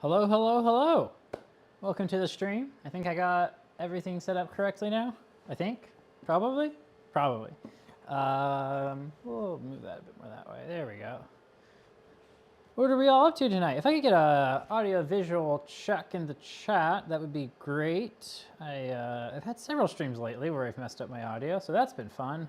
Hello, hello, hello. Welcome to the stream. I think I got everything set up correctly now. I think, probably. We'll move that a bit more that way. There we go. What are we all up to tonight? If I could get a audio-visual check in the chat, that would be great. I've had several streams lately where I've messed up my audio, so that's been fun.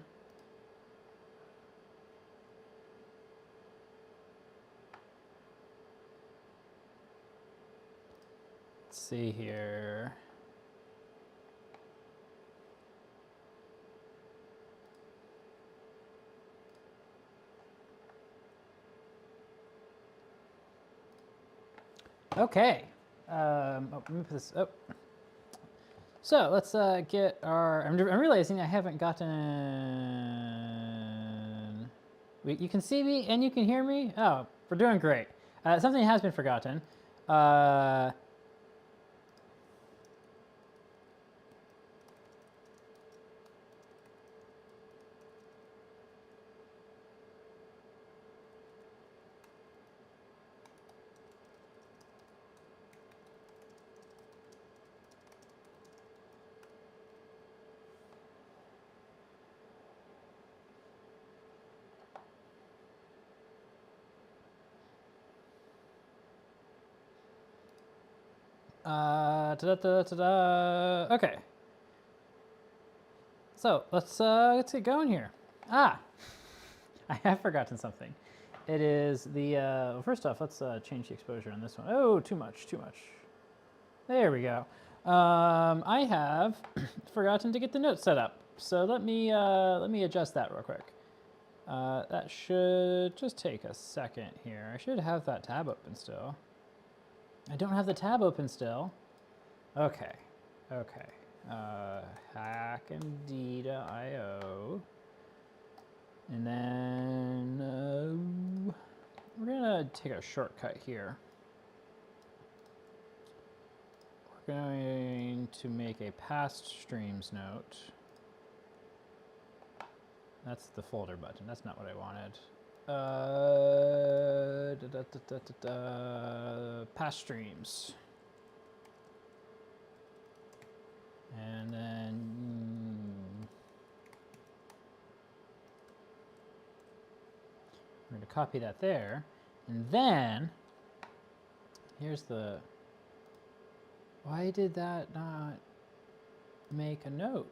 Let's see here. Okay. Let me put this up. So let's get our. I'm realizing I haven't gotten. You can see me and you can hear me. Oh, we're doing great. Something has been forgotten. Okay. So let's get going here. Ah, I have forgotten something. It is the well, first off, let's change the exposure on this one. Oh, too much, too much. There we go. I have forgotten to get the notes set up, so let me adjust that real quick. That should just take a second here. I should have that tab open still. I don't have the tab open still. Okay, okay. hackmd.io. And then we're gonna take a shortcut here. We're going to make a past streams note. That's the folder button. That's not what I wanted. Past streams. And then we're going to copy that there. And then here's the. Why did that not make a note?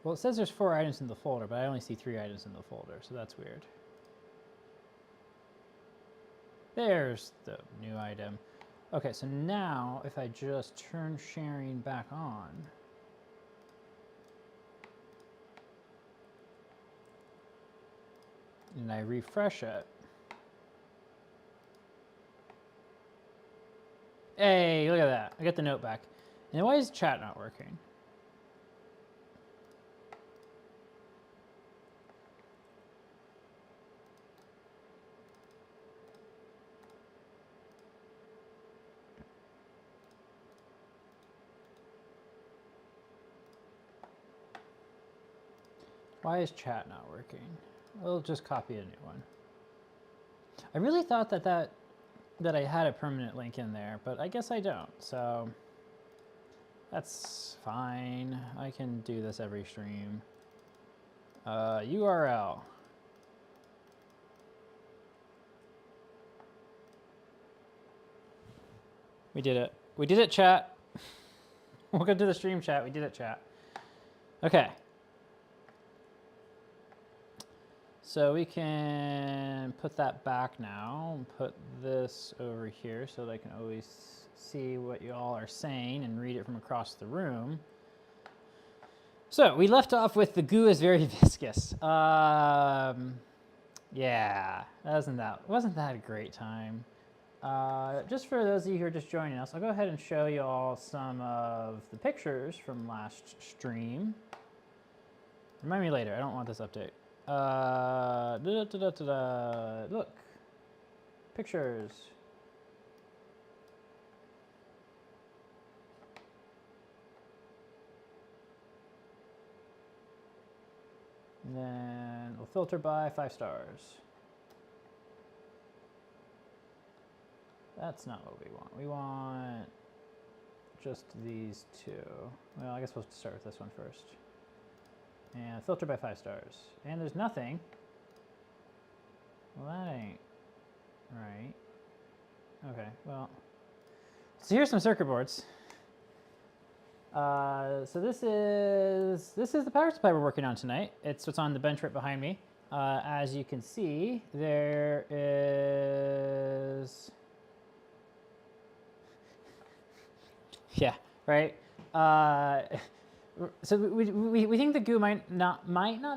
Well, it says there's 4 items in the folder, but I only see 3 items in the folder, so that's weird. There's the new item. Okay, so now if I just turn sharing back on, and I refresh it, hey, look at that. I got the note back. And why is chat not working? Why is chat not working? We'll just copy a new one. I really thought that I had a permanent link in there, but I guess I don't. So that's fine. I can do this every stream. URL. We did it. We did it, chat. Welcome to the stream, chat. We did it, chat. Okay. So we can put that back now and put this over here so that I can always see what you all are saying and read it from across the room. So we left off with the goo is very viscous. Yeah, wasn't that a great time? Just for those of you who are just joining us, I'll go ahead and show you all some of the pictures from last stream. Remind me later, I don't want this update. Look, pictures. And then we'll filter by 5 stars. That's not what we want. We want just these 2. Well, I guess we'll start with this one first. And filter by 5 stars. And there's nothing. Well, that ain't right. Okay, well. So here's some circuit boards. So this is the power supply we're working on tonight. It's what's on the bench right behind me. As you can see, there is, yeah, right. So we think the goo might not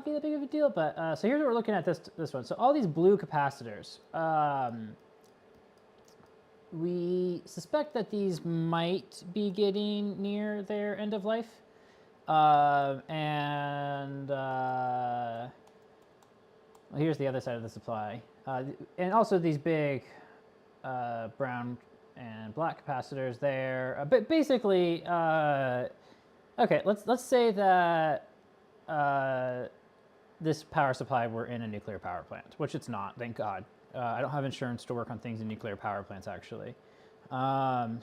be that big of a deal, but so here's what we're looking at this one. So all these blue capacitors. We suspect that these might be getting near their end of life. Well, here's the other side of the supply. And also these big brown and black capacitors there. But basically, okay, let's say that this power supply were in a nuclear power plant, which it's not, thank God. I don't have insurance to work on things in nuclear power plants, actually. It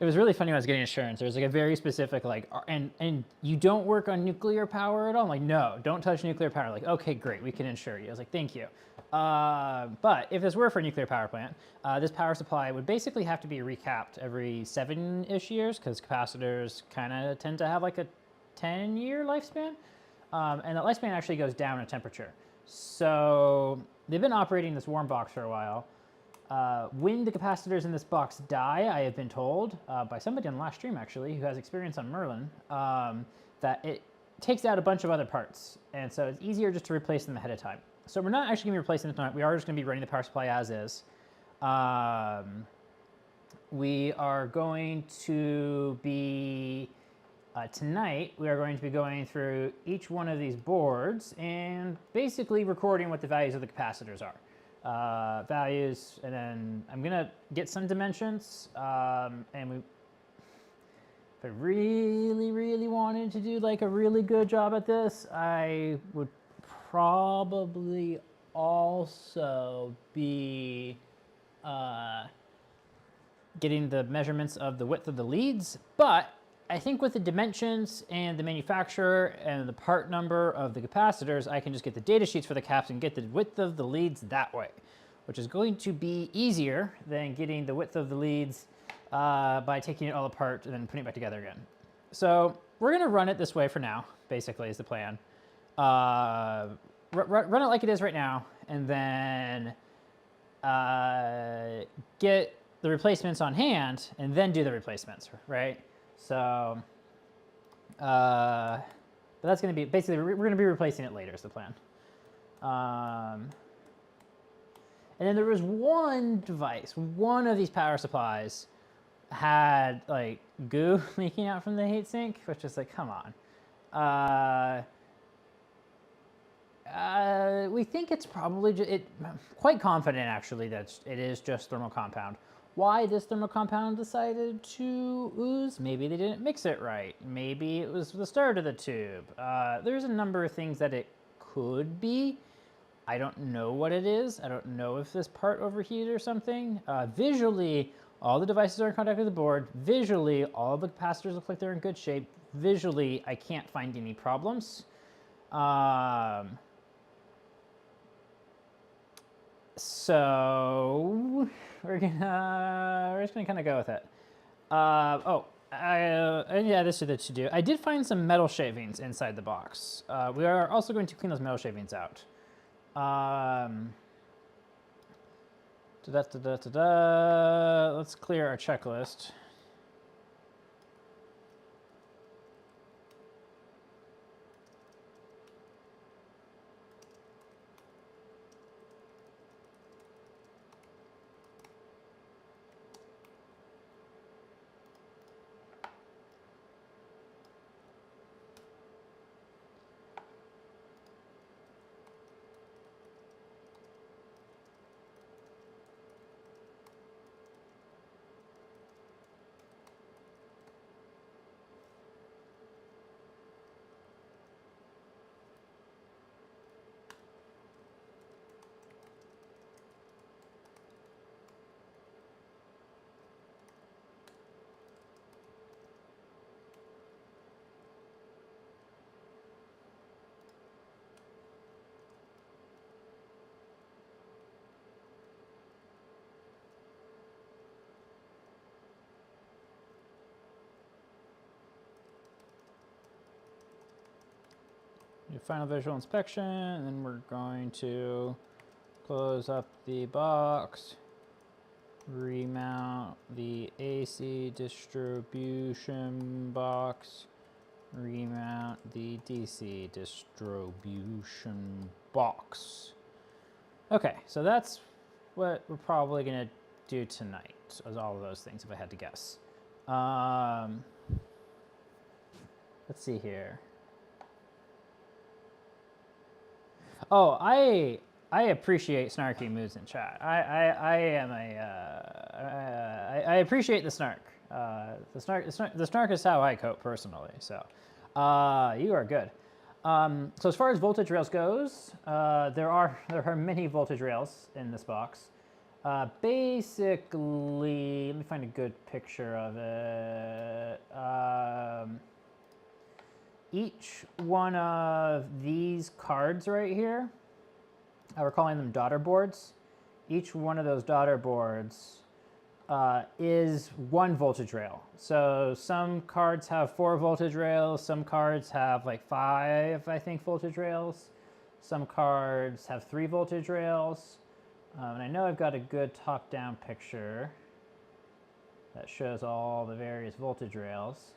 was really funny when I was getting insurance. There was like a very specific like, and you don't work on nuclear power at all? I'm like, no, don't touch nuclear power. Like, okay, great, we can insure you. I was like, thank you. But if this were for a nuclear power plant, this power supply would basically have to be recapped every 7-ish years because capacitors kind of tend to have like a 10-year lifespan. And that lifespan actually goes down in temperature. So they've been operating this warm box for a while. When the capacitors in this box die, I have been told by somebody on the last stream actually, who has experience on Merlin, that it takes out a bunch of other parts. And so it's easier just to replace them ahead of time. So we're not actually going to be replacing it tonight. We are just going to be running the power supply as is. We are going to be tonight, we are going to be going through each one of these boards and basically recording what the values of the capacitors are. Values, and then I'm going to get some dimensions. And if I really, really wanted to do like a really good job at this, I would probably also be getting the measurements of the width of the leads, but I think with the dimensions and the manufacturer and the part number of the capacitors, I can just get the data sheets for the caps and get the width of the leads that way, which is going to be easier than getting the width of the leads by taking it all apart and then putting it back together again. So we're going to run it this way for now, basically, is the plan. Run it like it is right now, and then get the replacements on hand, and then do the replacements, right? So, but that's going to be, basically, we're going to be replacing it later is the plan. And then there was one device, one of these power supplies had like goo leaking out from the heatsink, which is like, come on. We think it's probably, quite confident actually that it is just thermal compound. Why this thermal compound decided to ooze? Maybe they didn't mix it right. Maybe it was the start of the tube. There's a number of things that it could be. I don't know what it is. I don't know if this part overheated or something. Visually, all the devices are in contact with the board. Visually, all the capacitors look like they're in good shape. Visually, I can't find any problems. So we're just gonna kind of go with it. Yeah, this is the to do. I did find some metal shavings inside the box. We are also going to clean those metal shavings out. Let's clear our checklist. final visual inspection, and then we're going to close up the box, remount the AC distribution box, remount the DC distribution box. Okay, so that's what we're probably gonna do tonight, as all of those things, if I had to guess. Let's see here. Oh, I appreciate snarky moods in chat. I appreciate the snark. The snark is how I cope personally. So, you are good. So as far as voltage rails goes, there are many voltage rails in this box. Basically, let me find a good picture of it. Each one of these cards right here, we're calling them daughter boards. Each one of those daughter boards is one voltage rail. So some cards have 4 voltage rails, some cards have like 5, I think, voltage rails. Some cards have 3 voltage rails. And I know I've got a good top-down picture that shows all the various voltage rails.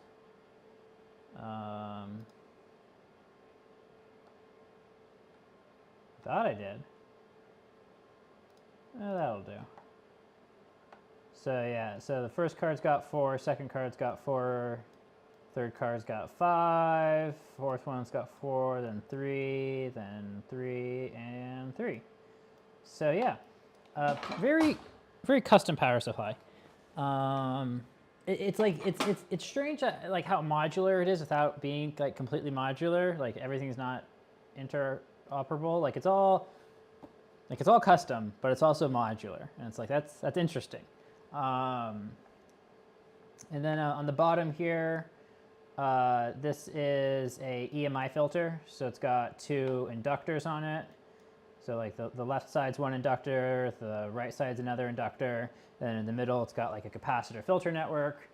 Thought I did. That'll do. So yeah, so the first card's got 4, second card's got 4, third card's got 5, fourth one's got 4, then 3, and 3. So yeah, very custom power supply. It's strange like how modular it is without being like completely modular. Like everything's not interoperable. Like it's all custom, but it's also modular, and it's like that's interesting. And then on the bottom here, this is a EMI filter, so it's got 2 inductors on it. So like the left side's one inductor, the right side's another inductor, and in the middle it's got like a capacitor filter network.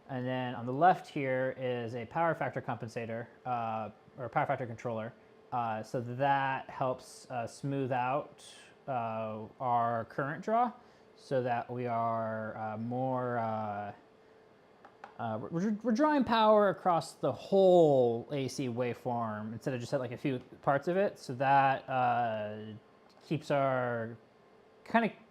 And then on the left here is a power factor compensator, or power factor controller. So that helps smooth out our current draw, so that we are we're drawing power across the whole AC waveform instead of just at like a few parts of it. So that keeps our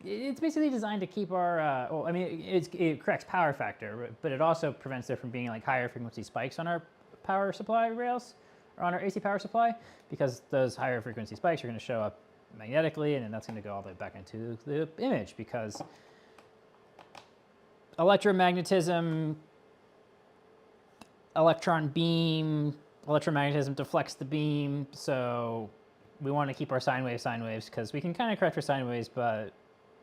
it's basically designed to keep our well, I mean it corrects power factor, but it also prevents there from being like higher frequency spikes on our power supply rails, or on our AC power supply, because those higher frequency spikes are going to show up magnetically, and then that's going to go all the way back into the image, because electromagnetism, electron beam, electromagnetism deflects the beam, so we want to keep our sine waves, because we can kind of correct for sine waves, but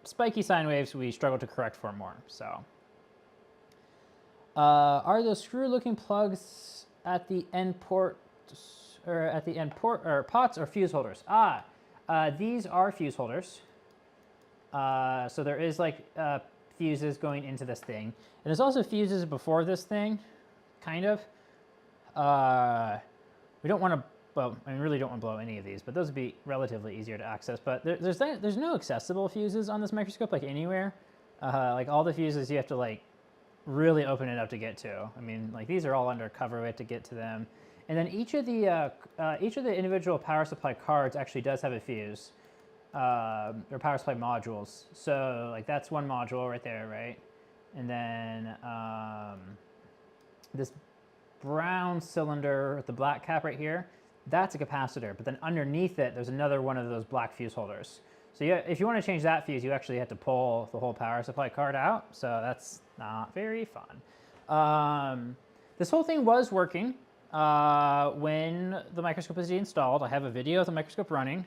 spiky sine waves we struggle to correct for more. So, are those screw-looking plugs at the end port, or pots or fuse holders? These are fuse holders. So there is like fuses going into this thing, and there's also fuses before this thing, kind of. We don't want to, well, I really don't want to blow any of these, but those would be relatively easier to access. But there's no accessible fuses on this microscope, like anywhere. Like all the fuses you have to like really open it up to get to. I mean, like these are all under cover, we have to get to them. And then each of the individual power supply cards actually does have a fuse, or power supply modules. So like that's one module right there, right? And then this brown cylinder with the black cap right here, that's a capacitor. But then underneath it, there's another one of those black fuse holders. So yeah, if you want to change that fuse, you actually have to pull the whole power supply card out. So that's not very fun. This whole thing was working when the microscope was installed. I have a video of the microscope running,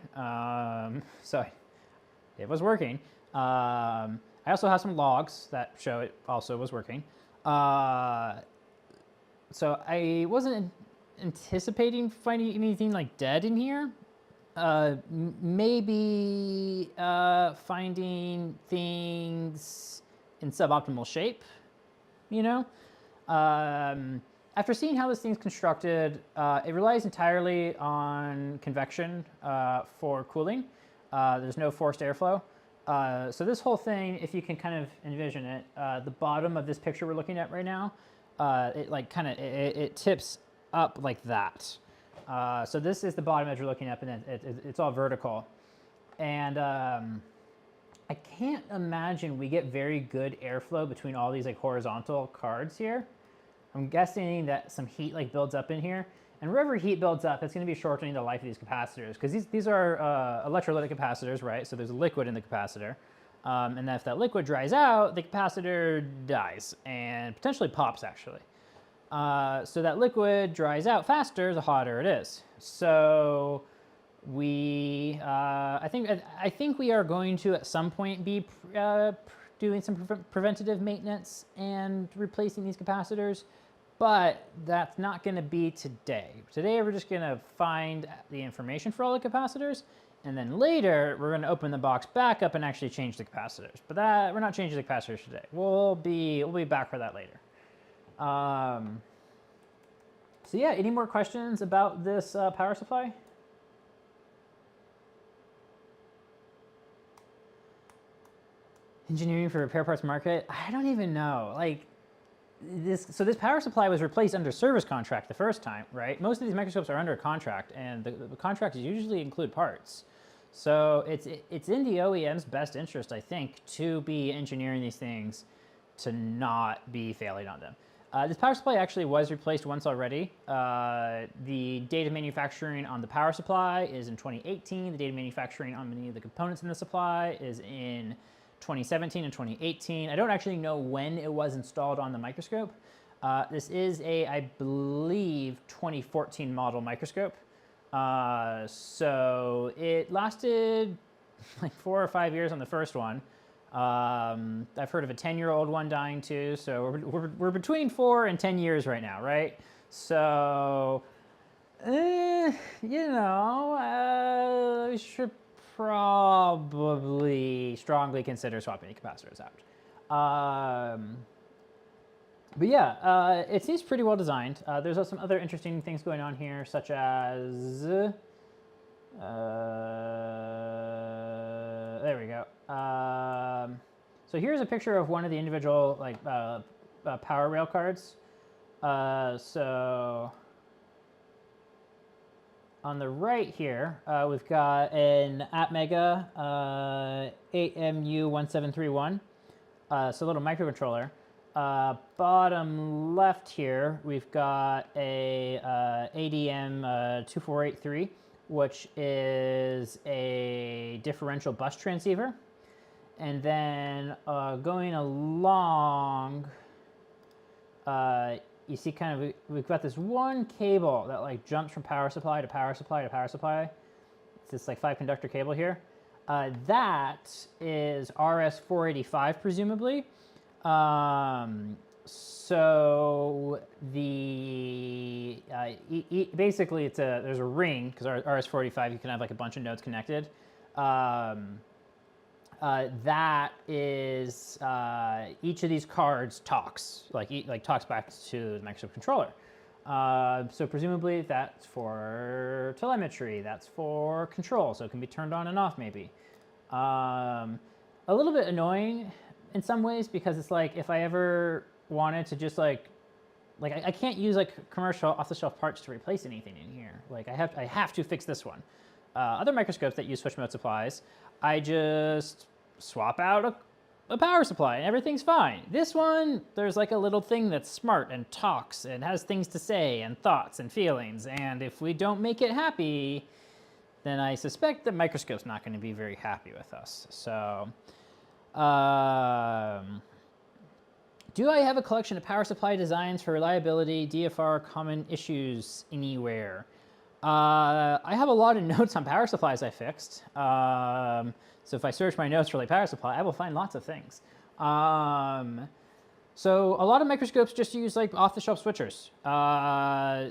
so it was working. I also have some logs that show it also was working. So I wasn't anticipating finding anything like dead in here. Maybe finding things in suboptimal shape, you know? after seeing how this thing's constructed, it relies entirely on convection for cooling. There's no forced airflow. So this whole thing, if you can kind of envision it, the bottom of this picture we're looking at right now, it tips up like that. So this is the bottom edge we're looking at, and it's all vertical. And I can't imagine we get very good airflow between all these like horizontal cards here. I'm guessing that some heat like builds up in here. And wherever heat builds up, it's going to be shortening the life of these capacitors, because these are electrolytic capacitors, right? So there's a liquid in the capacitor. And if that liquid dries out, the capacitor dies and potentially pops, actually. So that liquid dries out faster the hotter it is. So I think we are going to at some point be doing some preventative maintenance and replacing these capacitors. But that's not going to be today. Today we're just going to find the information for all the capacitors, and then later we're going to open the box back up and actually change the capacitors. But we're not changing the capacitors today. We'll be back for that later. So yeah, any more questions about this power supply? Engineering for repair parts market? I don't even know. Like, this power supply was replaced under service contract the first time, right? Most of these microscopes are under a contract, and the contracts usually include parts. So it's in the OEM's best interest, I think, to be engineering these things to not be failing on them. This power supply actually was replaced once already. The date of manufacturing on the power supply is in 2018. The date of manufacturing on many of the components in the supply is in 2017 and 2018. I don't actually know when it was installed on the microscope. This is I believe, 2014 model microscope. So it lasted like 4 or 5 years on the first one. I've heard of a 10-year-old one dying too. So we're between 4 and 10 years right now, right? So, we should probably strongly consider swapping the capacitors out. But yeah, it seems pretty well designed. There's some other interesting things going on here, such as, there we go. So here's a picture of one of the individual power rail cards. So on the right here, we've got an Atmega 8MU1731, so a little microcontroller. Bottom left here, we've got a ADM2483, which is a differential bus transceiver. And then going along, you see kind of we've got this one cable that like jumps from power supply to power supply to power supply. It's this like 5-conductor cable here. That is RS485 presumably. So the basically there's a ring, because RS485 you can have like a bunch of nodes connected. That is each of these cards talks talks back to the microscope controller. So presumably that's for telemetry, that's for control, so it can be turned on and off maybe. A little bit annoying in some ways, because it's like if I ever wanted to just I can't use like commercial off-the-shelf parts to replace anything in here. Like I have to fix this one. Other microscopes that use switch mode supplies, I just swap out a power supply and everything's fine. This one, there's like a little thing that's smart and talks and has things to say and thoughts and feelings, and if we don't make it happy, then I suspect the microscope's not going to be very happy with us. So, do I have a collection of power supply designs for reliability, DFR, common issues anywhere? I have a lot of notes on power supplies I fixed. So if I search my notes for like power supply, I will find lots of things. So a lot of microscopes just use like off-the-shelf switchers.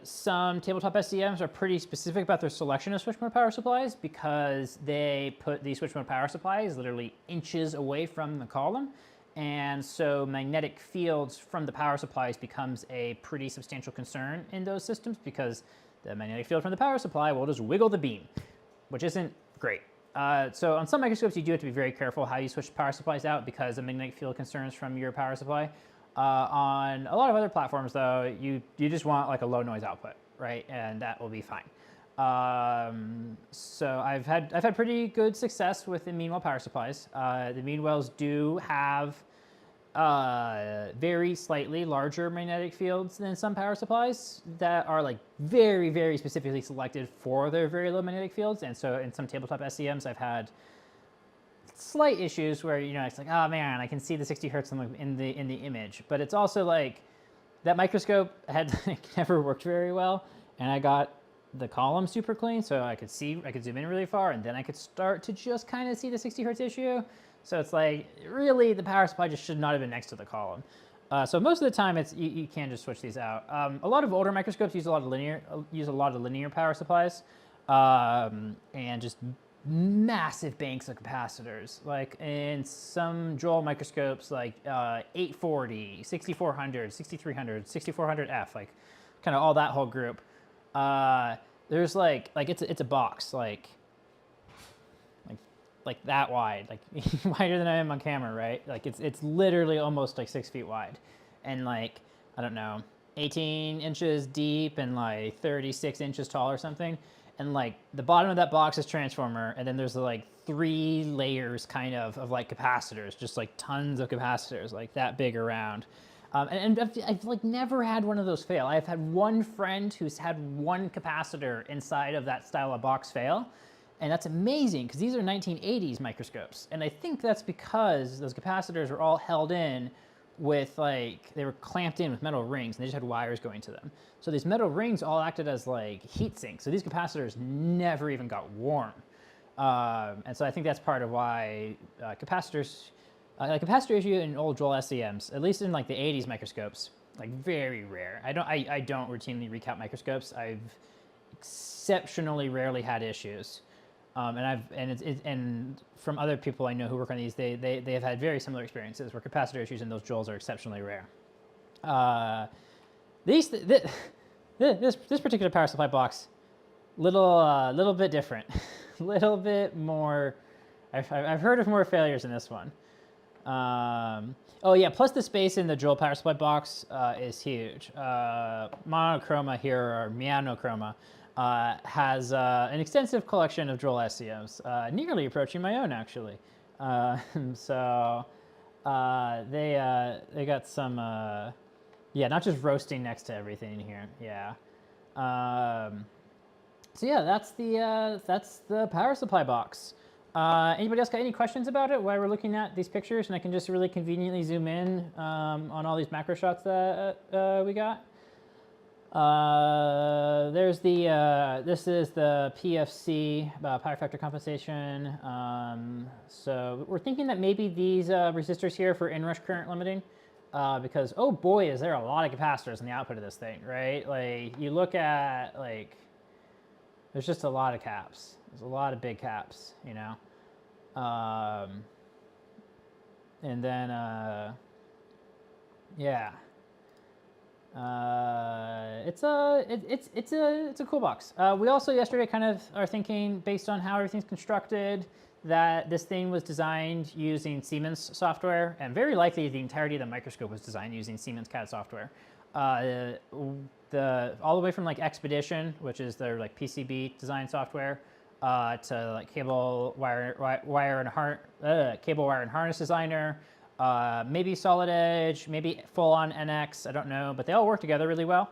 Some tabletop SEMs are pretty specific about their selection of switch mode power supplies, because they put these switch mode power supplies literally inches away from the column. And so magnetic fields from the power supplies becomes a pretty substantial concern in those systems because the magnetic field from the power supply will just wiggle the beam, which isn't great. So on some microscopes, you do have to be very careful how you switch power supplies out because of magnetic field concerns from your power supply. On a lot of other platforms, though, you just want like a low noise output, right? And that will be fine. So I've had pretty good success with the Meanwell power supplies. The Meanwells do have very slightly larger magnetic fields than some power supplies that are like very, very specifically selected for their very low magnetic fields. And so in some tabletop SEMs, I've had slight issues where, you know, it's like, oh man, I can see the 60 hertz in the image, but it's also like that microscope had never worked very well, and I got the column super clean, so I could zoom in really far, and then I could start to just kind of see the 60 hertz issue. So it's like, really, the power supply just should not have been next to the column. So most of the time, you can just switch these out. A lot of older microscopes use a lot of linear power supplies, and just massive banks of capacitors. Like in some Joule microscopes, like 840, 6400, 6300, 6400F, like kind of all that whole group. There's like it's a box like that wide, like wider than I am on camera, right? Like it's literally almost like 6 feet wide, and like I don't know, 18 inches deep and like 36 inches tall or something. And like the bottom of that box is transformer, and then there's like 3 layers kind of like capacitors, just like tons of capacitors, like that big around. And I've like never had one of those fail. I've had one friend who's had one capacitor inside of that style of box fail, and that's amazing because these are 1980s microscopes, and I think that's because those capacitors were all held in with like, they were clamped in with metal rings, and they just had wires going to them. So these metal rings all acted as like heat sinks. So these capacitors never even got warm. And so I think that's part of why capacitors, like capacitor issue in old Joule SEMs, at least in like the 80s microscopes, like very rare. I don't routinely recount microscopes. I've exceptionally rarely had issues. And from other people I know who work on these, they have had very similar experiences where capacitor issues in those Joules are exceptionally rare. This particular power supply box, little bit different, little bit more. I've heard of more failures in this one. Oh yeah, plus the space in the Joule power supply box is huge. Monochroma here, or Mianochroma, has an extensive collection of Joule SEMs, nearly approaching my own actually. So they got some, yeah, not just roasting next to everything in here. Yeah. So yeah, that's the power supply box. Anybody else got any questions about it while we're looking at these pictures? And I can just really conveniently zoom in on all these macro shots that we got. There's the, this is the PFC, power factor compensation. So we're thinking that maybe these resistors here for inrush current limiting, because, oh boy, is there a lot of capacitors in the output of this thing, right? Like, you look at, like, there's just a lot of caps. There's a lot of big caps, you know? And then, yeah. It's a cool box. We also yesterday kind of are thinking, based on how everything's constructed, that this thing was designed using Siemens software, and very likely the entirety of the microscope was designed using Siemens CAD software. All the way from like Expedition, which is their like PCB design software, to like cable wire and harness designer. Maybe Solid Edge, maybe full-on NX, I don't know, but they all work together really well.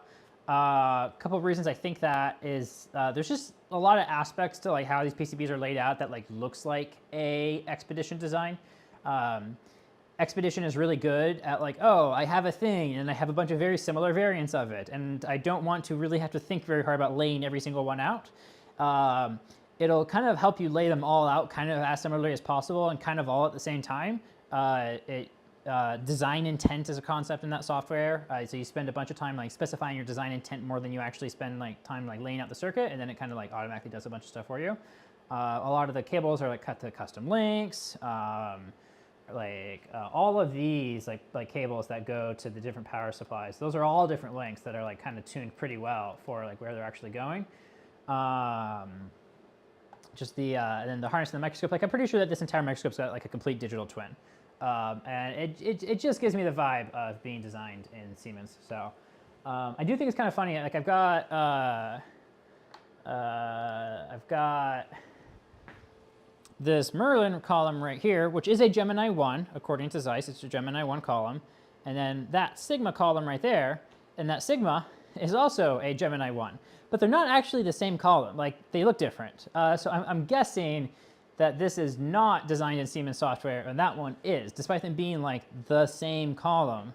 A couple of reasons I think that is, there's just a lot of aspects to like how these PCBs are laid out that like looks like a Expedition design. Expedition is really good at like, oh, I have a thing and I have a bunch of very similar variants of it, and I don't want to really have to think very hard about laying every single one out. It'll kind of help you lay them all out kind of as similarly as possible and kind of all at the same time. Design intent is a concept in that software. So you spend a bunch of time like specifying your design intent more than you actually spend like time like laying out the circuit, and then it kind of like automatically does a bunch of stuff for you. A lot of the cables are like cut to custom lengths. like all of these like cables that go to the different power supplies, those are all different lengths that are like kind of tuned pretty well for like where they're actually going. Just the and then the harness and the microscope, like I'm pretty sure that this entire microscope's got like a complete digital twin. And it just gives me the vibe of being designed in Siemens. So I do think it's kind of funny. Like I've got this Merlin column right here, which is a Gemini 1, according to Zeiss. It's a Gemini 1 column. And then that Sigma column right there, and that Sigma is also a Gemini 1. But they're not actually the same column. Like, they look different. So I'm guessing that this is not designed in Siemens software, and that one is, despite them being like the same column.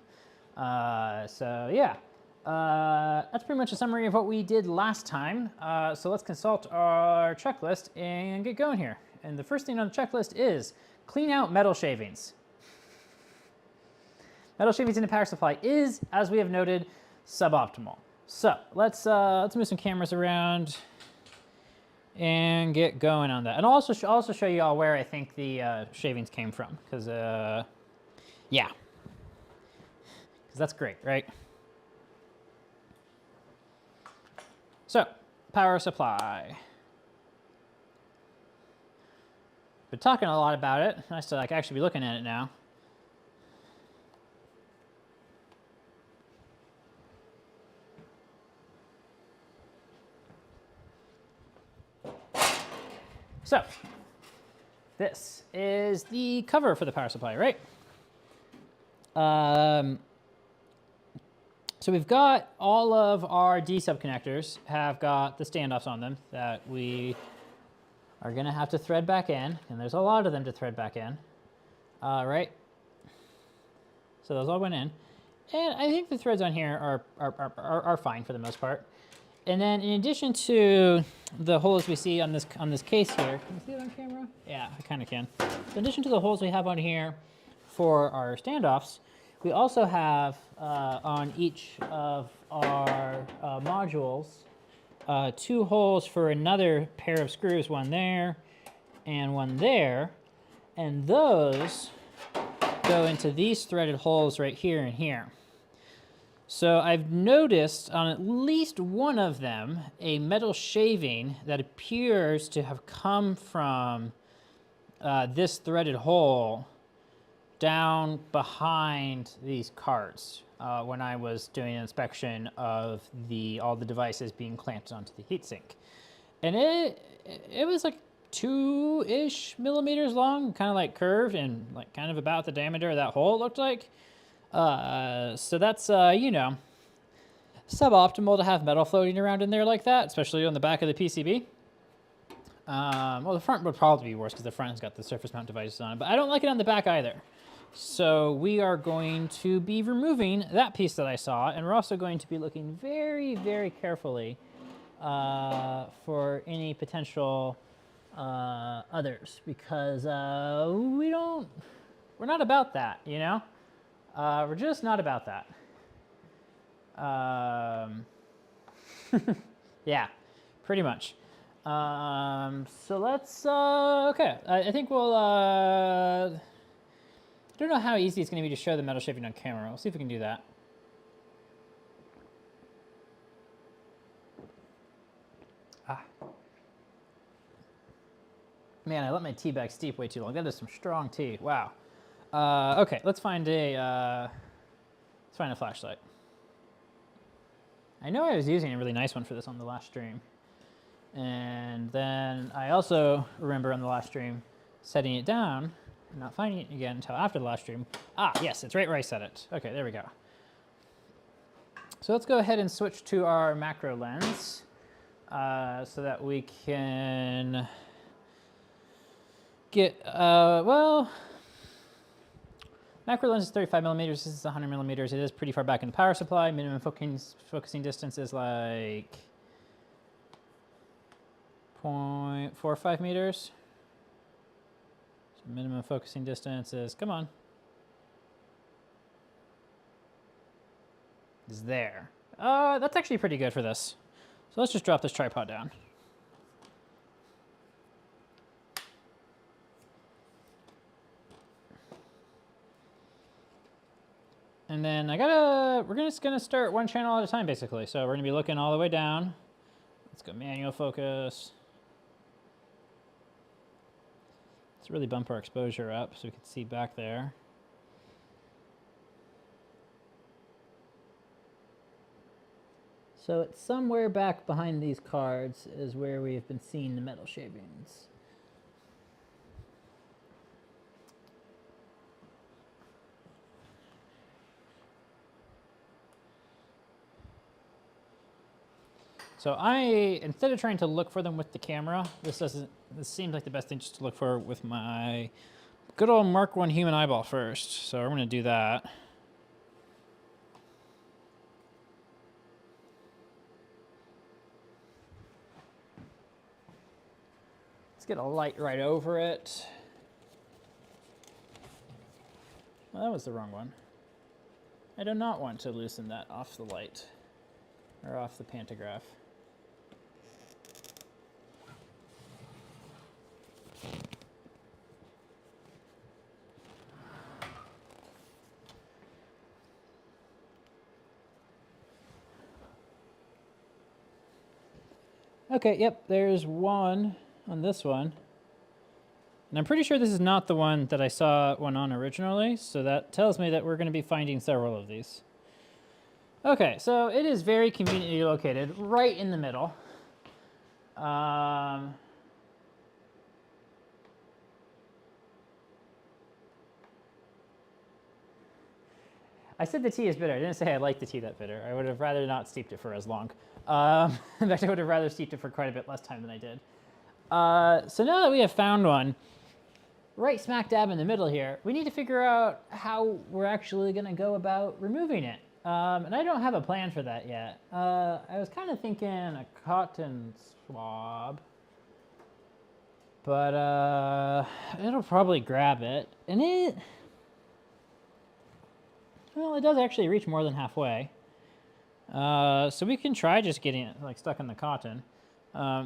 So yeah, that's pretty much a summary of what we did last time. So let's consult our checklist and get going here. And the first thing on the checklist is clean out metal shavings. Metal shavings in the power supply is, as we have noted, suboptimal. So let's move some cameras around and get going on that. And I'll also show you all where I think the shavings came from, because yeah, because that's great, right? So power supply. Been talking a lot about it. Nice to like actually be looking at it now. So this is the cover for the power supply, right? So we've got all of our D sub connectors have got the standoffs on them that we are going to have to thread back in, and there's a lot of them to thread back in, right? So those all went in, and I think the threads on here are fine for the most part. And then in addition to the holes we see on this case here, can you see it on camera? Yeah, I kind of can. In addition to the holes we have on here for our standoffs, we also have on each of our modules 2 holes for another pair of screws, one there and one there, and those go into these threaded holes right here and here. So I've noticed on at least one of them a metal shaving that appears to have come from this threaded hole down behind these carts when I was doing an inspection of all the devices being clamped onto the heatsink. And it was like 2-ish millimeters long, kind of like curved and like kind of about the diameter of that hole, it looked like. So that's, you know, suboptimal to have metal floating around in there like that, especially on the back of the PCB. Well, the front would probably be worse because the front has got the surface mount devices on it, but I don't like it on the back either. So we are going to be removing that piece that I saw, and we're also going to be looking very, very carefully for any potential others, because we're not about that, you know? We're just not about that. Yeah, pretty much. So let's, okay, I think we'll, I don't know how easy it's going to be to show the metal shaving on camera. We'll see if we can do that. Man, I let my tea bag steep way too long. That is some strong tea. Wow. Okay, let's find a flashlight. I know I was using a really nice one for this on the last stream. And then I also remember on the last stream setting it down and not finding it again until after the last stream. Ah, yes, it's right where I set it. Okay, there we go. So let's go ahead and switch to our macro lens so that we can get, well, macro lens is 35 millimeters, this is 100 millimeters. It is pretty far back in the power supply. Minimum focusing distance is like 0.45 meters. So minimum focusing distance is, come on, is there. That's actually pretty good for this. So let's just drop this tripod down. And then we're just gonna start one channel at a time basically. So we're gonna be looking all the way down. Let's go manual focus. Let's really bump our exposure up so we can see back there. So it's somewhere back behind these cards is where we've been seeing the metal shavings. So instead of trying to look for them with the camera, this seems like the best thing just to look for with my good old Mark I human eyeball first. So I'm gonna do that. Get a light right over it. Well, that was the wrong one. I do not want to loosen that off the light or off the pantograph. Okay, yep, there's one on this one. And I'm pretty sure this is not the one that I saw one on originally, so that tells me that we're going to be finding several of these. Okay, so it is very conveniently located right in the middle. I said the tea is bitter. I didn't say I like the tea that bitter. I would have rather not steeped it for as long. In fact, I would have rather steeped it for quite a bit less time than I did. So now that we have found one, right smack dab in the middle here, we need to figure out how we're actually going to go about removing it. And I don't have a plan for that yet. I was kind of thinking a cotton swab, but it'll probably grab it. And it does actually reach more than halfway. So we can try just getting it like stuck in the cotton.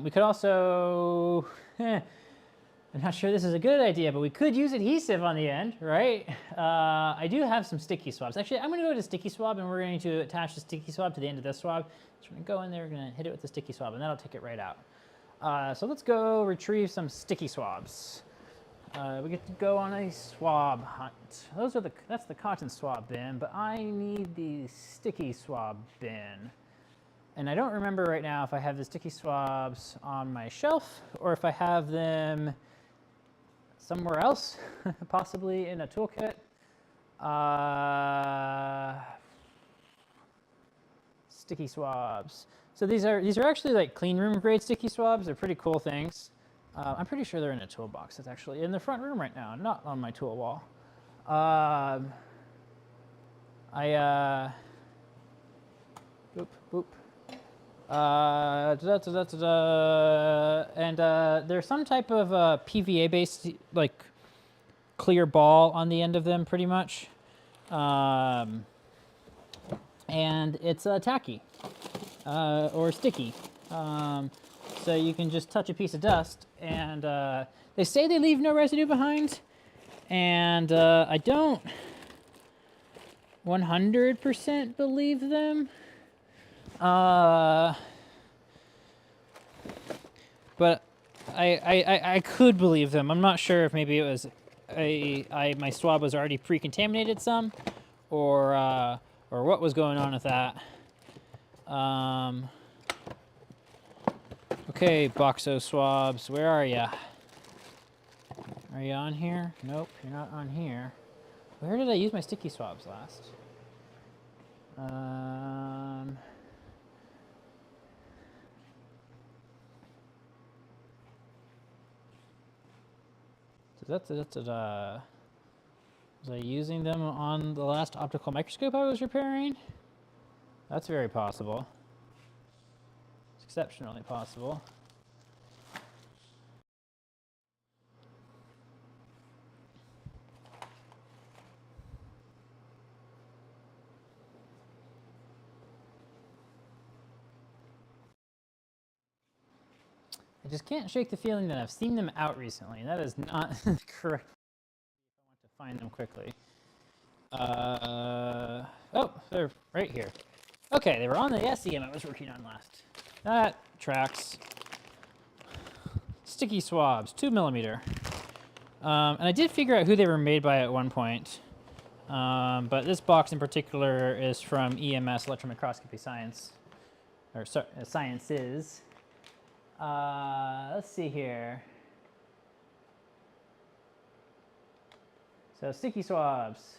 We could also, I'm not sure this is a good idea, but we could use adhesive on the end, right? I do have some sticky swabs. Actually, I'm gonna go to sticky swab and we're going to attach the sticky swab to the end of this swab. So we're gonna go in there, we're gonna hit it with the sticky swab and that'll take it right out. So let's go retrieve some sticky swabs. We get to go on a swab hunt. That's the cotton swab bin, but I need the sticky swab bin. And I don't remember right now if I have the sticky swabs on my shelf or if I have them somewhere else, possibly in a toolkit. Sticky swabs. So these are actually like clean room grade sticky swabs. They're pretty cool things. I'm pretty sure they're in a toolbox. It's actually in the front room right now, not on my tool wall. Boop. And there's some type of PVA-based like clear ball on the end of them, pretty much, and it's tacky or sticky, so you can just touch a piece of dust, and they say they leave no residue behind, and I don't 100% believe them. But I could believe them. I'm not sure if maybe it was my swab was already pre-contaminated some, or what was going on with that. Okay, Boxo swabs, where are ya? Are you on here? Nope, you're not on here. Where did I use my sticky swabs last? Was I using them on the last optical microscope I was repairing? That's very possible. It's exceptionally possible. I just can't shake the feeling that I've seen them out recently, and that is not correct. I want to find them quickly. Oh, they're right here. Okay, they were on the SEM I was working on last. That tracks. Sticky swabs, 2mm. And I did figure out who they were made by at one point. But this box in particular is from EMS, Electron Microscopy Science, or Sciences. Let's see here. So sticky swabs.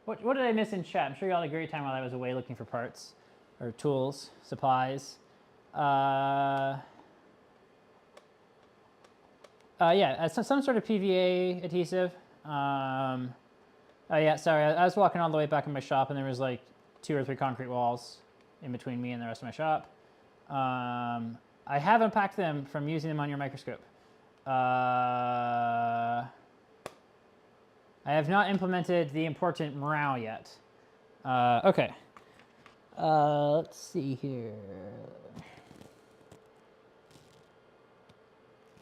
What did I miss in chat? I'm sure you all had a great time while I was away looking for parts, or tools, supplies. Yeah, some sort of PVA adhesive. Oh yeah, sorry, I was walking all the way back in my shop and there was like 2 or 3 concrete walls in between me and the rest of my shop. I have unpacked them from using them on your microscope. I have not implemented the important morale yet. Okay. Let's see here.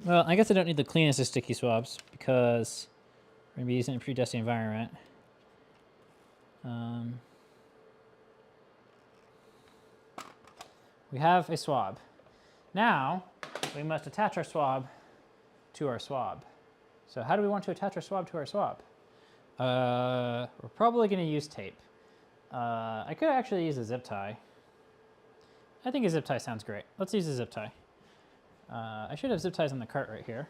Well, I guess I don't need the cleanest of sticky swabs because we're going to be using a pretty dusty environment. We have a swab. Now, we must attach our swab to our swab. So how do we want to attach our swab to our swab? We're probably going to use tape. I could actually use a zip tie. I think a zip tie sounds great. Let's use a zip tie. I should have zip ties on the cart right here.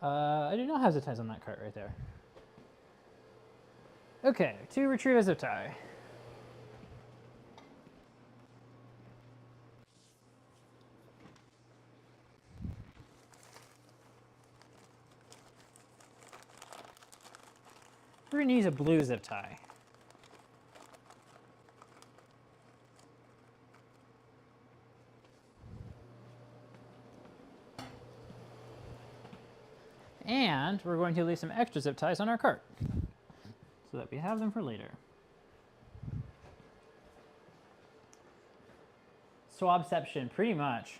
I do not have zip ties on that cart right there. Okay, to retrieve a zip tie. We're going to use a blue zip tie. And we're going to leave some extra zip ties on our cart so that we have them for later. Swabception, pretty much.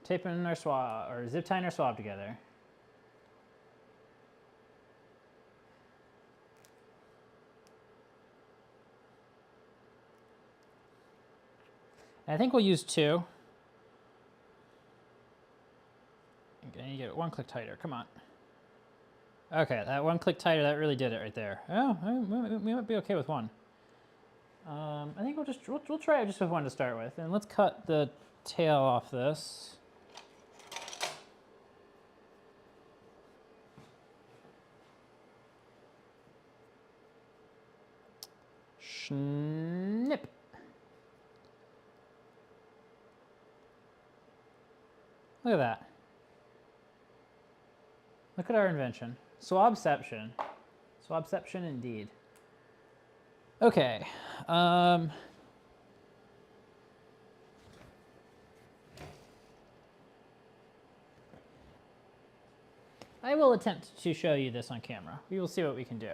Taping our swab, or zip tying our swab together. And I think we'll use 2. Okay, you get it 1 click tighter, come on. Okay, that 1 click tighter, that really did it right there. Oh, we might be okay with 1. I think we'll try it just with 1 to start with. And let's cut the tail off this. Snip. Look at that. Look at our invention. Swabception. Swabception indeed. Okay. I will attempt to show you this on camera. We will see what we can do.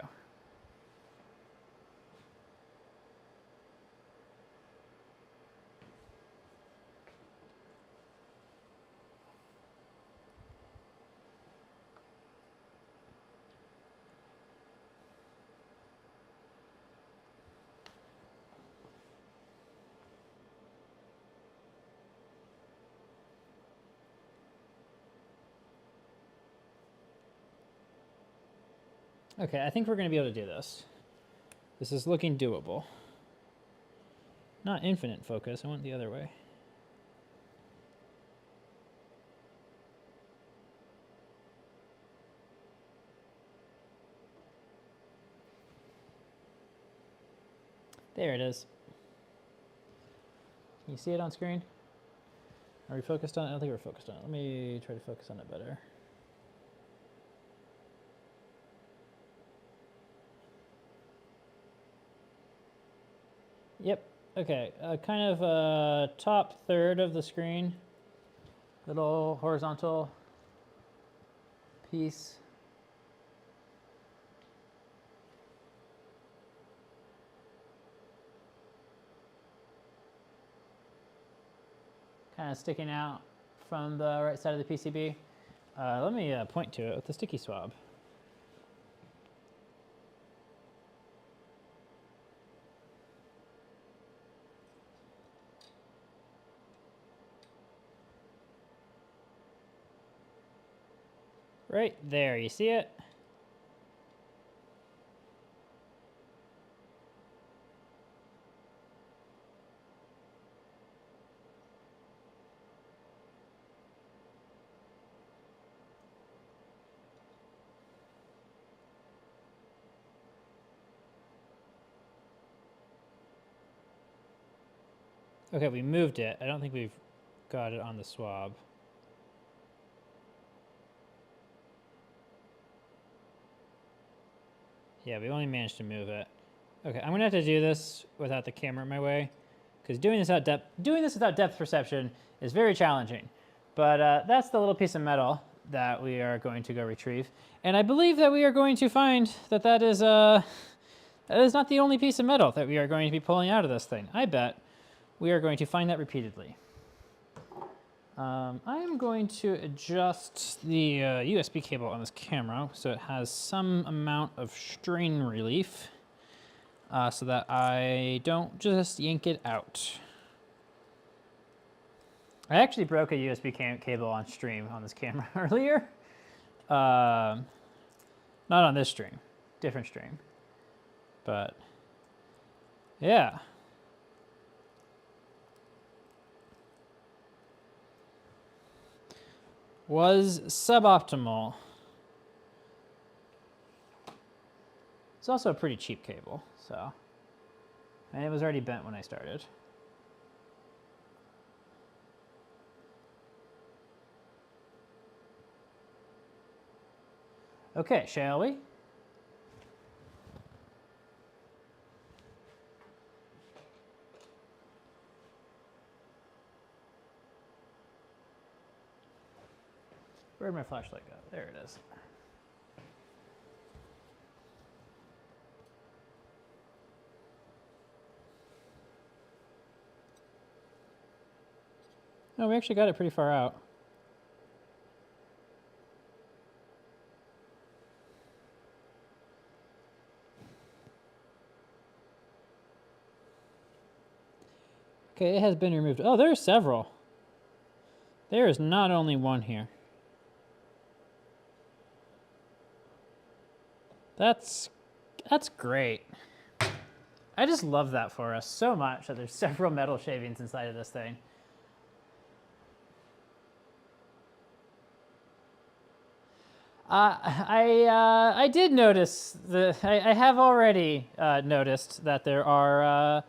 Okay, I think we're going to be able to do this. This is looking doable. Not infinite focus, I want the other way. There it is. Can you see it on screen? Are we focused on it? I don't think we're focused on it. Let me try to focus on it better. Yep, okay, kind of top third of the screen, little horizontal piece. kind of sticking out from the right side of the PCB. Let me point to it with the sticky swab. Right there, you see it? Okay, we moved it. I don't think we've got it on the swab. Yeah, we only managed to move it. Okay, I'm gonna have to do this without the camera in my way, because doing this without depth perception is very challenging. But that's the little piece of metal that we are going to go retrieve, and I believe that we are going to find that that is not the only piece of metal that we are going to be pulling out of this thing. I bet we are going to find that repeatedly. I'm going to adjust the USB cable on this camera so it has some amount of strain relief so that I don't just yank it out. I actually broke a USB cable on stream on this camera earlier. Not on this stream, different stream. But yeah. Was suboptimal. It's also a pretty cheap cable, so. And it was already bent when I started. Okay, shall we? Where'd my flashlight go? There it is. No, we actually got it pretty far out. Okay, it has been removed. Oh, there's several. There is not only one here. That's great. I just love that for us so much that there's several metal shavings inside of this thing. I did notice I have already noticed that there are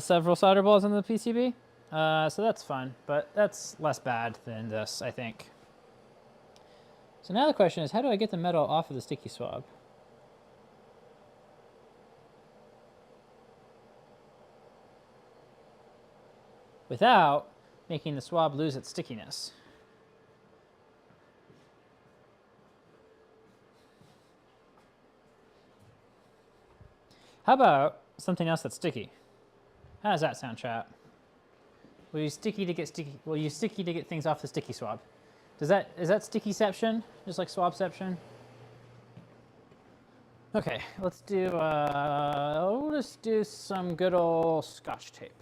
several solder balls on the PCB, so that's fun, but that's less bad than this, I think. So now the question is, how do I get the metal off of the sticky swab? Without making the swab lose its stickiness. How about something else that's sticky? How does that sound, chat? Will you sticky to get sticky? Will you sticky to get things off the sticky swab? Is that stickyception? Just like swabception? Okay, let's do we'll just do some good old Scotch tape.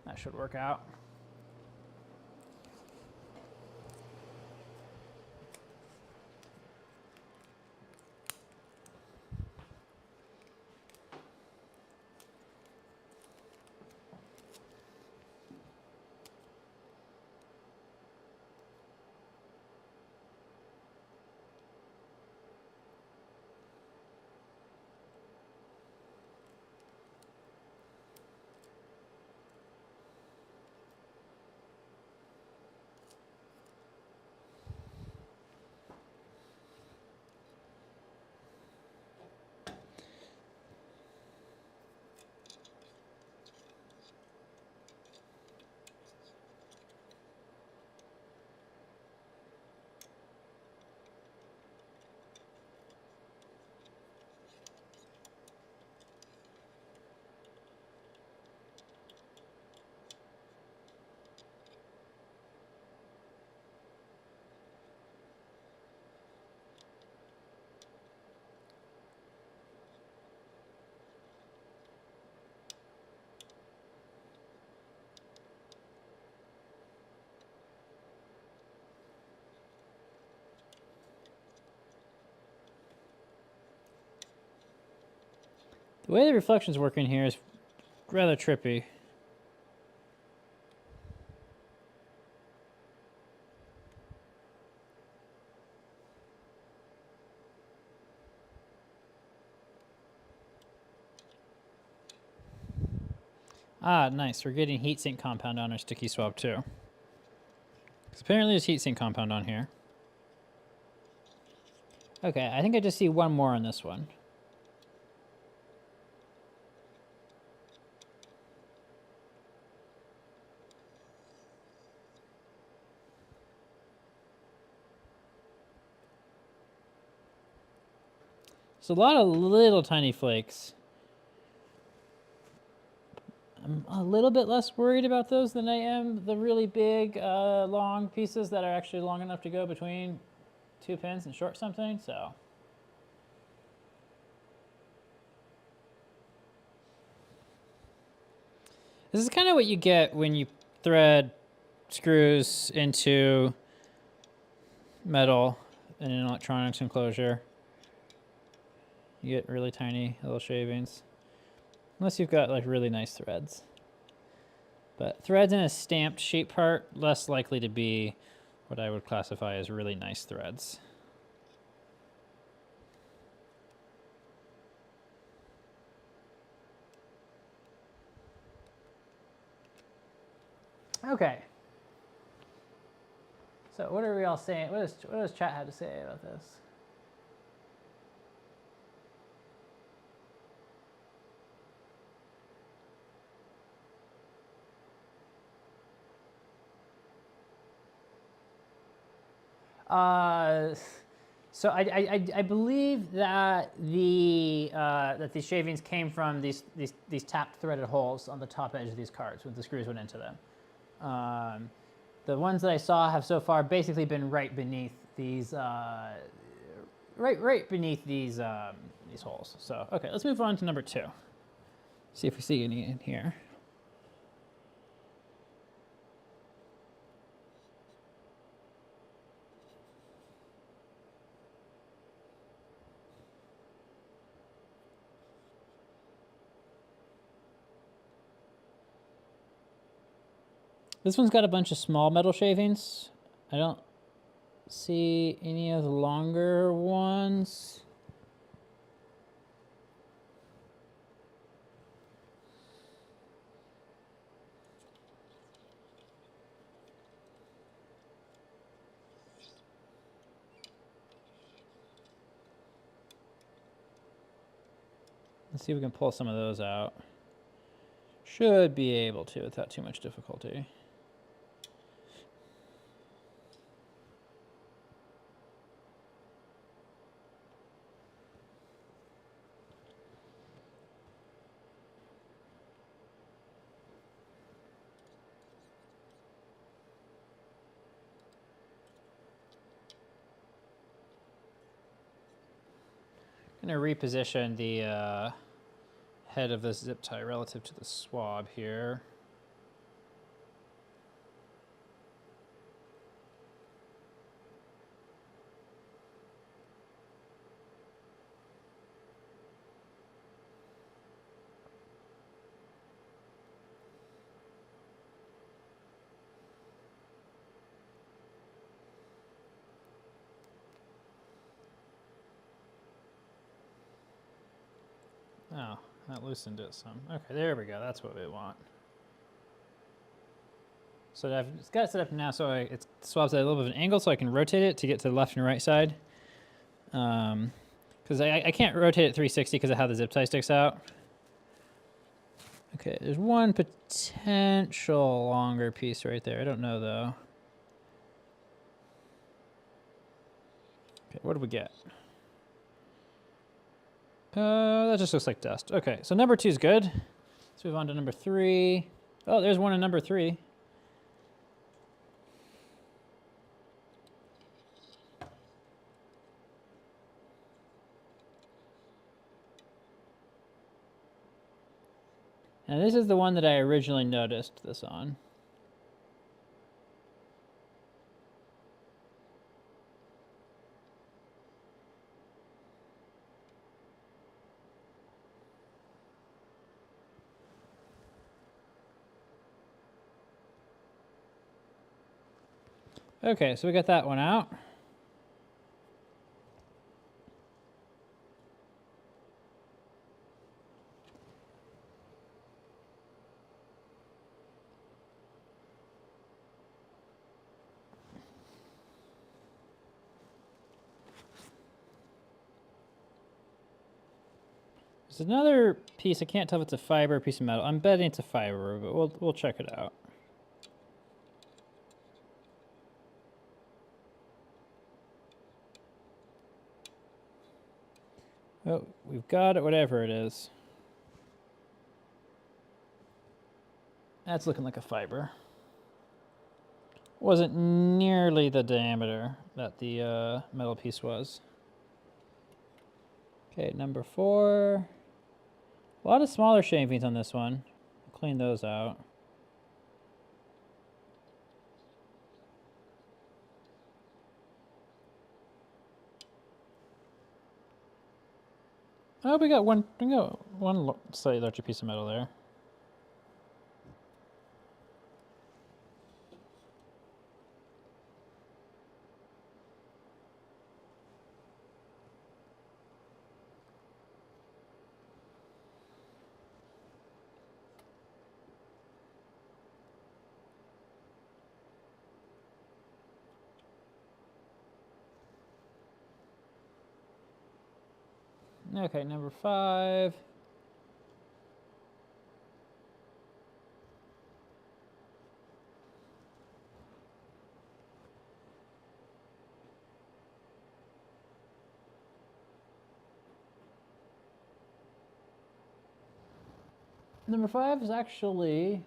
That should work out. The way the reflection's working here is rather trippy. Ah, nice. We're getting heatsink compound on our sticky swab too. Because apparently there's heatsink compound on here. Okay, I think I just see one more on this one. There's a lot of little tiny flakes. I'm a little bit less worried about those than I am the really big, long pieces that are actually long enough to go between two pins and short something, so. This is kind of what you get when you thread screws into metal in an electronics enclosure. You get really tiny little shavings. Unless you've got like really nice threads. But threads in a stamped sheet part, less likely to be what I would classify as really nice threads. Okay. So what are we all saying? What does chat have to say about this? So I believe that that the shavings came from these tapped threaded holes on the top edge of these cards when the screws went into them. The ones that I saw have so far basically been right beneath these right beneath these holes. So okay, let's move on to number 2. See if we see any in here. This one's got a bunch of small metal shavings. I don't see any of the longer ones. Let's see if we can pull some of those out. Should be able to without too much difficulty. I'm going to reposition the head of this zip tie relative to the swab here. Oh, that loosened it some. Okay, there we go. That's what we want. So I've got it set up now so it swabs at a little bit of an angle so I can rotate it to get to the left and right side. Because I can't rotate it 360 because of how the zip tie sticks out. Okay, there's one potential longer piece right there. I don't know though. Okay, what do we get? That just looks like dust. Okay, so number 2 is good. Let's move on to number 3. Oh, there's one in number 3. And this is the one that I originally noticed this on. Okay, so we got that one out. There's another piece. I can't tell if it's a fiber or a piece of metal. I'm betting it's a fiber, but we'll check it out. Oh, we've got it, whatever it is. That's looking like a fiber. Wasn't nearly the diameter that the metal piece was. Okay, number 4. A lot of smaller shavings on this one. I'll clean those out. Oh, we got one slightly larger piece of metal there. Okay, number 5. Number 5 is actually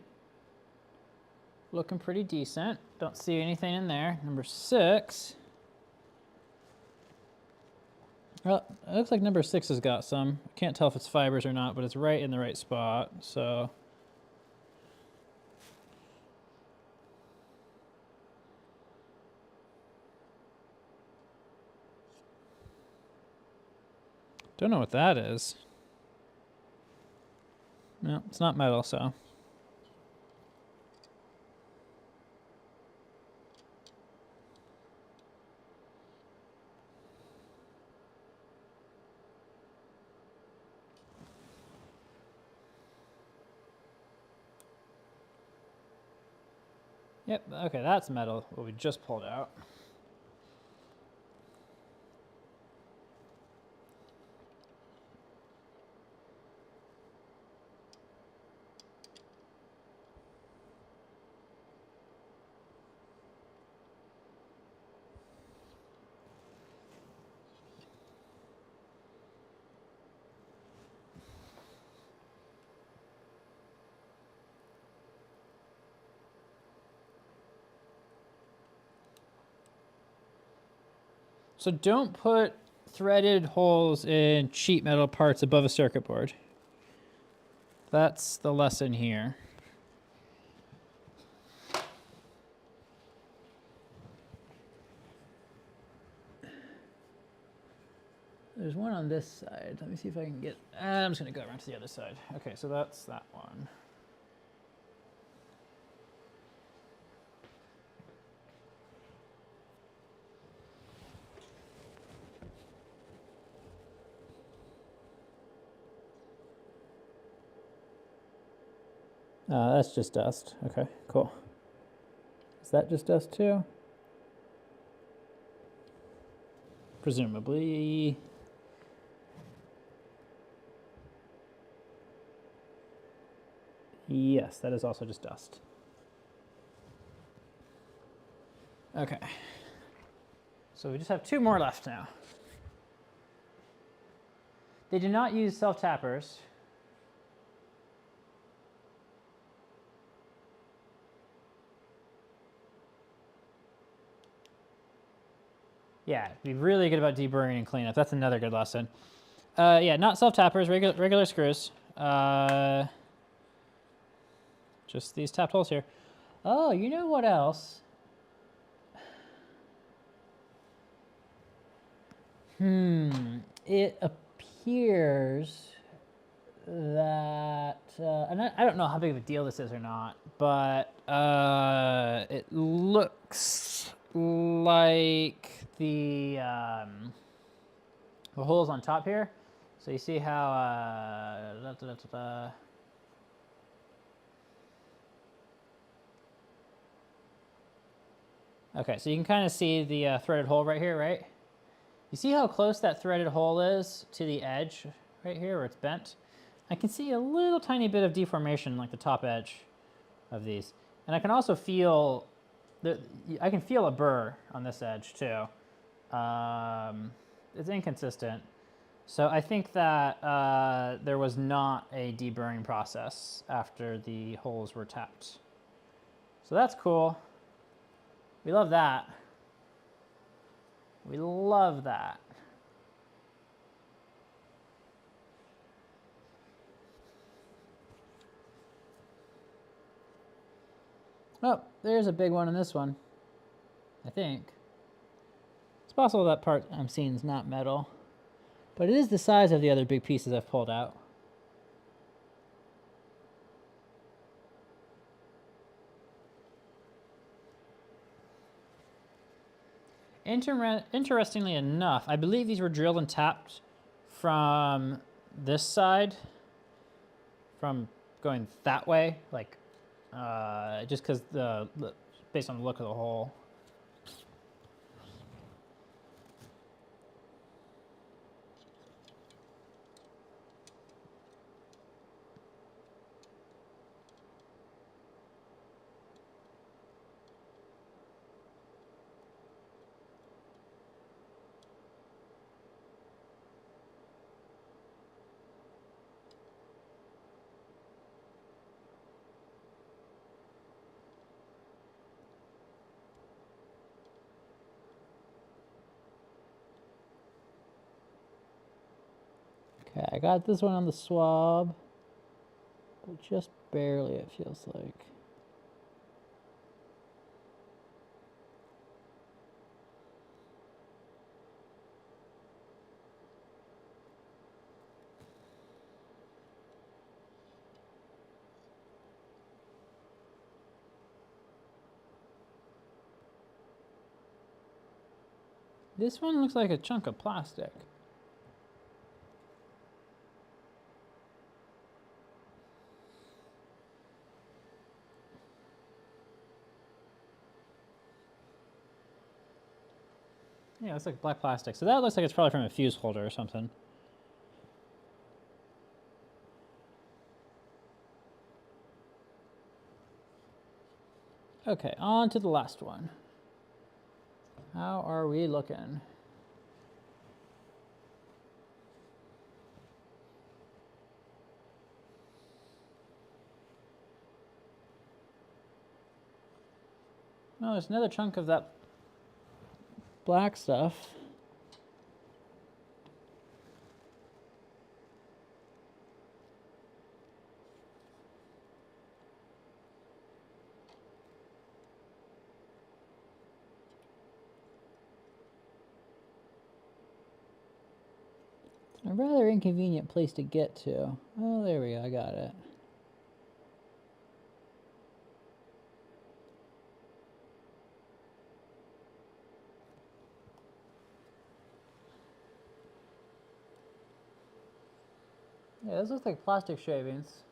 looking pretty decent. Don't see anything in there. Number 6. Well, it looks like number 6 has got some. I can't tell if it's fibers or not, but it's right in the right spot, so. Don't know what that is. No, it's not metal, so. Yep, okay, that's metal, what we just pulled out. So don't put threaded holes in sheet metal parts above a circuit board. That's the lesson here. There's one on this side. Let me see if I can get, I'm just gonna go around to the other side. Okay, so that's that one. That's just dust. Okay, cool. Is that just dust too? Presumably. Yes, that is also just dust. Okay. So we just have 2 more left now. They do not use self-tappers. Yeah, be really good about deburring and cleanup. That's another good lesson. Yeah, not self-tappers, regular screws. Just these tapped holes here. Oh, you know what else? It appears that, and I don't know how big of a deal this is or not, but it looks like the holes on top here. So you see how okay, so you can kind of see the threaded hole right here, right? You see how close that threaded hole is to the edge right here where it's bent? I can see a little tiny bit of deformation like the top edge of these. And I can also feel, I can feel a burr on this edge too. It's inconsistent. So I think that there was not a deburring process after the holes were tapped. So that's cool. We love that. We love that. Oh, there's a big one in this one, I think. It's possible that part I'm seeing is not metal, but it is the size of the other big pieces I've pulled out. Interestingly enough, I believe these were drilled and tapped from this side, from going that way, like just because based on the look of the hole. Okay, I got this one on the swab, but just barely, it feels like. This one looks like a chunk of plastic. Yeah, it's like black plastic. So that looks like it's probably from a fuse holder or something. Okay, on to the last one. How are we looking? Oh, there's another chunk of that black stuff. It's a rather inconvenient place to get to. Oh, there we go, I got it. Yeah, this looks like plastic shavings.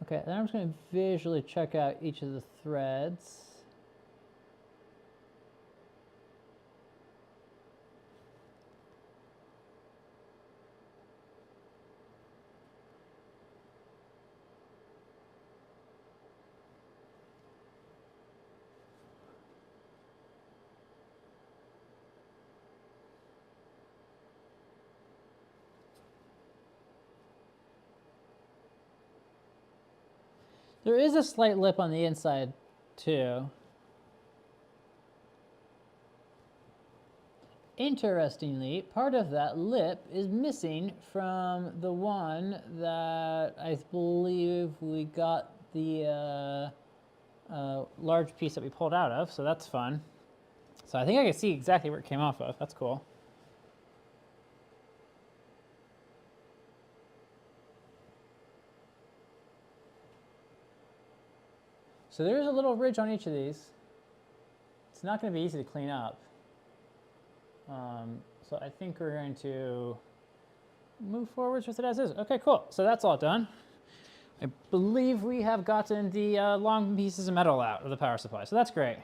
Okay, then I'm just going to visually check out each of the threads. There is a slight lip on the inside, too. Interestingly, part of that lip is missing from the one that I believe we got the large piece that we pulled out of, so that's fun. So I think I can see exactly where it came off of. That's cool. So there's a little ridge on each of these. It's not going to be easy to clean up. So I think we're going to move forwards with it as is. Okay, cool. So that's all done. I believe we have gotten the long pieces of metal out of the power supply. So that's great.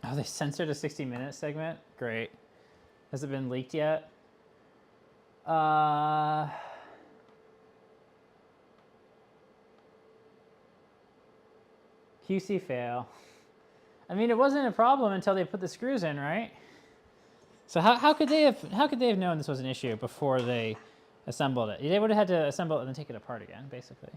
Oh, they censored a 60-minute segment? Great. Has it been leaked yet? QC fail. I mean, it wasn't a problem until they put the screws in, right? So how could they have known this was an issue before they assembled it? They would have had to assemble it and then take it apart again, basically.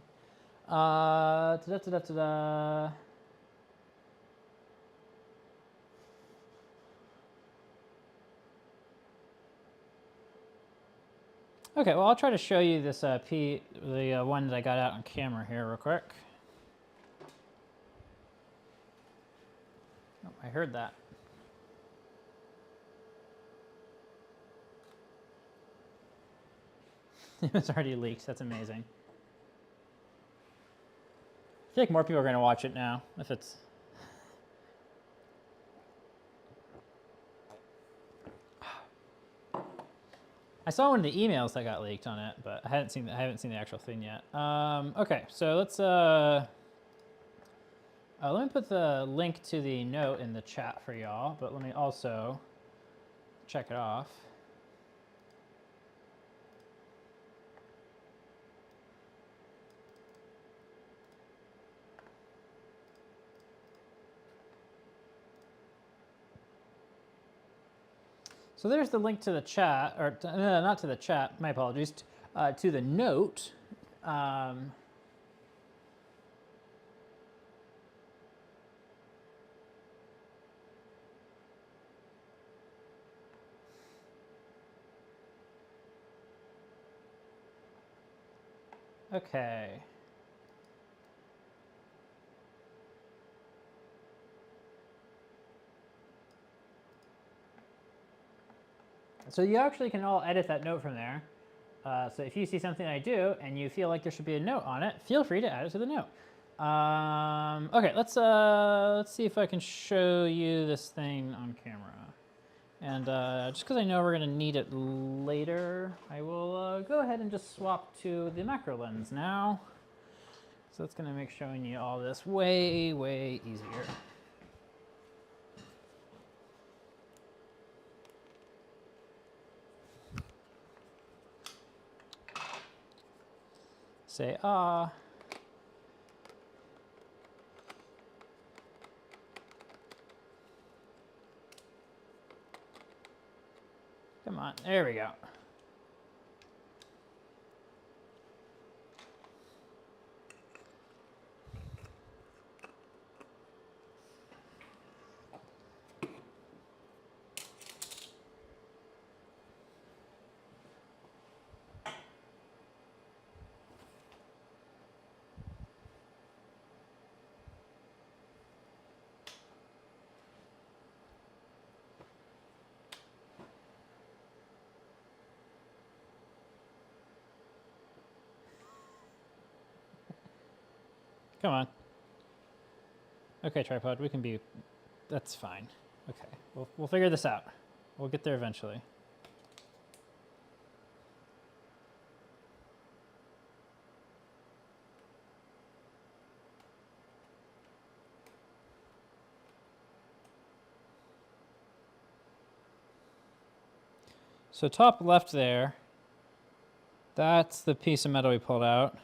Okay, well, I'll try to show you this the one that I got out on camera here real quick. Oh, I heard that. It was already leaked. That's amazing. I feel like more people are going to watch it now if it's... I saw one of the emails that got leaked on it, but I haven't seen the actual thing yet. Okay, so let's let me put the link to the note in the chat for y'all, but let me also check it off. So there's the link to the chat, or not to the chat, my apologies, to the note. Okay. So you actually can all edit that note from there. So if you see something I do and you feel like there should be a note on it, feel free to add it to the note. Okay, let's see if I can show you this thing on camera. And just because I know we're going to need it later, I will go ahead and just swap to the macro lens now. So that's going to make showing you all this way, way easier. Say ah. Come on, there we go. Come on. Okay, tripod, we can be, that's fine. Okay, we'll figure this out. We'll get there eventually. So top left there, that's the piece of metal we pulled out.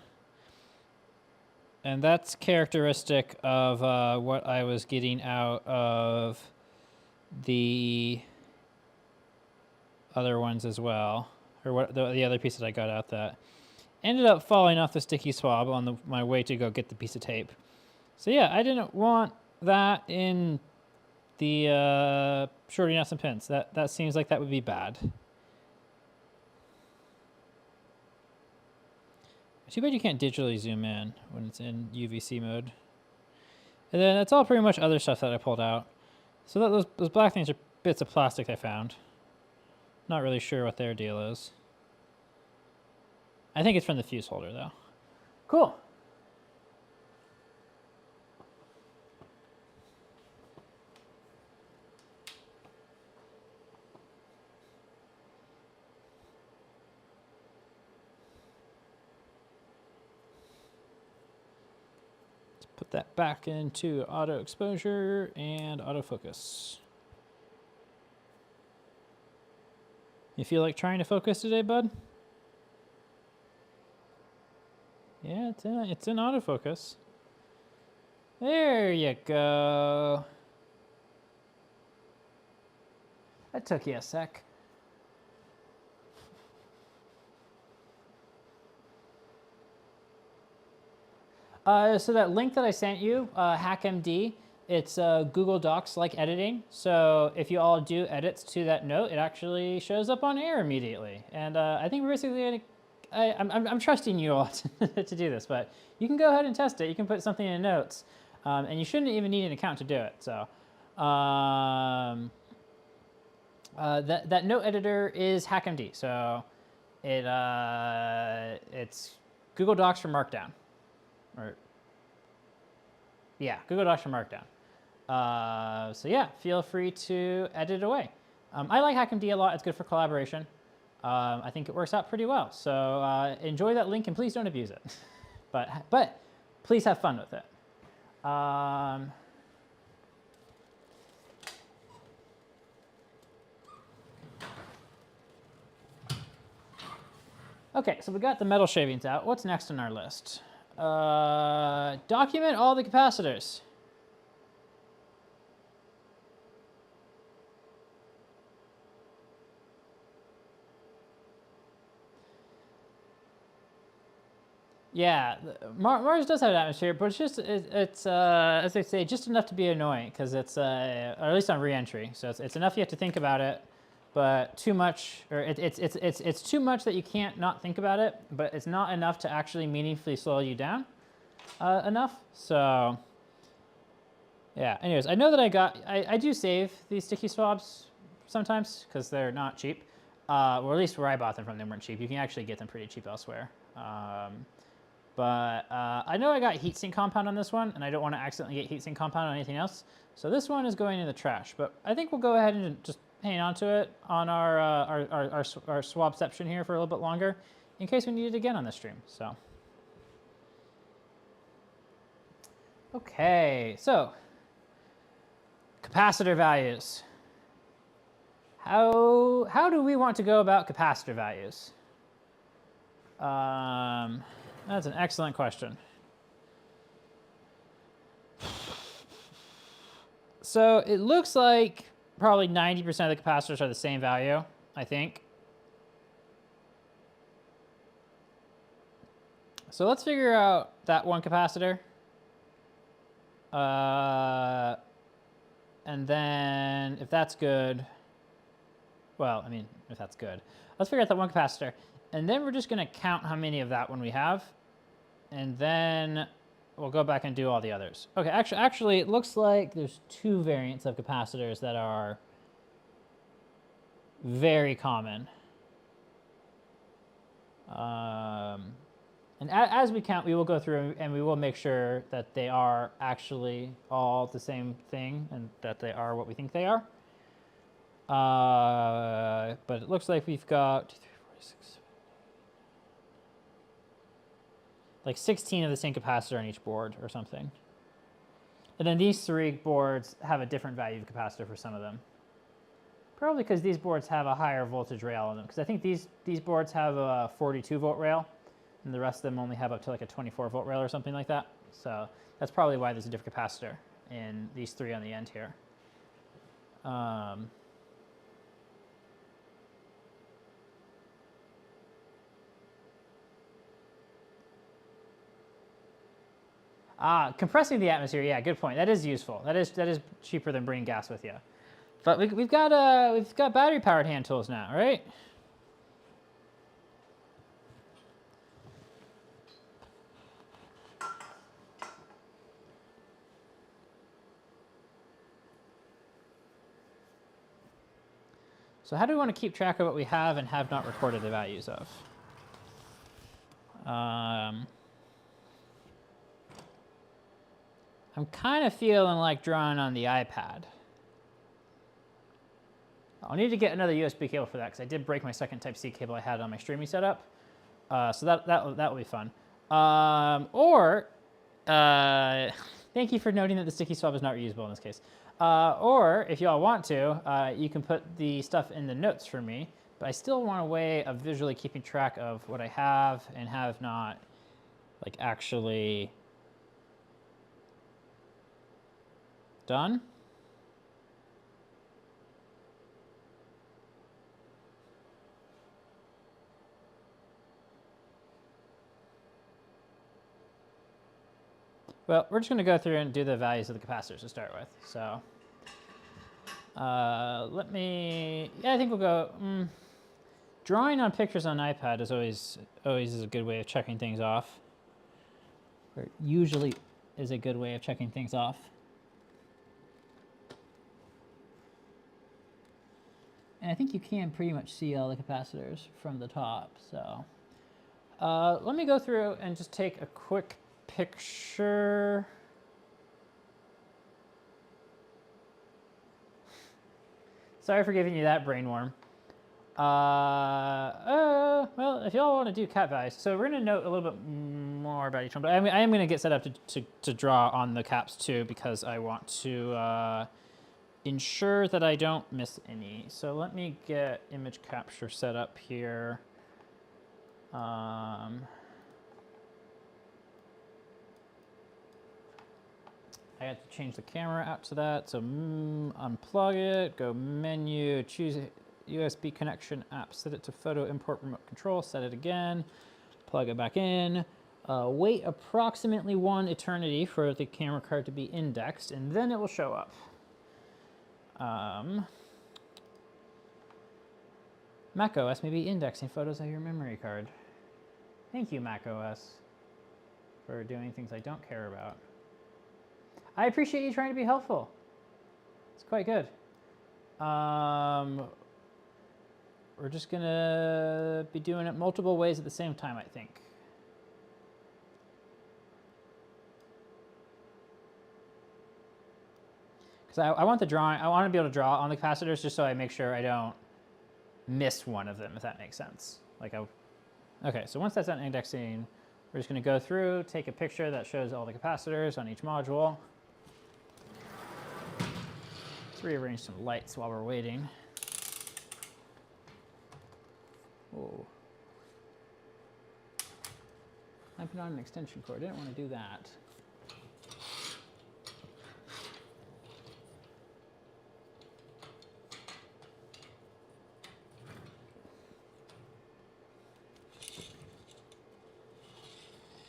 And that's characteristic of what I was getting out of the other ones as well, or what the other piece that I got out that ended up falling off the sticky swab on my way to go get the piece of tape. So yeah, I didn't want that in the shorting out some pins. That seems like that would be bad. Too bad you can't digitally zoom in when it's in UVC mode. And then it's all pretty much other stuff that I pulled out. So those black things are bits of plastic I found. Not really sure what their deal is. I think it's from the fuse holder though. Cool. Let's put that back into auto exposure and autofocus. You feel like trying to focus today, bud? Yeah, it's in autofocus. There you go. That took you a sec. So that link that I sent you, HackMD, it's Google Docs like editing. So if you all do edits to that note, it actually shows up on air immediately. And I think we're basically, I'm trusting you all to do this, but you can go ahead and test it. You can put something in notes, and you shouldn't even need an account to do it. So that note editor is HackMD. So it's Google Docs for Markdown. Or, yeah, Google Docs for Markdown. So yeah, feel free to edit away. I like HackMD a lot. It's good for collaboration. I think it works out pretty well. So enjoy that link and please don't abuse it. but please have fun with it. Okay, so we got the metal shavings out. What's next on our list? Document all the capacitors. Yeah, Mars does have an atmosphere, but it's just it's as they say, just enough to be annoying because it's or at least on re-entry. So it's enough you have to think about it, but too much, or it's too much that you can't not think about it, but it's not enough to actually meaningfully slow you down enough. So yeah. Anyways, I know that I do save these sticky swabs sometimes because they're not cheap. Or at least where I bought them from, they weren't cheap. You can actually get them pretty cheap elsewhere. But I know I got heatsink compound on this one, and I don't want to accidentally get heatsink compound on anything else. So this one is going in the trash. But I think we'll go ahead and just hang on to it on our swabception here for a little bit longer, in case we need it again on this stream. So okay, so capacitor values. How do we want to go about capacitor values? That's an excellent question. So it looks like probably 90% of the capacitors are the same value, I think. So let's figure out that one capacitor. And then if that's good, well, I mean, if that's good, let's figure out that one capacitor. And then we're just going to count how many of that one we have. And then we'll go back and do all the others. Okay, actually, it looks like there's two variants of capacitors that are very common. And as we count, we will go through and we will make sure that they are actually all the same thing and that they are what we think they are. But it looks like we've got 2, 3, 4, 6, 7, like 16 of the same capacitor on each board or something. And then these three boards have a different value of capacitor for some of them. Probably because these boards have a higher voltage rail on them. Because I think these boards have a 42 volt rail, and the rest of them only have up to like a 24 volt rail or something like that. So that's probably why there's a different capacitor in these three on the end here. Compressing the atmosphere, yeah, good point. That is useful. That is cheaper than bringing gas with you. But we've got battery powered hand tools now, right? So how do we want to keep track of what we have and have not recorded the values of? I'm kind of feeling like drawing on the iPad. I'll need to get another USB cable for that because I did break my second Type-C cable I had on my streaming setup. So that will be fun. Thank you for noting that the sticky swab is not reusable in this case. Or if y'all want to, you can put the stuff in the notes for me. But I still want a way of visually keeping track of what I have and have not, like, actually done. Well, we're just going to go through and do the values of the capacitors to start with. So I think we'll go, drawing on pictures on iPad is always is a good way of checking things off. Or usually is a good way of checking things off. And I think you can pretty much see all the capacitors from the top. So let me go through and just take a quick picture. Sorry for giving you that brain worm. Well, if y'all want to do cap values, so we're going to note a little bit more about each one, but I am going to get set up to draw on the caps too, because I want to ensure that I don't miss any. So let me get image capture set up here. I have to change the camera out to that. So unplug it, go menu, choose USB connection app, set it to photo import remote control, set it again, plug it back in, wait approximately 1 eternity for the camera card to be indexed, and then it will show up. macOS may be indexing photos of your memory card. Thank you, macOS, for doing things I don't care about. I appreciate you trying to be helpful. It's quite good. We're just gonna be doing it multiple ways at the same time, I think. Because I want the drawing, I want to be able to draw on the capacitors just so I make sure I don't miss one of them, if that makes sense. Okay, so once that's done indexing, we're just gonna go through, take a picture that shows all the capacitors on each module. Let's rearrange some lights while we're waiting. Oh. I put on an extension cord. I didn't want to do that.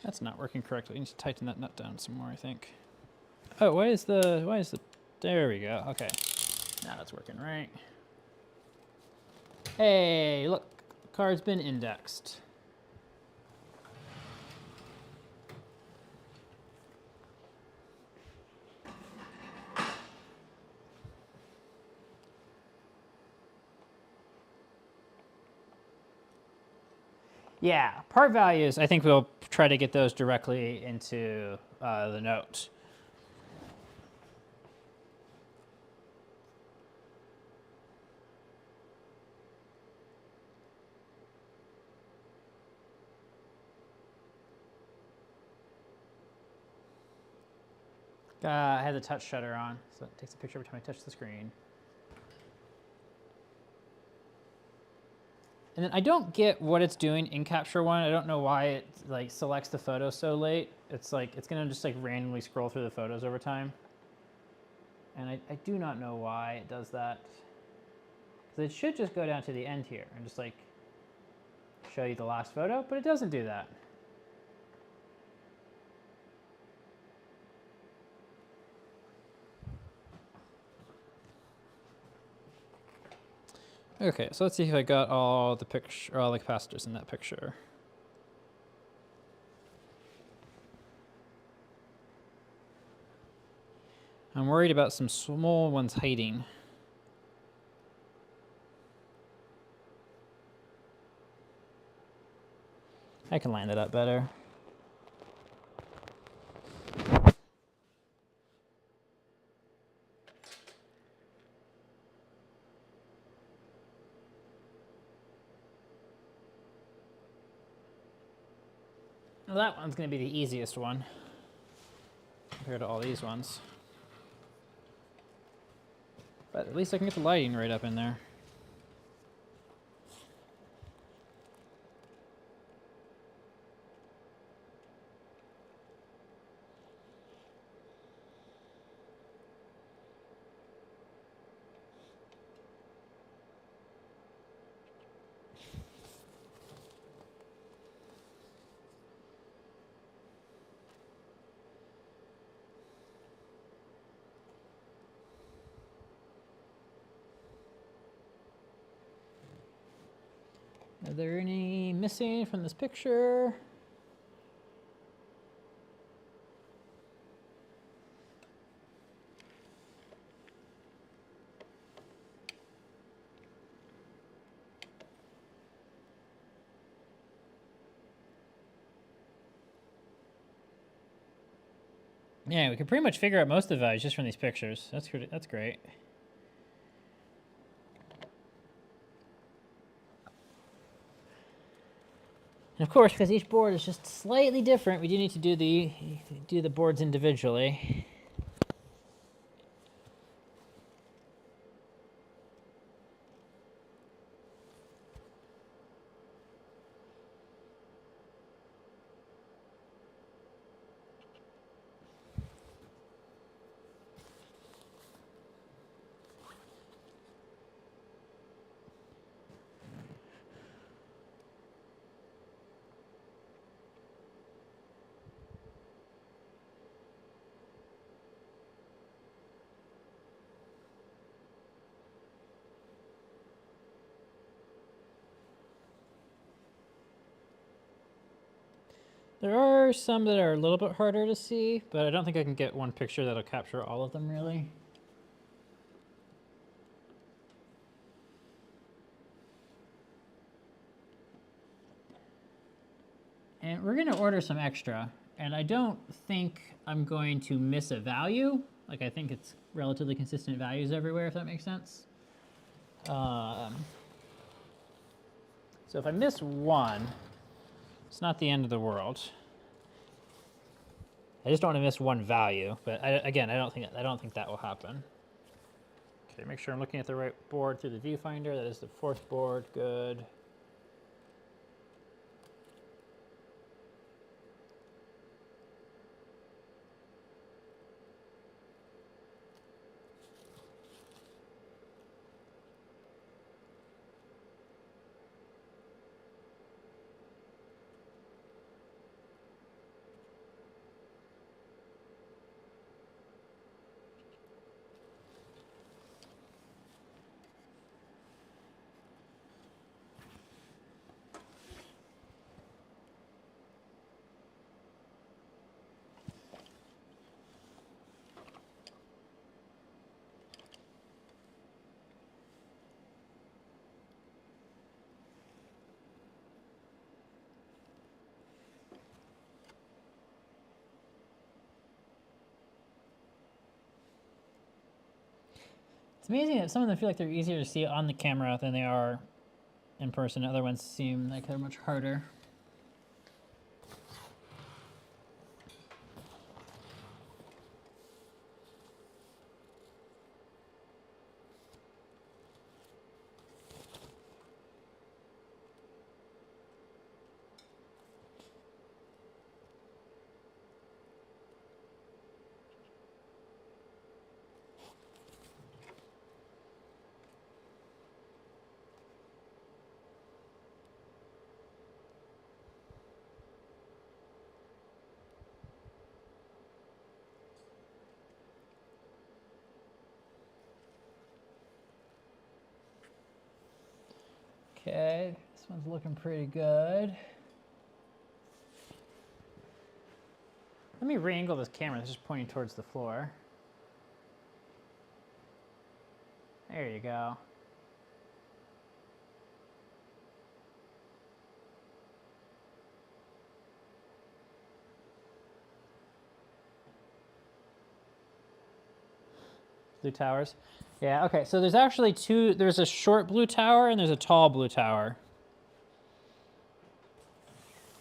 That's not working correctly. I need to tighten that nut down some more, I think. Oh, why is the, there we go. Okay. Now that's working right. Hey, look, the card's been indexed. Yeah, part values, I think we'll try to get those directly into the note. I had the touch shutter on, so it takes a picture every time I touch the screen. And then I don't get what it's doing in Capture One. I don't know why it selects the photo so late. It's gonna just randomly scroll through the photos over time. And I do not know why it does that. Because it should just go down to the end here and just show you the last photo, but it doesn't do that. Okay, so let's see if I got all the capacitors in that picture. I'm worried about some small ones hiding. I can line that up better. Well, that one's going to be the easiest one compared to all these ones. But at least I can get the lighting right up in there. Are there any missing from this picture? Yeah, we can pretty much figure out most of the values just from these pictures. That's great. And of course, because each board is just slightly different, we do need to do the boards individually. There are some that are a little bit harder to see, but I don't think I can get one picture that'll capture all of them really. And we're going to order some extra, and I don't think I'm going to miss a value. Like, I think it's relatively consistent values everywhere, if that makes sense. So if I miss one, it's not the end of the world. I just don't want to miss one value, but again, I don't think that will happen. Okay, make sure I'm looking at the right board through the viewfinder. That is the fourth board. Good. It's amazing that some of them feel like they're easier to see on the camera than they are in person. Other ones seem like they're much harder. Okay, this one's looking pretty good. Let me re-angle this camera. It's just pointing towards the floor. There you go. Blue towers. Yeah, okay, so there's actually two, there's a short blue tower and there's a tall blue tower.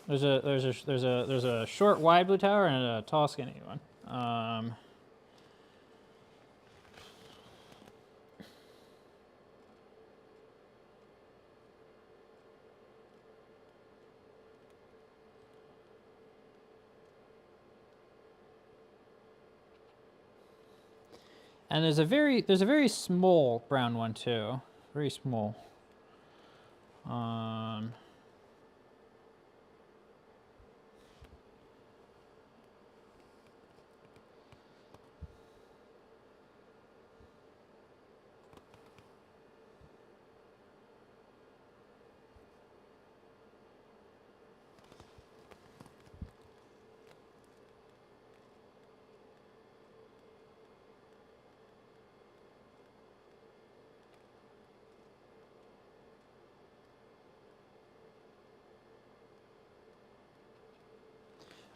There's a short wide blue tower and a tall skinny one. And there's a very small brown one too. Very small.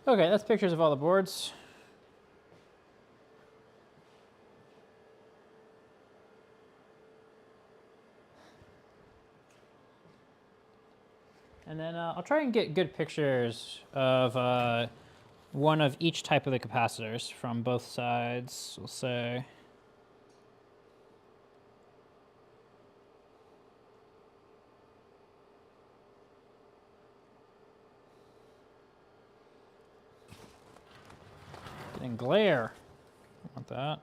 Okay, that's pictures of all the boards. And then I'll try and get good pictures of one of each type of the capacitors from both sides, we'll say. Getting glare. Don't want that.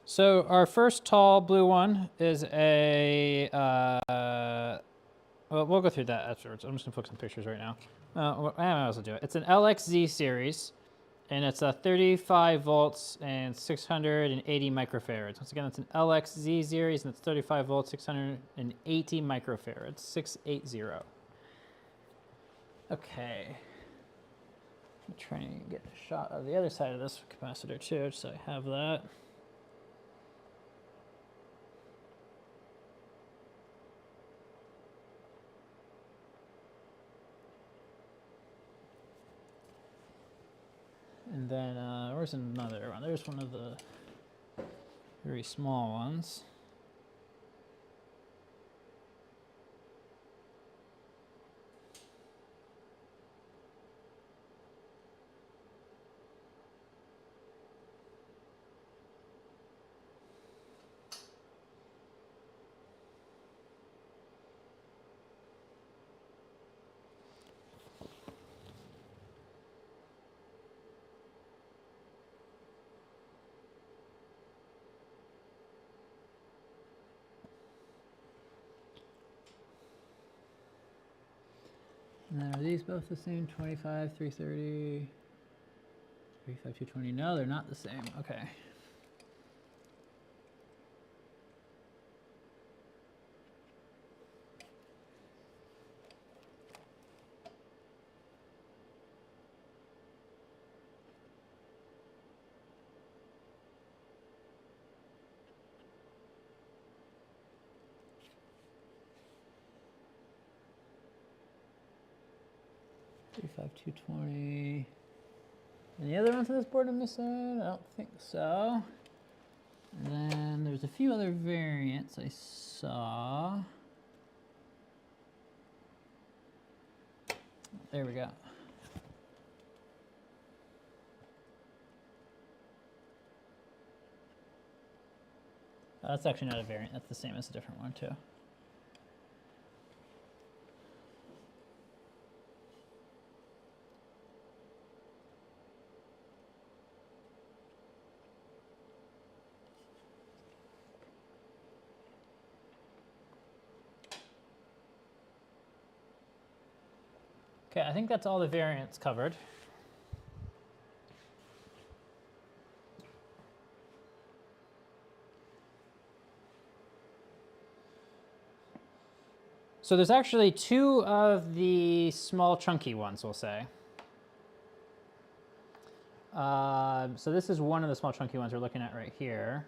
So our first tall blue one is a, well, we'll go through that afterwards. I'm just gonna put some pictures right now. I might as well do it. It's an LXZ series, and it's a 35 volts and 680 microfarads. Once again, it's an LXZ series, and it's 35 volts, 680 microfarads, 680. Okay. I'm trying to get a shot of the other side of this capacitor too, so I have that. And then, where's another one? There's one of the very small ones. And then are these both the same? 25, 330, 35, 220. No, they're not the same. Okay. Five 220. Any other ones on this board I'm missing? I don't think so. And then there's a few other variants I saw. There we go. That's actually not a variant. That's the same as a different one too. Okay, I think that's all the variants covered. So there's actually two of the small chunky ones, we'll say. So this is one of the small chunky ones we're looking at right here.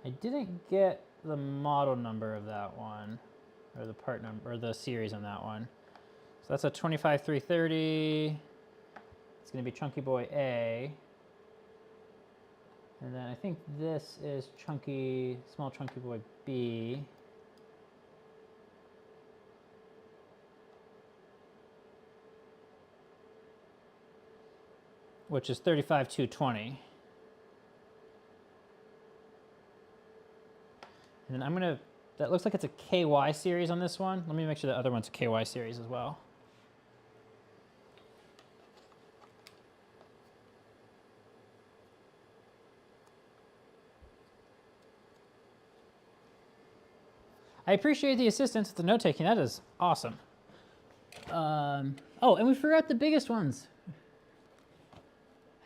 I didn't get the model number of that one, or the part number, or the series on that one. So that's a 25330. It's going to be Chunky Boy A. And then I think this is Small Chunky Boy B. Which is 35220. And then that looks like it's a KY series on this one. Let me make sure the other one's a KY series as well. I appreciate the assistance with the note taking. That is awesome. Oh, and we forgot the biggest ones.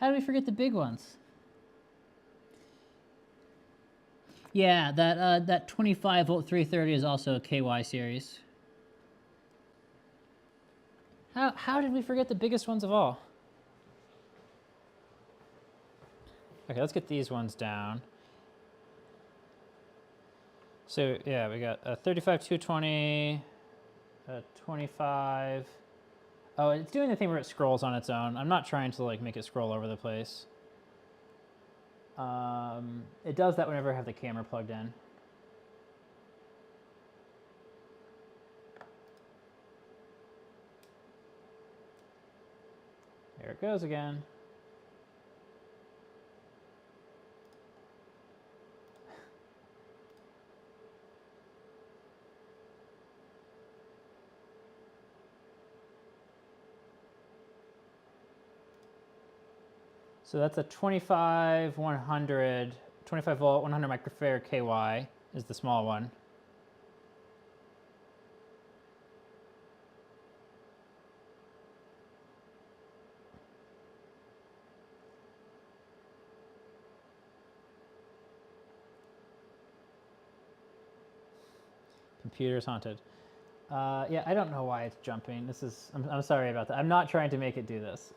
How did we forget the big ones? Yeah, that 25 volt 330 is also a KY series. How did we forget the biggest ones of all? Okay, let's get these ones down. So yeah, we got a 35220, a 25. Oh, it's doing the thing where it scrolls on its own. I'm not trying to like make it scroll over the place. It does that whenever I have the camera plugged in. There it goes again. So that's a 25 volt 100 microfarad KY is the small one. Computer's haunted. Yeah, I don't know why it's jumping. I'm sorry about that. I'm not trying to make it do this.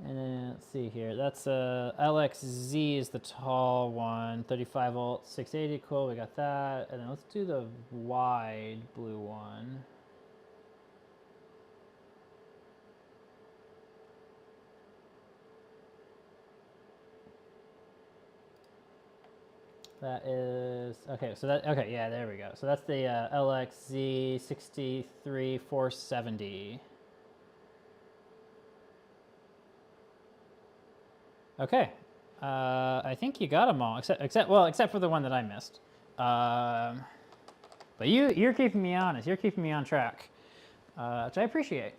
And then let's see here. That's LXZ is the tall one, 35 volt, 680. Cool, we got that. And then let's do the wide blue one. That is okay. So yeah, there we go. So that's the LXZ 63470. Okay, I think you got them all, except for the one that I missed. But you're keeping me honest. You're keeping me on track, which I appreciate.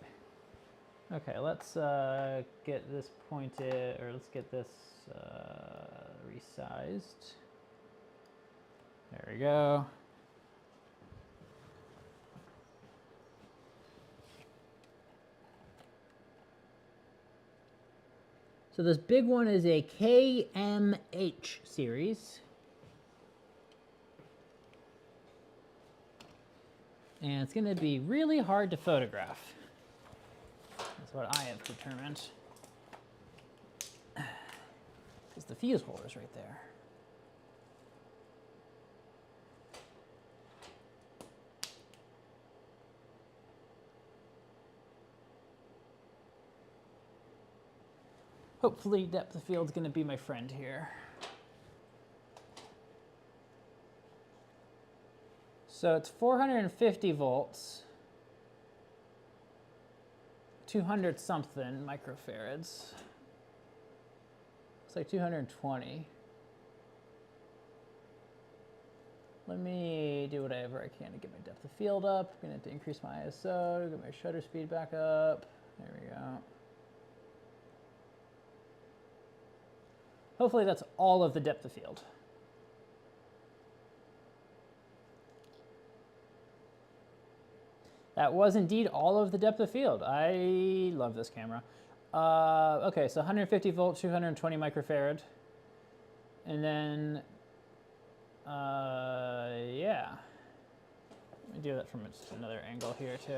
Okay, let's get this pointed, or let's get this resized. There we go. So this big one is a KMH series. And it's going to be really hard to photograph. That's what I have determined. Because the fuse holder's right there. Hopefully depth of field's going to be my friend here. So it's 450 volts, 200 something microfarads. Looks like 220. Let me do whatever I can to get my depth of field up. I'm going to have to increase my ISO, get my shutter speed back up. There we go. Hopefully that's all of the depth of field. That was indeed all of the depth of field. I love this camera. Okay, so 150 volt, 220 microfarad. And then, yeah. Let me do that from just another angle here too.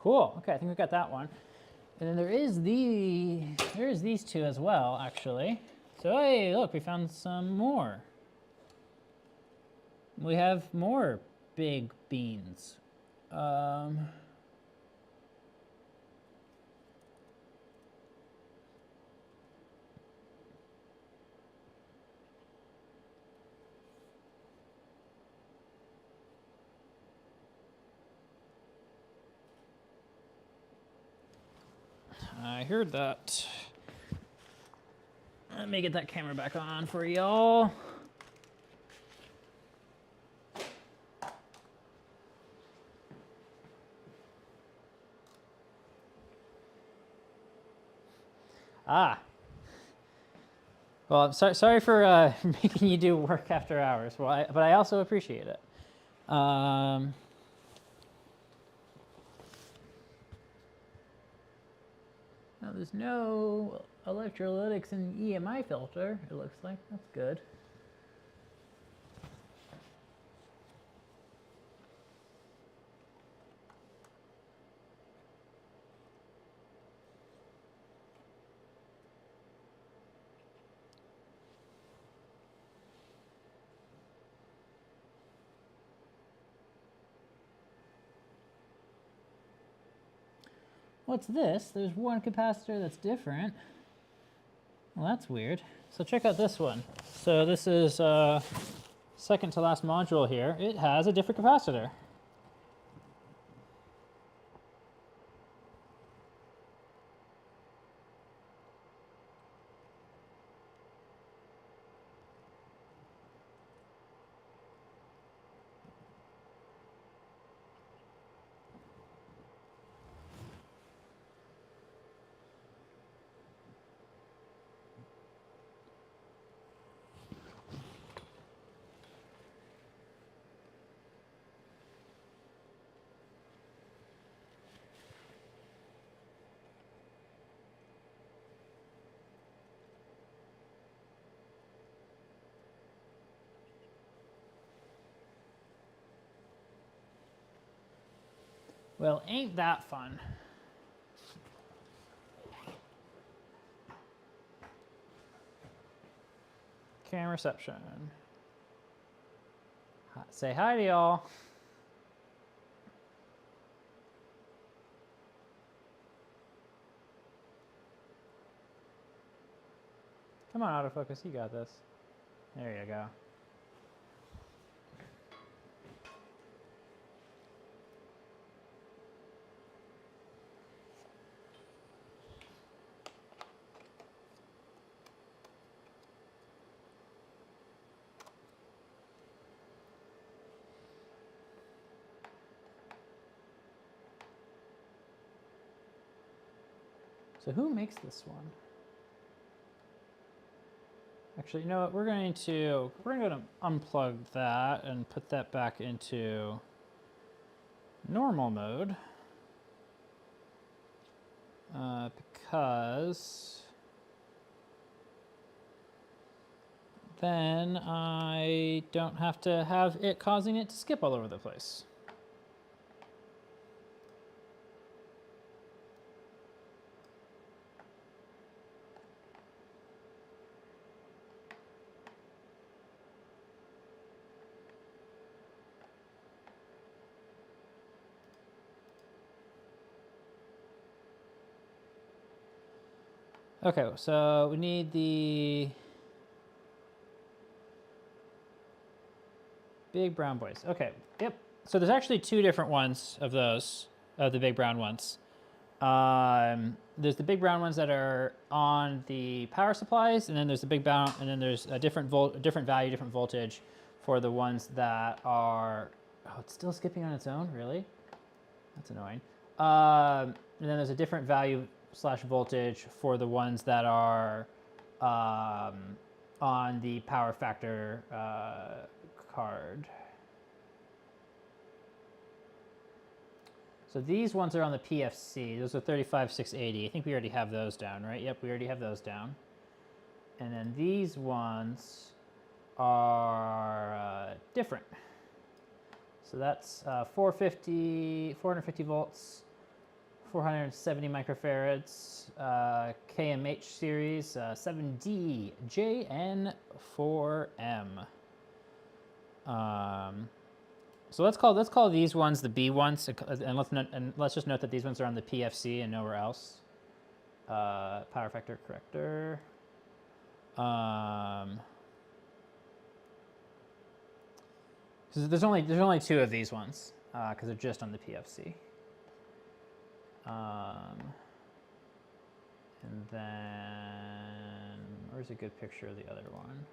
Cool. Okay, I think we got that one. And then there's these two as well, actually. So hey, look, we found some more. We have more big beans. I heard that. Let me get that camera back on for y'all. Ah. Well, I'm sorry for making you do work after hours. Well, but I also appreciate it. Now there's no electrolytics in EMI filter, it looks like. That's good. What's this? There's one capacitor that's different. Well, that's weird. So check out this one. So this is second to last module here. It has a different capacitor. Well, ain't that fun? Camera reception. Say hi to y'all. Come on, autofocus, you got this. There you go. So who makes this one? Actually, you know what? We're going to unplug that and put that back into normal mode. Because then I don't have to have it causing it to skip all over the place. Okay, so we need the big brown boys. Okay, yep. So there's actually two different ones of those, of the big brown ones. There's the big brown ones that are on the power supplies, and then there's the big brown, and then there's a different value, different voltage for the ones that are. Oh, it's still skipping on its own. Really? That's annoying. And then there's a different value / voltage for the ones that are on the power factor card. So these ones are on the PFC. Those are 35680. I think we already have those down, right? Yep, we already have those down. And then these ones are different. So that's 450 volts, 470 microfarads, KMH series, 7D JN4M. So let's call these ones the B ones, and let's just note that these ones are on the PFC and nowhere else. Power factor corrector. So there's only 2 of these ones because they're just on the PFC. And then where's a good picture of the other one?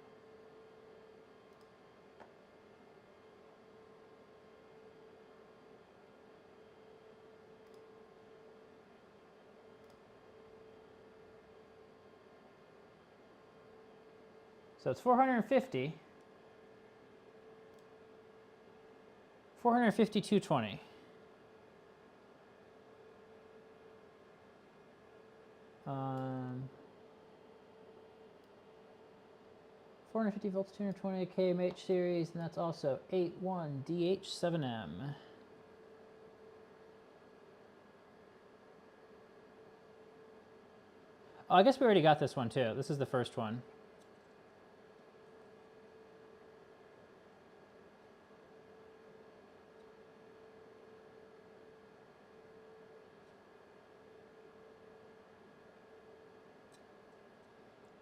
So it's 450, 220. 450 volts, 220 KMH series, and that's also 81DH7M. Oh, I guess we already got this one too. This is the first one.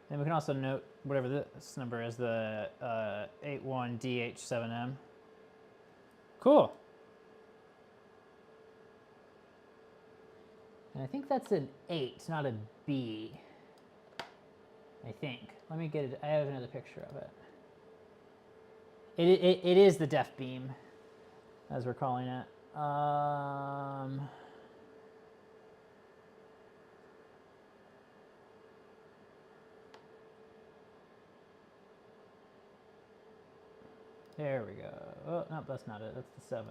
And we can also note whatever this number is, the 81DH7M. Cool. And I think that's an 8, not a B. I think. Let me get it. I have another picture of it. It is the def beam, as we're calling it. There we go. Oh, no, that's not it. That's the 7.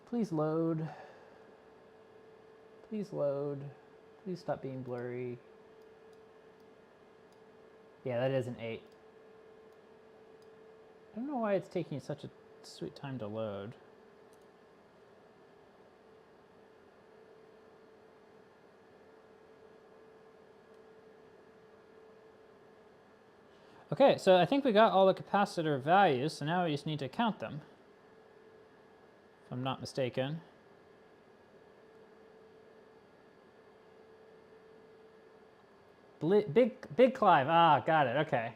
Please load. Please load. Please stop being blurry. Yeah, that is an 8. I don't know why it's taking such a sweet time to load. Okay, so I think we got all the capacitor values, so now we just need to count them, if I'm not mistaken. Big Clive, got it, okay.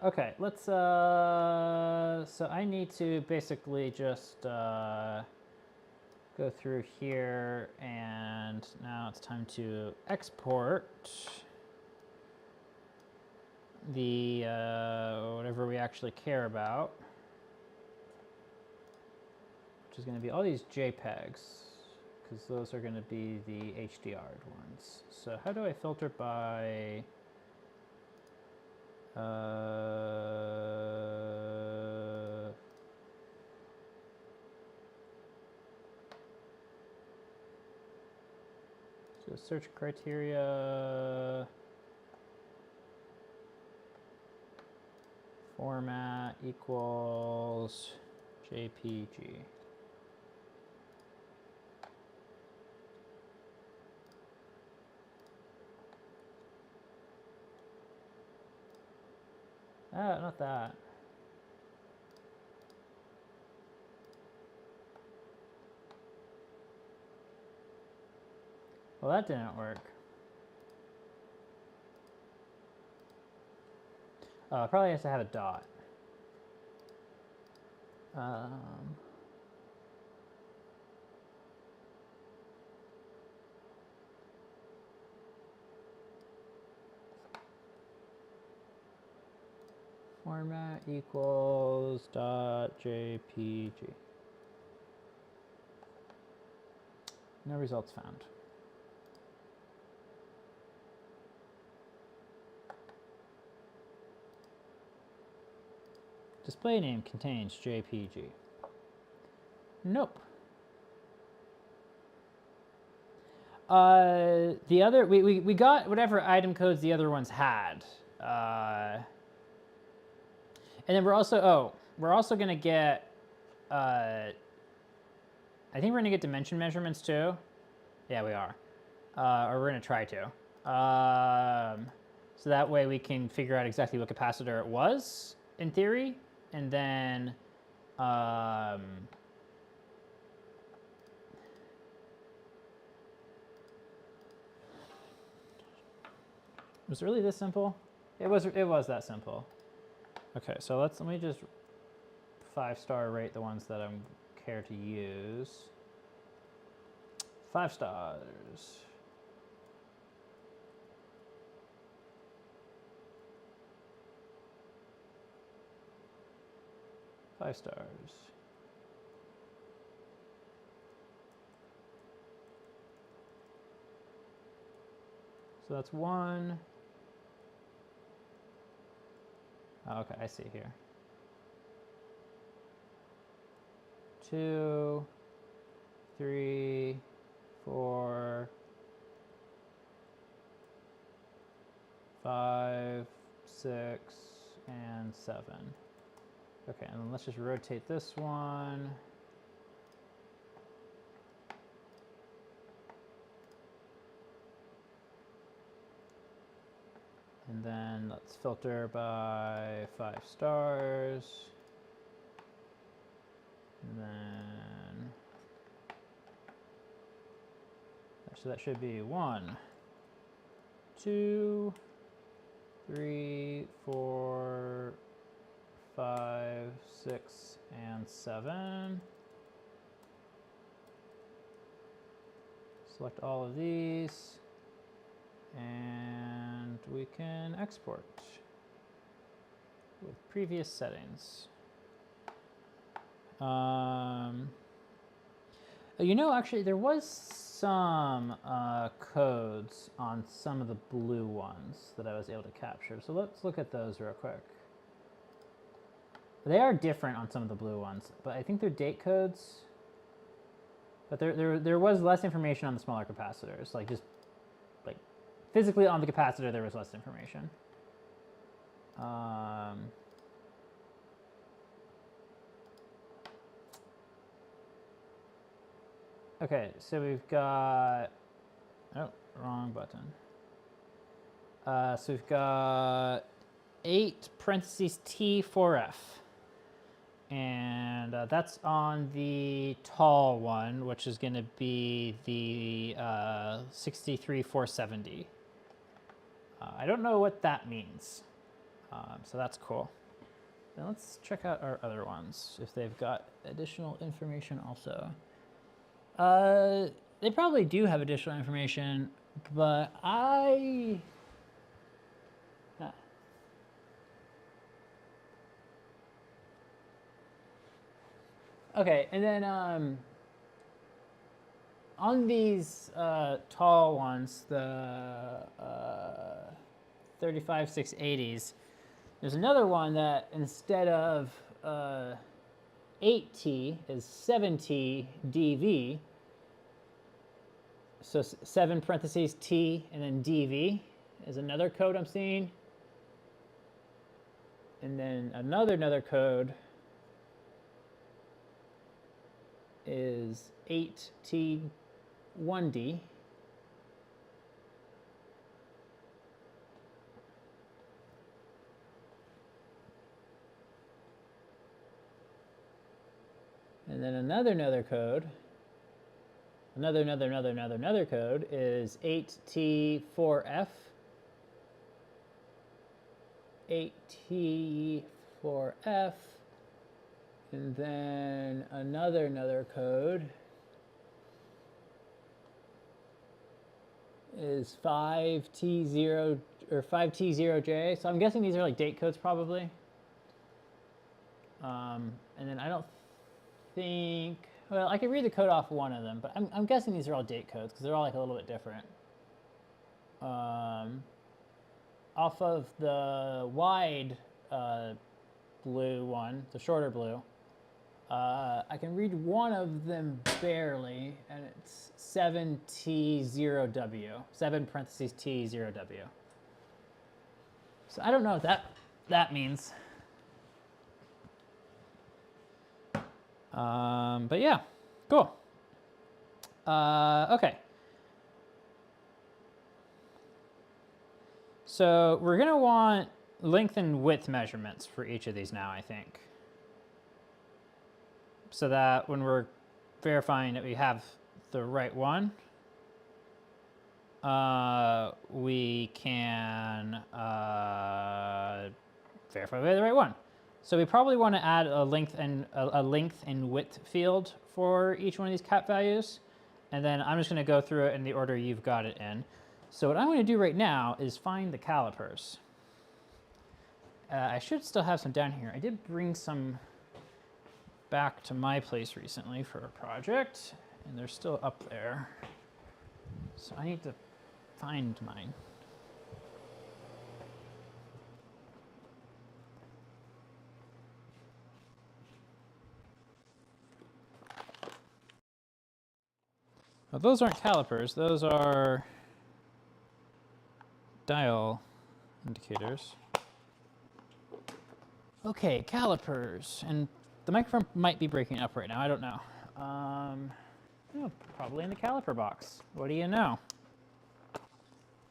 Okay, let's, so I need to basically just go through here, and now it's time to export the whatever we actually care about, which is going to be all these JPEGs, because those are going to be the HDR'd ones. So how do I filter by so search criteria, format equals JPG. Not that. Well, that didn't work. Probably has to have a dot. Format equals dot .jpg. No results found. Display name contains JPG. Nope. The other, we got whatever item codes the other ones had. And then we're also gonna get, I think we're gonna get dimension measurements too. Yeah, we are. Or we're gonna try to. So that way we can figure out exactly what capacitor it was, in theory. And then, was it really this simple? It was that simple. Okay, so let me just 5-star rate the ones that I care to use. 5 stars. Five stars. So that's 1. Oh, okay, I see here. 2, 3, 4, 5, 6, and 7. Okay, and then let's just rotate this one. And then let's filter by 5 stars. And then, so that should be 1, 2, 3, 4, 5, 6, and 7. Select all of these, and we can export with previous settings. You know, actually, there was some codes on some of the blue ones that I was able to capture. So let's look at those real quick. They are different on some of the blue ones, but I think they're date codes. But there was less information on the smaller capacitors, like just like physically on the capacitor there was less information. Okay, so we've got, oh, wrong button. So we've got 8 parentheses T4F. And that's on the tall one, which is going to be the 63470. I don't know what that means, so that's cool. Now let's check out our other ones, if they've got additional information also. They probably do have additional information, but okay, and then on these tall ones, the 35680s, there's another one that instead of 8T is 7T DV. So 7 parentheses T and then DV is another code I'm seeing. And then another code is 8T1D. And then another code, another code is 8T4F. 8T for F, and then another code is 5T0 or 5T0J. So I'm guessing these are like date codes probably. And then I don't think, well, I could read the code off one of them, but I'm guessing these are all date codes because they're all like a little bit different. Off of the wide blue one, the shorter blue, I can read one of them barely, and it's 7T0W, 7 parentheses T0W. So I don't know what that means. But yeah, cool. Okay. So we're gonna want length and width measurements for each of these now, I think. So that when we're verifying that we have the right one, we can verify we have the right one. So we probably want to add a length and width field for each one of these cap values. And then I'm just going to go through it in the order you've got it in. So what I'm going to do right now is find the calipers. I should still have some down here. I did bring some back to my place recently for a project, and they're still up there. So I need to find mine. Well, those aren't calipers, those are dial indicators. Okay, calipers. And the microphone might be breaking up right now, I don't know. Oh, probably in the caliper box. What do you know?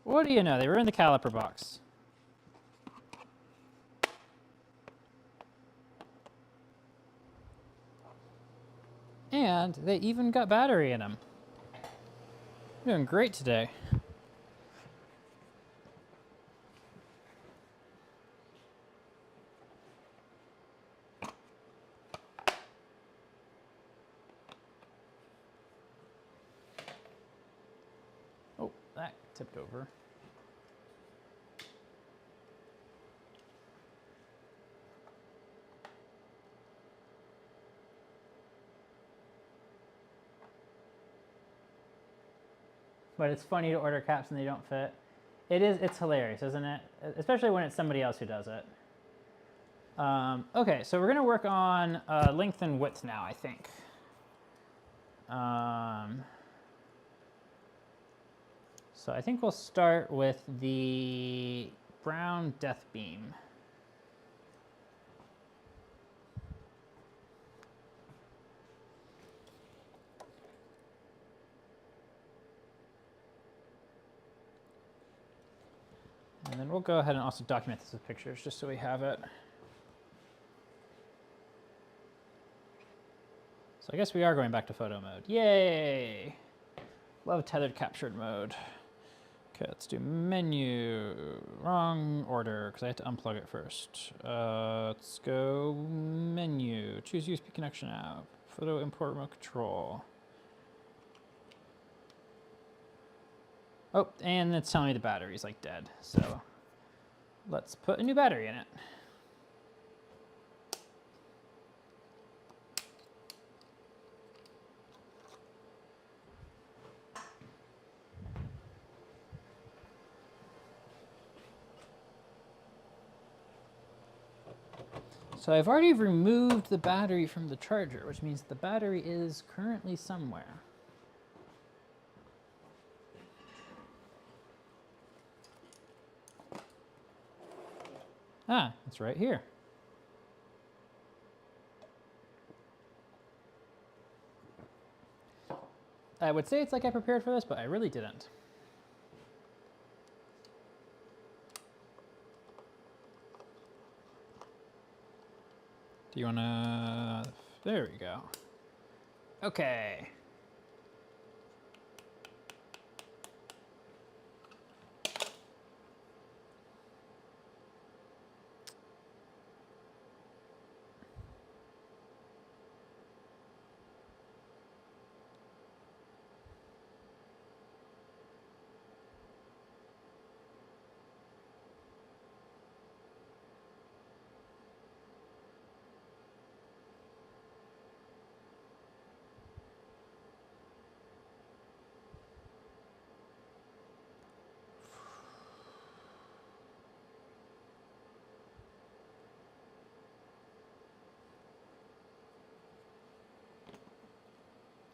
What do you know? They were in the caliper box. And they even got battery in them. We're doing great today. Oh, that tipped over. But it's funny to order caps and they don't fit. It's hilarious, isn't it? Especially when it's somebody else who does it. Okay, so we're gonna work on length and width now, I think. So I think we'll start with the brown death beam. And then we'll go ahead and also document this with pictures just so we have it. So I guess we are going back to photo mode. Yay! Love tethered captured mode. Okay, let's do menu. Wrong order, because I had to unplug it first. Let's go menu. Choose USB connection app. Photo import remote control. Oh, and it's telling me the battery's like dead. So let's put a new battery in it. So I've already removed the battery from the charger, which means the battery is currently somewhere. Ah, it's right here. I would say it's like I prepared for this, but I really didn't. Do you wanna, there we go. Okay.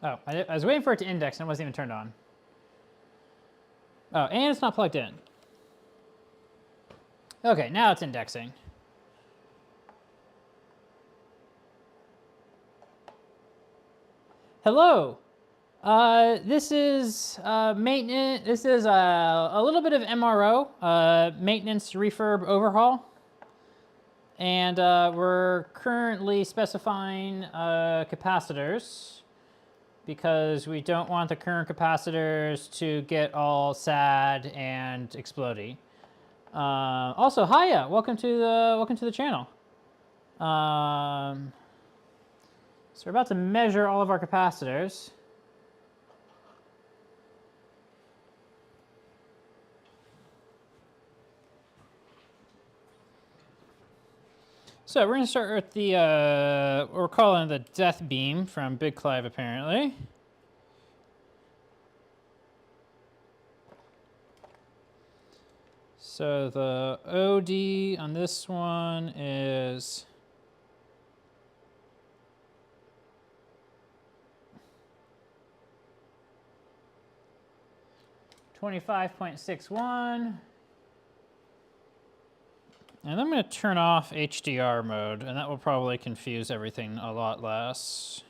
Oh, I was waiting for it to index and it wasn't even turned on. Oh, and it's not plugged in. Okay, now it's indexing. Hello. This is maintenance. This is a little bit of MRO, maintenance refurb overhaul. And we're currently specifying capacitors because we don't want the current capacitors to get all sad and explodey. Also, hiya! Welcome to the channel. So we're about to measure all of our capacitors. So we're going to start with the, what we're calling the death beam from Big Clive, apparently. So the OD on this one is 25.61. And I'm going to turn off HDR mode, and that will probably confuse everything a lot less.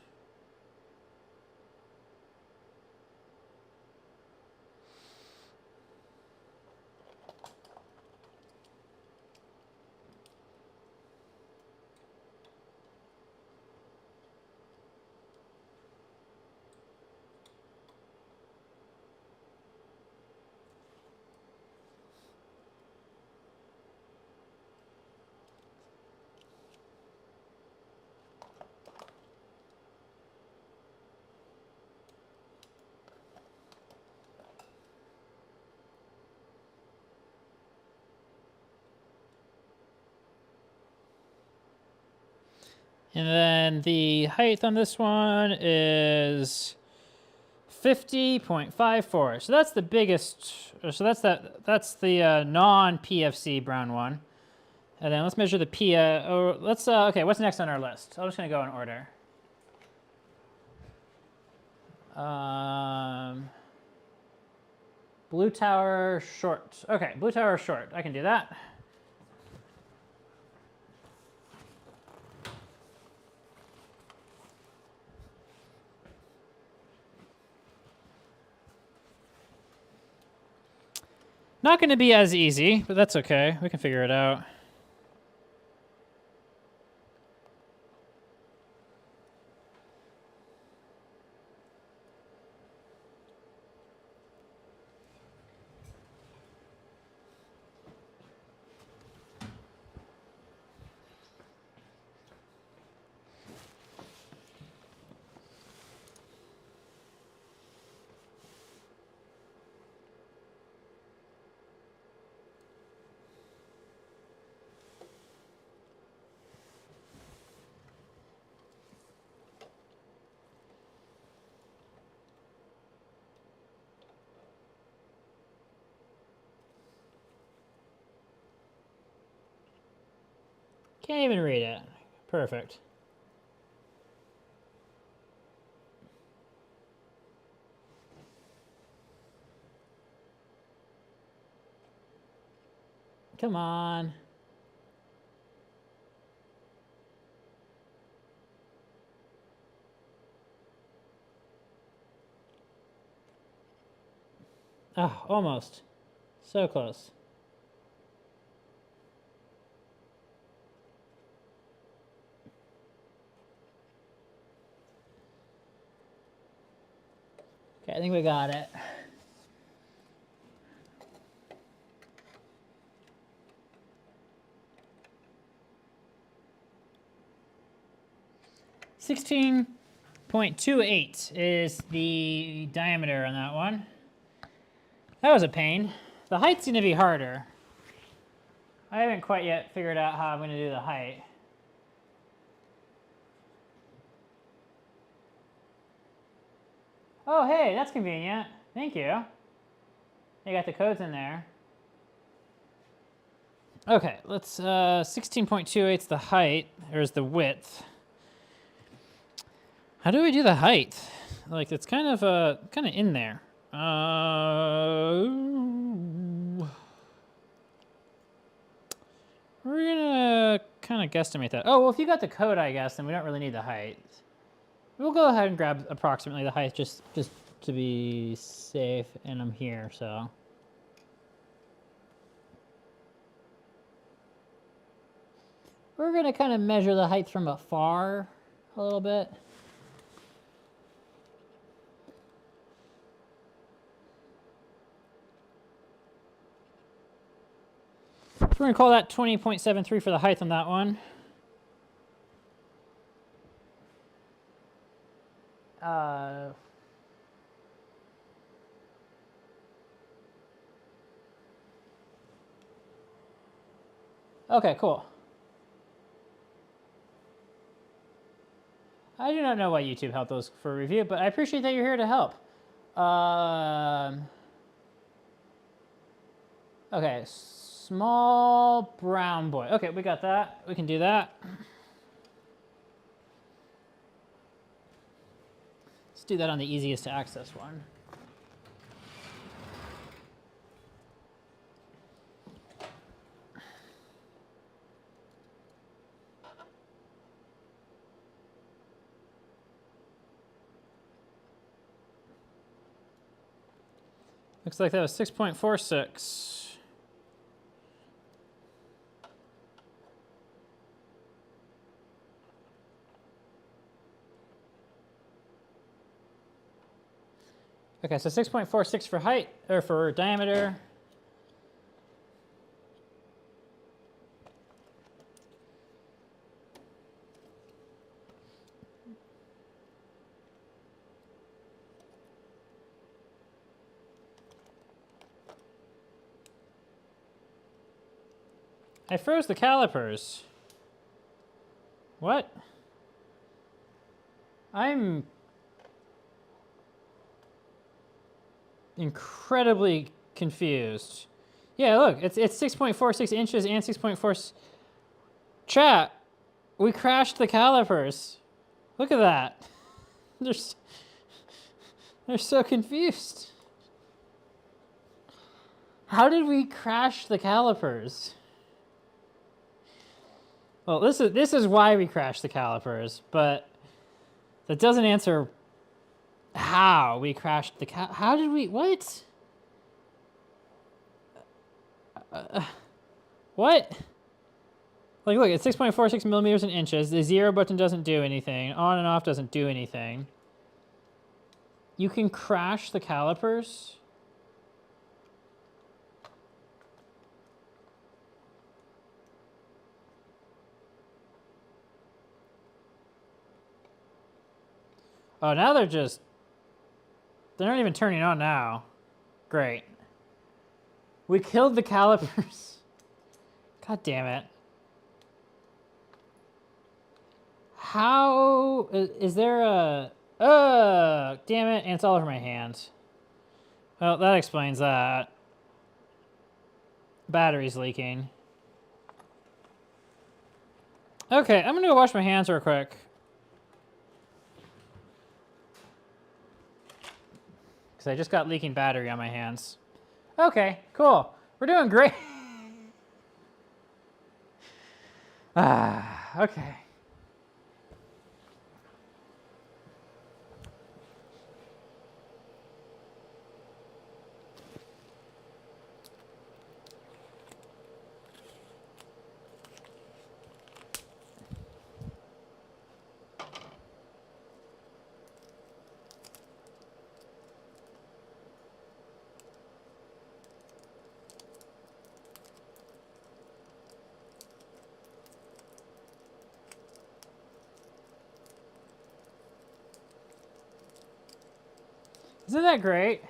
And then the height on this one is 50.54. So that's the biggest, so that's the non-PFC brown one. And then let's measure the P, okay, what's next on our list? I'm just gonna go in order. Blue tower short. Okay, blue tower short, I can do that. Not going to be as easy, but that's okay. We can figure it out. Can't even read it. Perfect. Come on. Oh, almost. So close. Okay, I think we got it. .28 is the diameter on that one. That was a pain. The height's going to be harder. I haven't quite yet figured out how I'm going to do the height. Oh, hey, that's convenient. Thank you. You got the codes in there. Okay, let's, 16.28's the height, or is the width. How do we do the height? Like, it's kind of in there. We're gonna kind of guesstimate that. Oh, well, if you got the code, I guess, then we don't really need the height. We'll go ahead and grab approximately the height just to be safe, and I'm here, so. We're gonna kind of measure the height from afar a little bit. So we're gonna call that 20.73 for the height on that one. Okay, cool. I do not know why YouTube held those for review, but I appreciate that you're here to help. Okay, small brown boy. Okay, we got that. We can do that. Let's do that on the easiest to access one. Looks like that was 6.46. Okay, so 6.46 for height, or for diameter. I froze the calipers. What? I'm incredibly confused. Yeah, look, it's 6.46 inches and 6.4. Chat, we crashed the calipers. Look at that. They're so confused. How did we crash the calipers? Well, this is why we crashed the calipers, but that doesn't answer how we crashed the how did we, what? What? Like, look, it's 6.46 millimeters in inches. The 0 button doesn't do anything. On and off doesn't do anything. You can crash the calipers? Oh, now they're not even turning on now. Great. We killed the calipers. God damn it. How, is there a, damn it, and it's all over my hand. Well, that explains that. Battery's leaking. Okay, I'm gonna go wash my hands real quick. Because I just got leaking battery on my hands. Okay, cool. We're doing great. Okay. Isn't that great?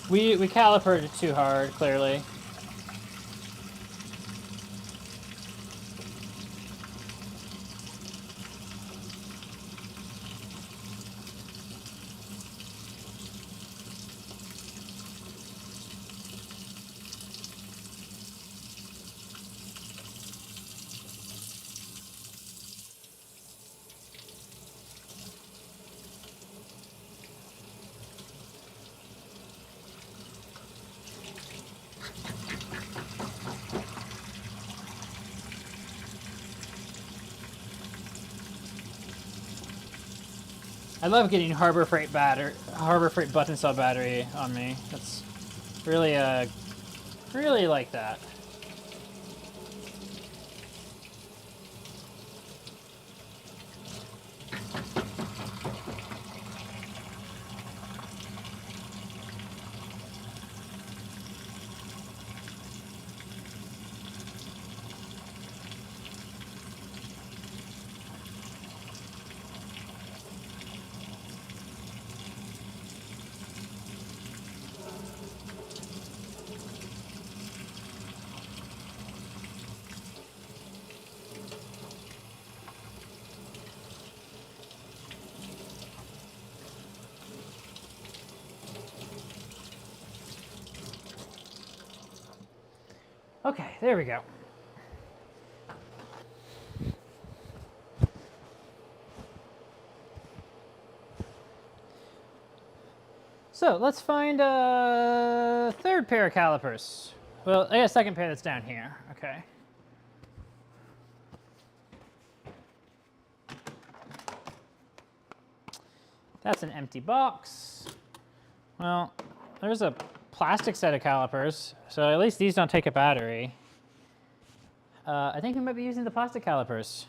We calibrated it too hard, clearly. I love getting Harbor Freight button cell battery on me. That's really really like that. Okay, there we go. So let's find a third pair of calipers. Well, I got a second pair that's down here. Okay. That's an empty box. Well, there's a plastic set of calipers, so at least these don't take a battery. I think we might be using the plastic calipers.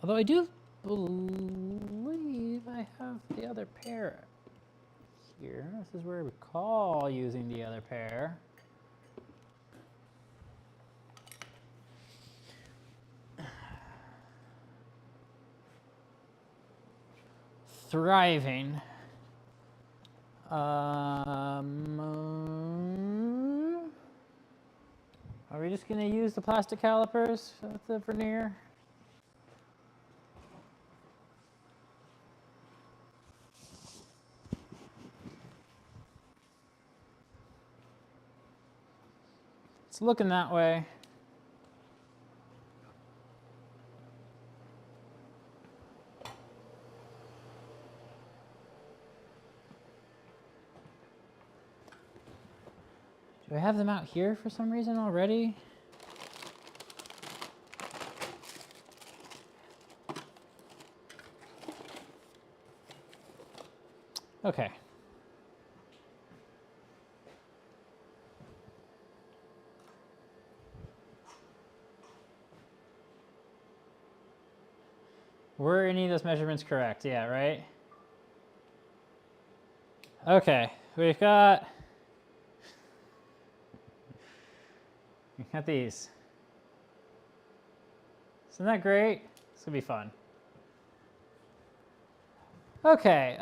Although I do believe I have the other pair here. This is where I recall using the other pair. Thriving. Are we just going to use the plastic calipers with the vernier? It's looking that way. Do I have them out here for some reason already? Okay. Were any of those measurements correct? Yeah, right? Okay, we've got these. Isn't that great? It's gonna be fun. Okay,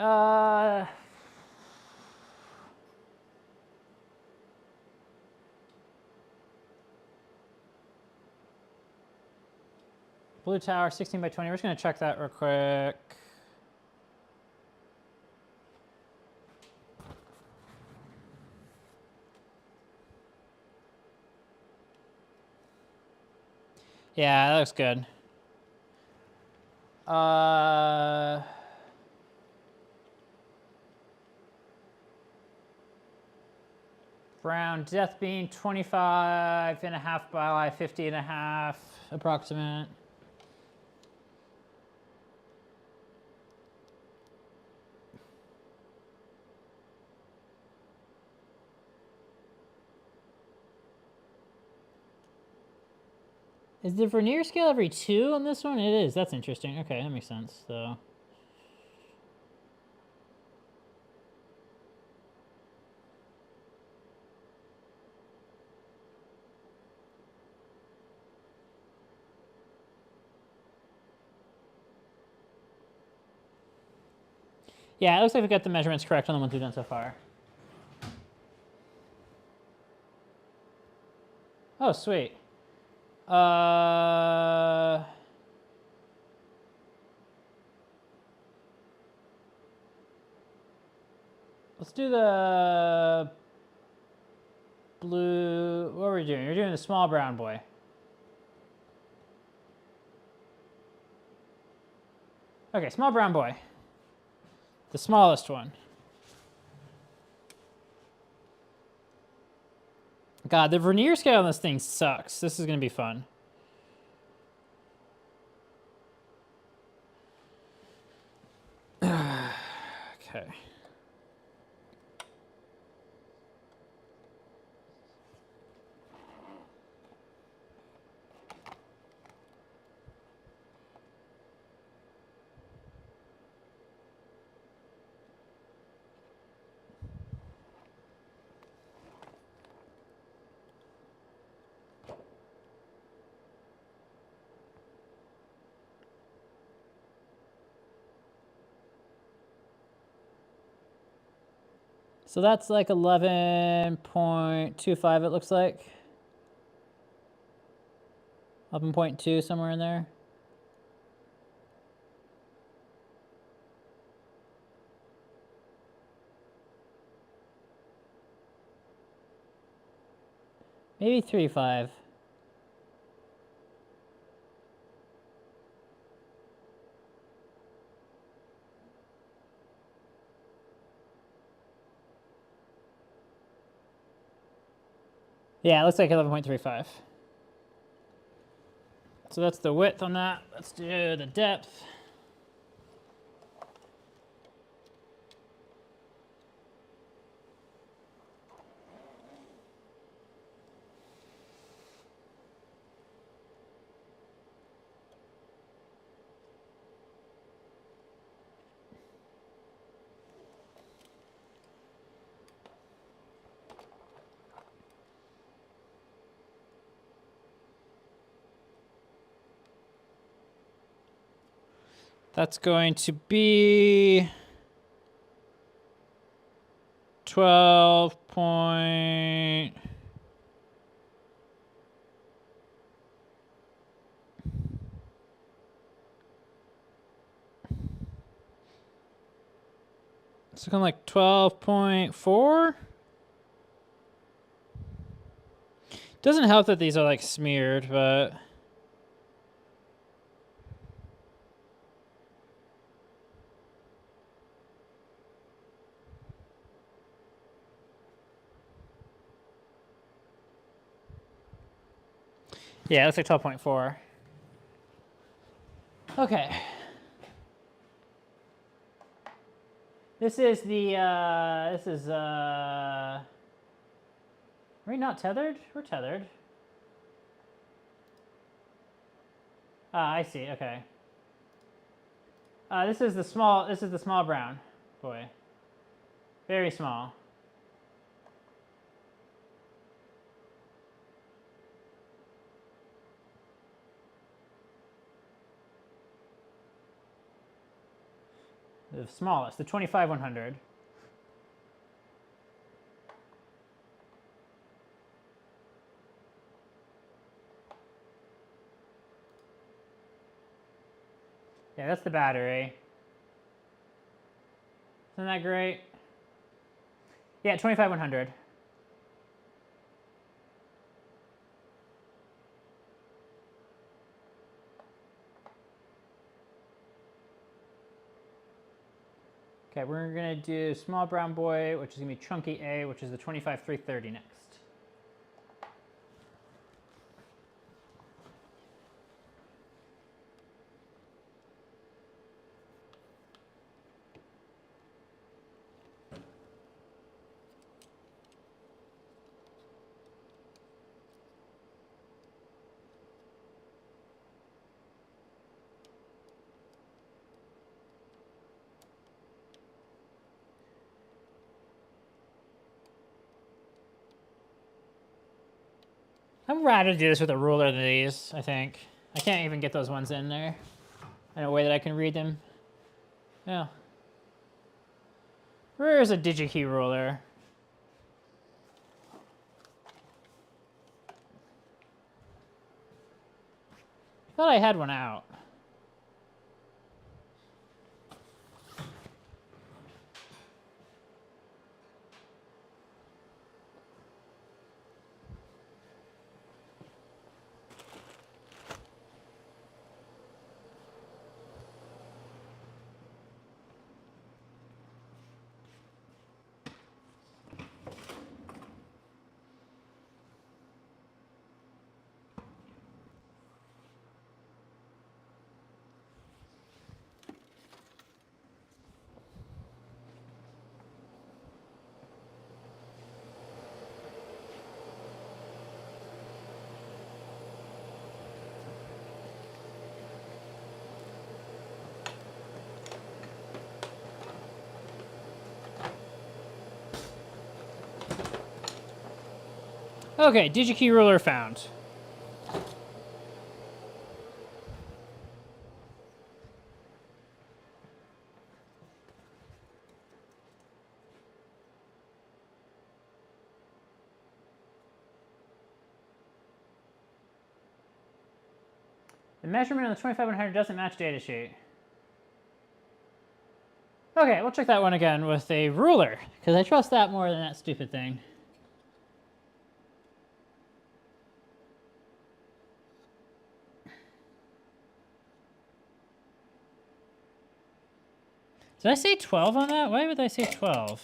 blue tower, 16 by 20. We're just gonna check that real quick. Yeah, that looks good. Brown death bean, 25.5 by 50.5 approximate. Is the vernier scale every 2 on this one? It is. That's interesting. Okay, that makes sense. So. Yeah, it looks like we got the measurements correct on the ones we've done so far. Oh, sweet. Let's do the blue. What are we doing? You're doing the small brown boy. Okay, small brown boy. The smallest one. God, the vernier scale on this thing sucks. This is going to be fun. Okay. So that's like 11.25 it looks like. 11.2, somewhere in there. Maybe 3.5. Yeah, it looks like 11.35. So that's the width on that. Let's do the depth. That's going to be 12 point. It's looking like 12.4. Doesn't help that these are like smeared, but yeah, it looks like 12.4. Okay. This is the, are we not tethered? We're tethered. Ah, I see, okay. This is the small brown boy. Very small. The smallest, the 25-100. Yeah, that's the battery. Isn't that great? Yeah, 25-100. Okay, we're gonna do small brown boy, which is gonna be chunky A, which is the 25-330 next. I'm rather do this with a ruler than these, I think. I can't even get those ones in there in a way that I can read them. Yeah. Where's a DigiKey ruler? I thought I had one out. Okay, DigiKey ruler found. The measurement on the 2500 doesn't match datasheet. Okay, we'll check that one again with a ruler, because I trust that more than that stupid thing. Did I say 12 on that? Why would I say 12?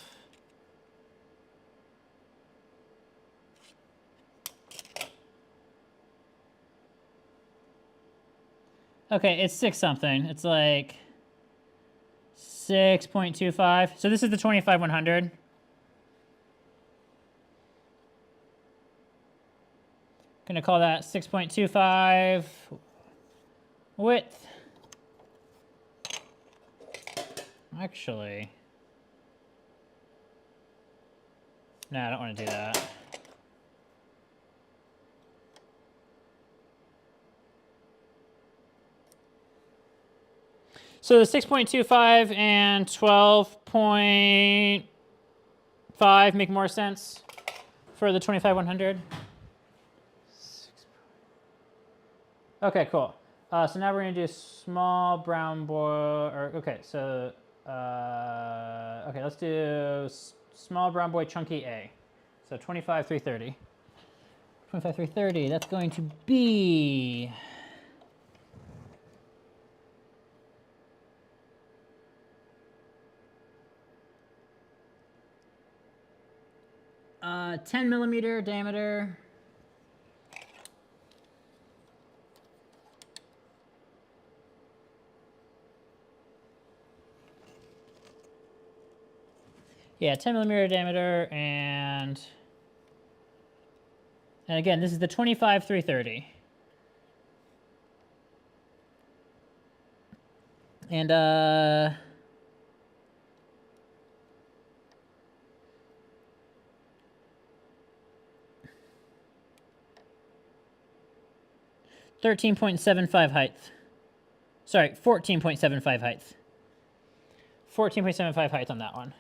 Okay, it's 6 something. It's like 6.25. So this is the 25100. Gonna call that 6.25 width. Actually, no, I don't want to do that. So the 6.25 and 12.5 make more sense for the 25100. Okay, cool. So now we're gonna do small brown boy. Or okay, so okay, let's do small brown boy chunky A. So 25330. 25330. That's going to be 10 millimeter diameter. Yeah, 10 millimeter diameter, and again, this is the 25330. And 13.75 height. Sorry, 14.75 height. 14.75 height on that one.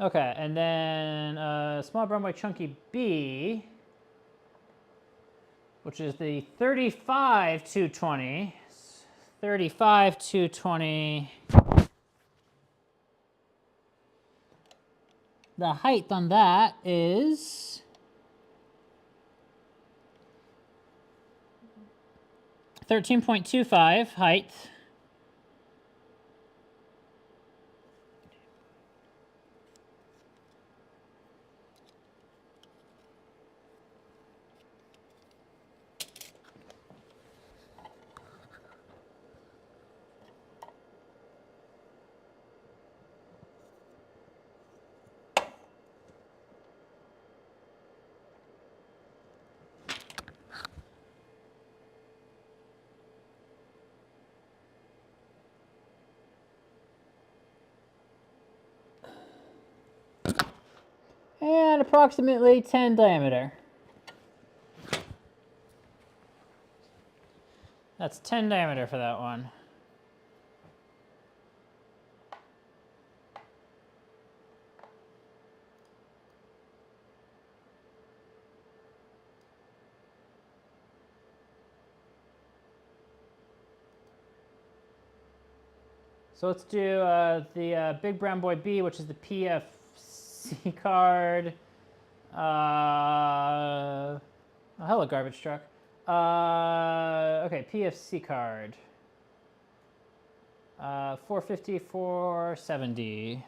Okay, and then small brown boy chunky B, which is the 35220. 35220. The height on that is 13.25 height. And approximately 10 diameter. That's 10 diameter for that one. So let's do the big brown boy B, which is the PFC card. Oh, hello, garbage truck. Okay, PFC card. 450, 470.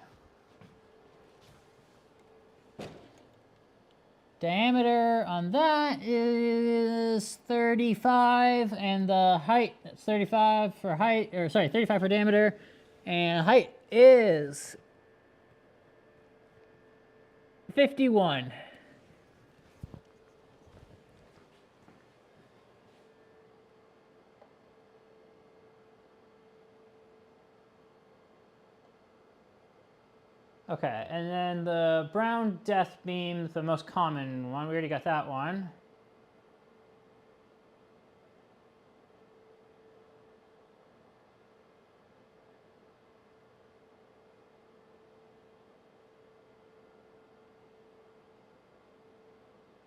Diameter on that is 35, and the height, that's 35 for height, or sorry, 35 for diameter, and height is 51. Okay, and then the brown death beam, the most common one. We already got that one.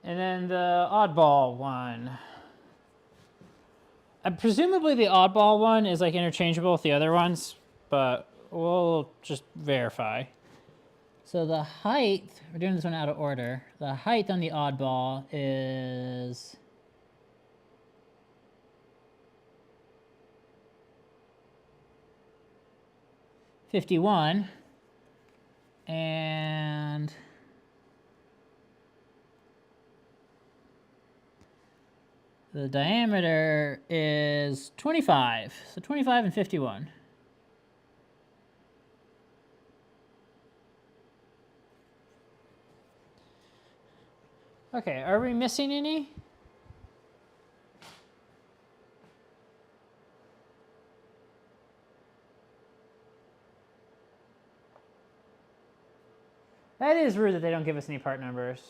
And then the oddball one. Presumably the oddball one is like interchangeable with the other ones, but we'll just verify. So the height, we're doing this one out of order. The height on the oddball is 51, and the diameter is 25. So 25 and 51. Okay, are we missing any? That is rude that they don't give us any part numbers.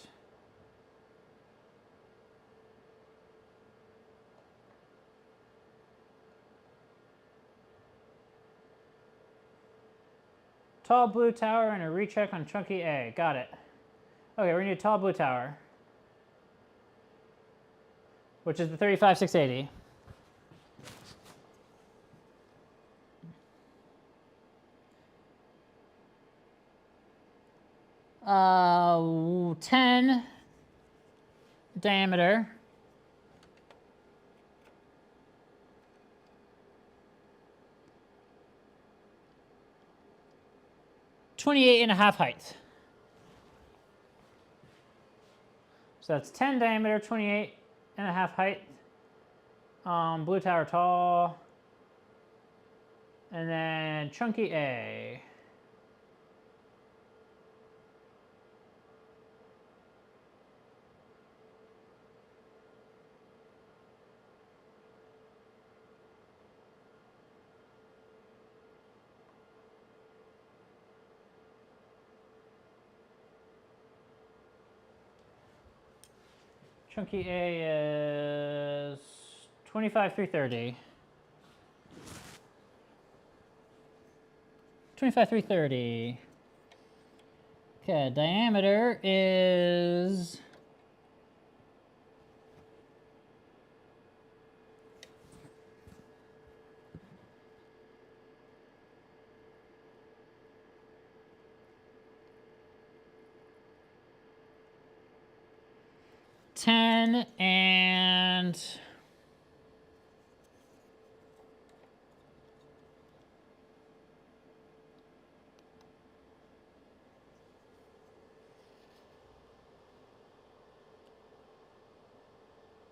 Tall blue tower and a recheck on chunky A. Got it. Okay, we're gonna need a tall blue tower, which is the 35680. Uh, 10 diameter. .28.5 height. So that's 10 diameter, 28.5 height. Blue tower tall. And then chunky A. Chunky A is 25,330. 25,330. Okay, diameter is 10 and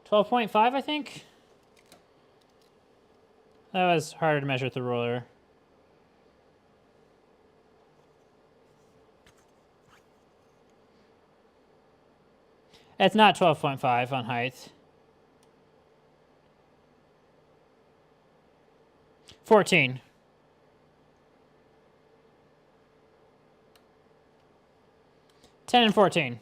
12.5, I think. That was harder to measure with the ruler. It's not 12.5 on height. 14. Ten and 14.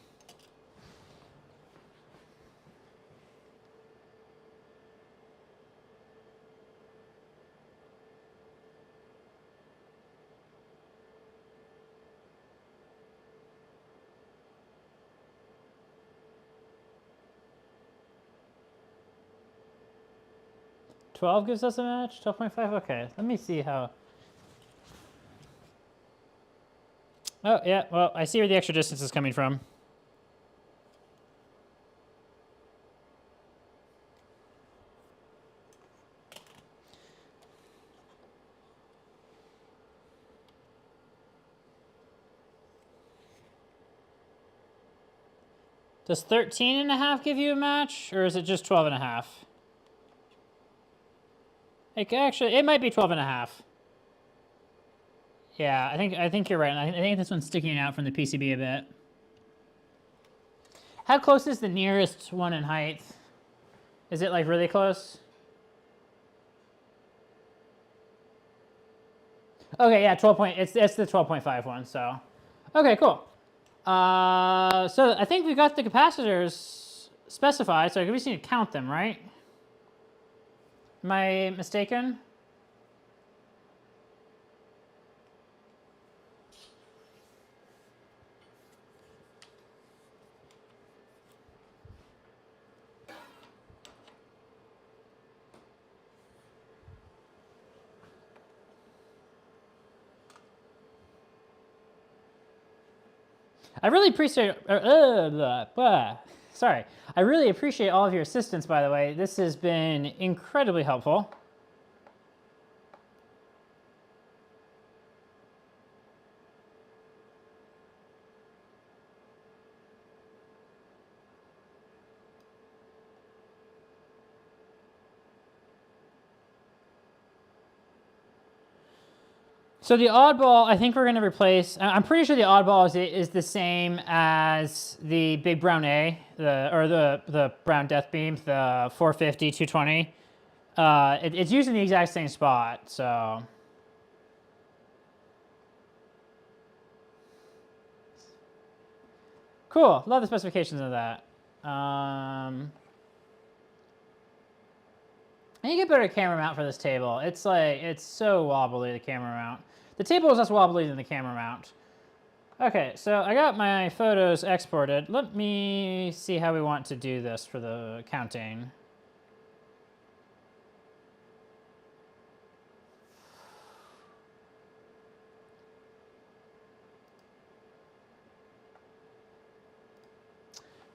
$12 gives us a match? 12.5? Okay, let me see how. Oh, yeah, well, I see where the extra distance is coming from. Does 13.5 give you a match, or is it just 12.5? Actually, it might be 12.5. Yeah, I think you're right. I think this one's sticking out from the PCB a bit. How close is the nearest one in height? Is it like really close? Okay, yeah, 12 point. It's the 12.5 one. So, Okay, cool. So I think we got the capacitors specified, so we just need to count them, right? Am I mistaken? I really appreciate. Sorry. I really appreciate all of your assistance, by the way. This has been incredibly helpful. So the oddball, I think we're going to replace. I'm pretty sure the oddball is the same as the big brown A, the brown death beam, the 450, 220. It's using the exact same spot, so. Cool. Love the specifications of that. I need to get better camera mount for this table. It's like, it's so wobbly, the camera mount. The table is less wobbly than the camera mount. Okay, so I got my photos exported. Let me see how we want to do this for the counting.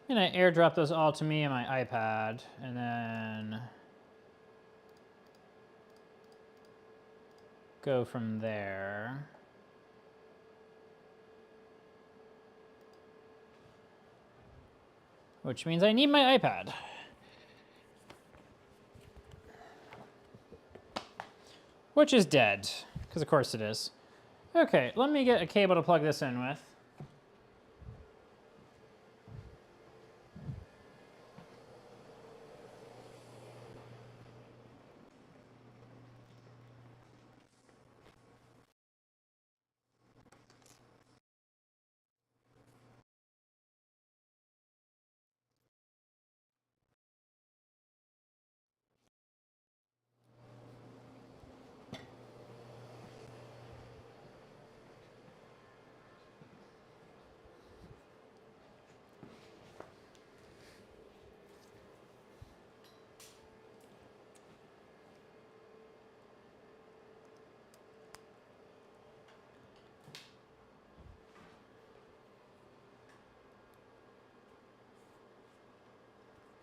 I'm gonna airdrop those all to me on my iPad, and then go from there. Which means I need my iPad. Which is dead, because of course it is. Okay, let me get a cable to plug this in with.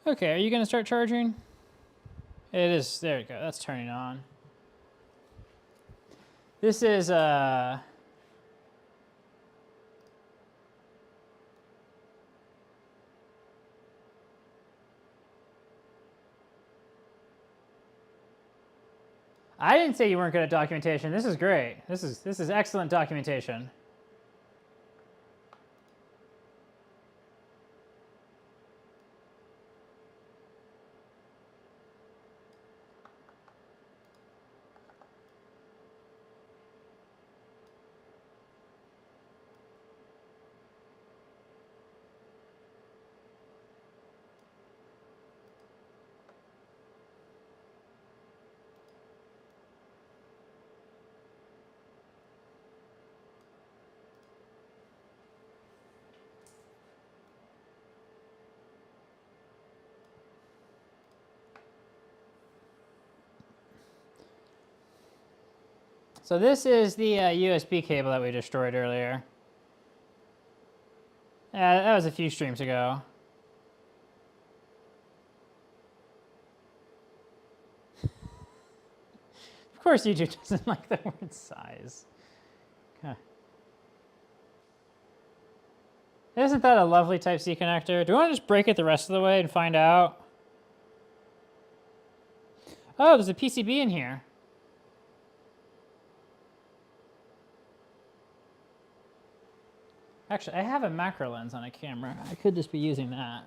Okay, are you gonna start charging? It is, there we go, that's turning on. This is, I didn't say you weren't good at documentation. This is great. This is excellent documentation. So this is the USB cable that we destroyed earlier. That was a few streams ago. Of course YouTube doesn't like the word size. Okay. Isn't that a lovely Type-C connector? Do we want to just break it the rest of the way and find out? Oh, there's a PCB in here. Actually, I have a macro lens on a camera. I could just be using that.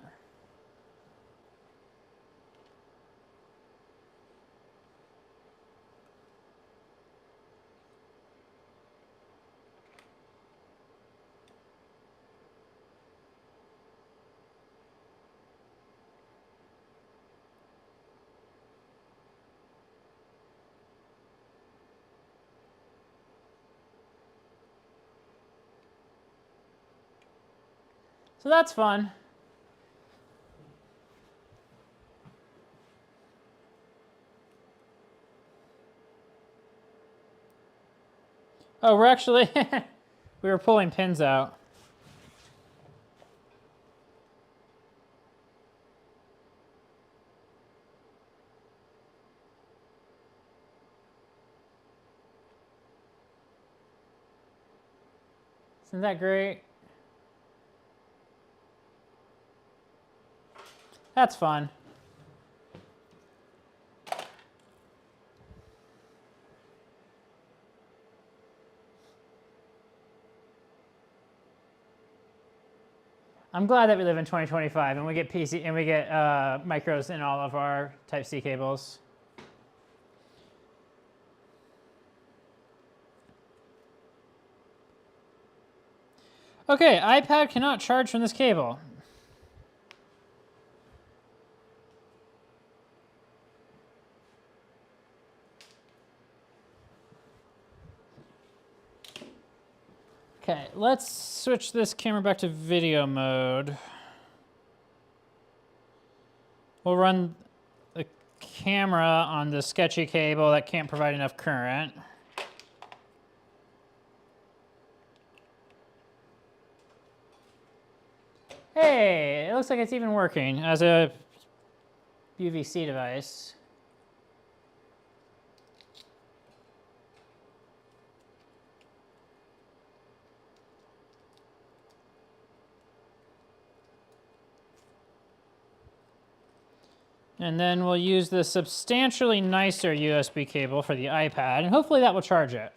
So that's fun. Oh, we're actually, we were pulling pins out. Isn't that great? That's fun. I'm glad that we live in 2025 and we get PC and we get micros in all of our Type-C cables. Okay, iPad cannot charge from this cable. Okay, let's switch this camera back to video mode. We'll run the camera on the sketchy cable that can't provide enough current. Hey, it looks like it's even working as a UVC device. And then we'll use the substantially nicer USB cable for the iPad, and hopefully that will charge it.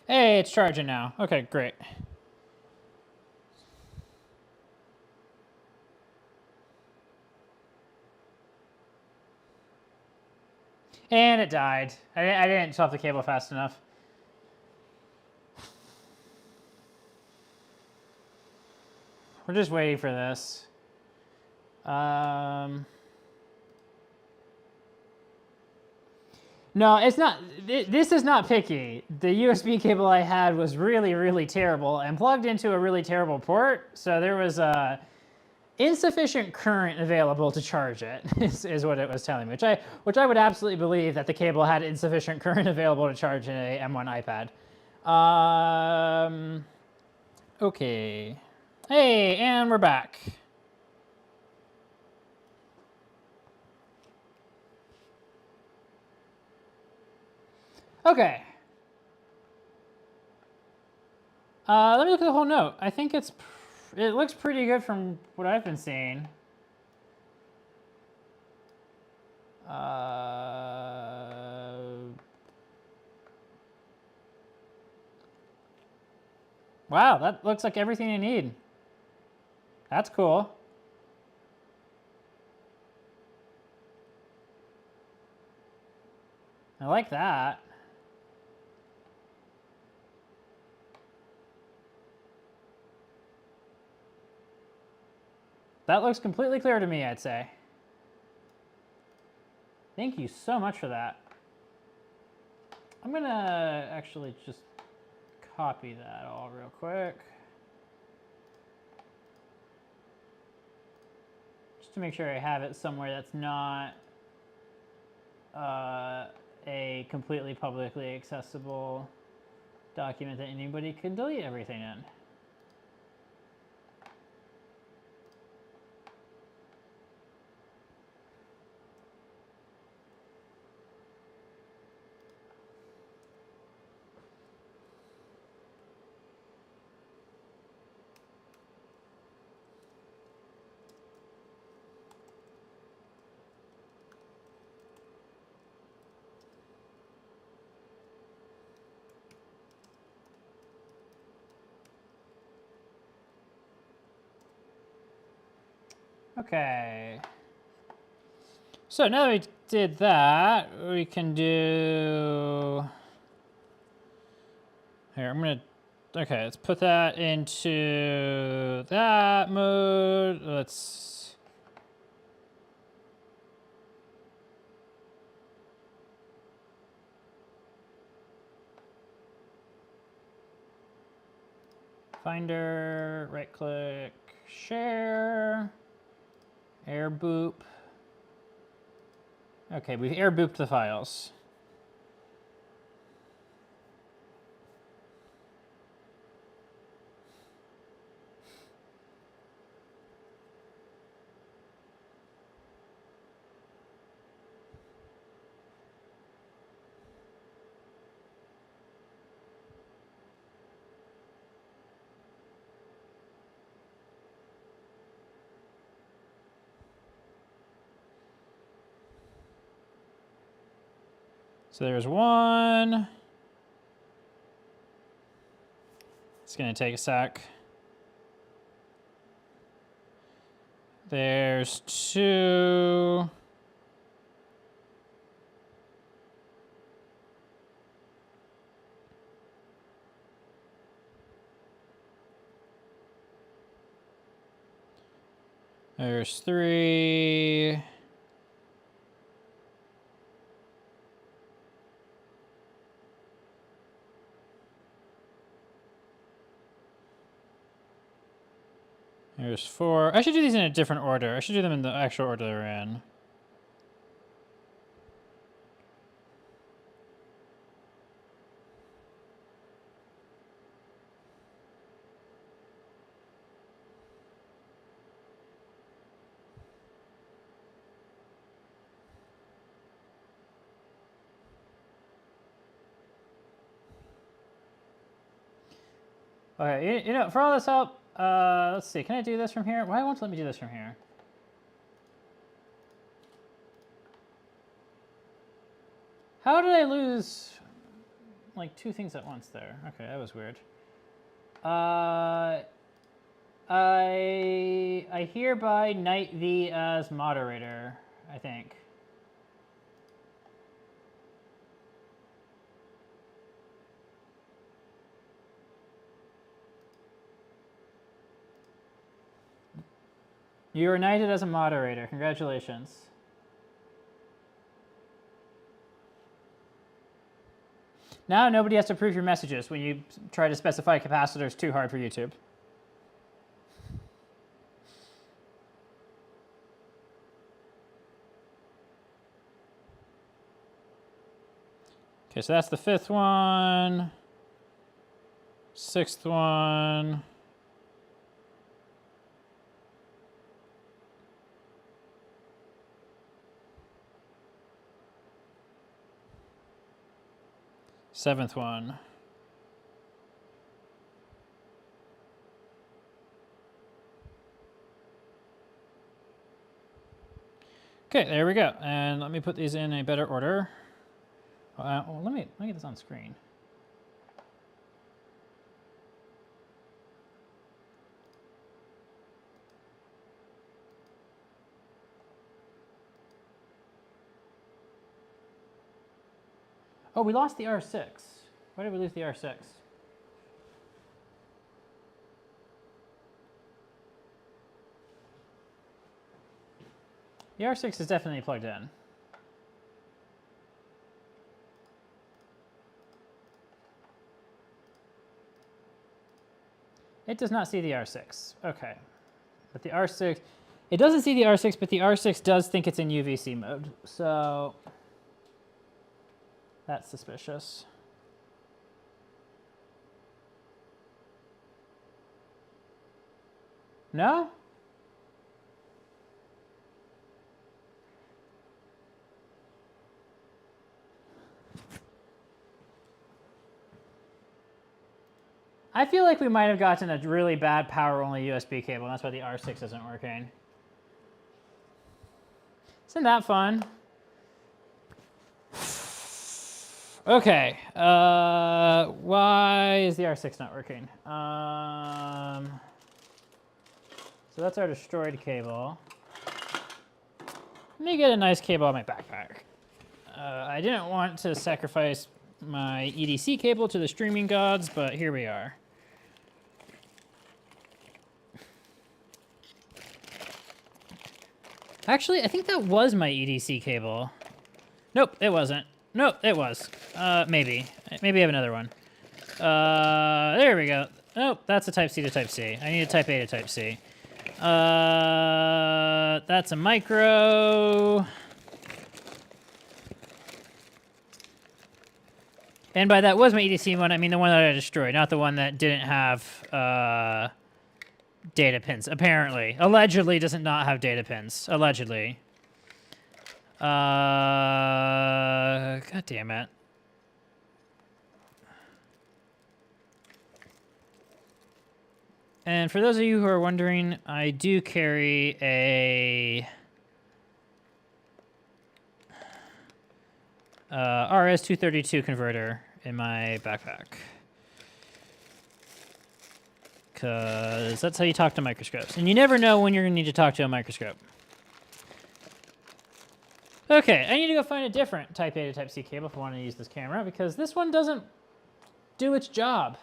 Hey, it's charging now. Okay, great. And it died. I didn't swap the cable fast enough. We're just waiting for this. No, it's not. This is not picky. The USB cable I had was really, really terrible and plugged into a really terrible port. So there was insufficient current available to charge it, is what it was telling me, which I would absolutely believe that the cable had insufficient current available to charge a M1 iPad. Okay. Hey, and we're back. Okay. Let me look at the whole note. I think it looks pretty good from what I've been seeing. Wow, that looks like everything you need. That's cool. I like that. That looks completely clear to me, I'd say. Thank you so much for that. I'm gonna actually just copy that all real quick. Just to make sure I have it somewhere that's not a completely publicly accessible document that anybody could delete everything in. Okay. So now that we did that, we can do... Here, okay, let's put that into that mode. Finder, right click, share, air boop. Okay, we've air booped the files. So there's one. It's going to take a sec. There's two. There's three. There's four. I should do these in a different order. I should do them in the actual order they're in. Okay, you know, for all this help, let's see. Can I do this from here? Why won't it let me do this from here? How did I lose like two things at once there? Okay, that was weird. I hereby knight thee as moderator, I think. You are knighted as a moderator. Congratulations. Now nobody has to approve your messages when you try to specify capacitors too hard for YouTube. Okay, so that's the fifth one. Sixth one. Seventh one. Okay, there we go. And let me put these in a better order. Well, let me get this on screen. Oh, we lost the R6. Why did we lose the R6? The R6 is definitely plugged in. It does not see the R6. Okay. But the R6, it doesn't see the R6, but the R6 does think it's in UVC mode. So that's suspicious. No? I feel like we might have gotten a really bad power-only USB cable, and that's why the R6 isn't working. Isn't that fun? Okay, why is the R6 not working? So that's our destroyed cable. Let me get a nice cable on my backpack. I didn't want to sacrifice my EDC cable to the streaming gods, but here we are. Actually, I think that was my EDC cable. Nope, it wasn't. Nope, it was. Maybe. Maybe I have another one. There we go. Oh, that's a Type C to Type C. I need a Type A to Type C. That's a micro. And by that was my EDC one, I mean the one that I destroyed, not the one that didn't have data pins, apparently. Allegedly does not have data pins. Allegedly. God damn it. And for those of you who are wondering, I do carry a RS-232 converter in my backpack. Because that's how you talk to microscopes. And you never know when you're going to need to talk to a microscope. Okay, I need to go find a different Type A to Type C cable if I want to use this camera, because this one doesn't do its job.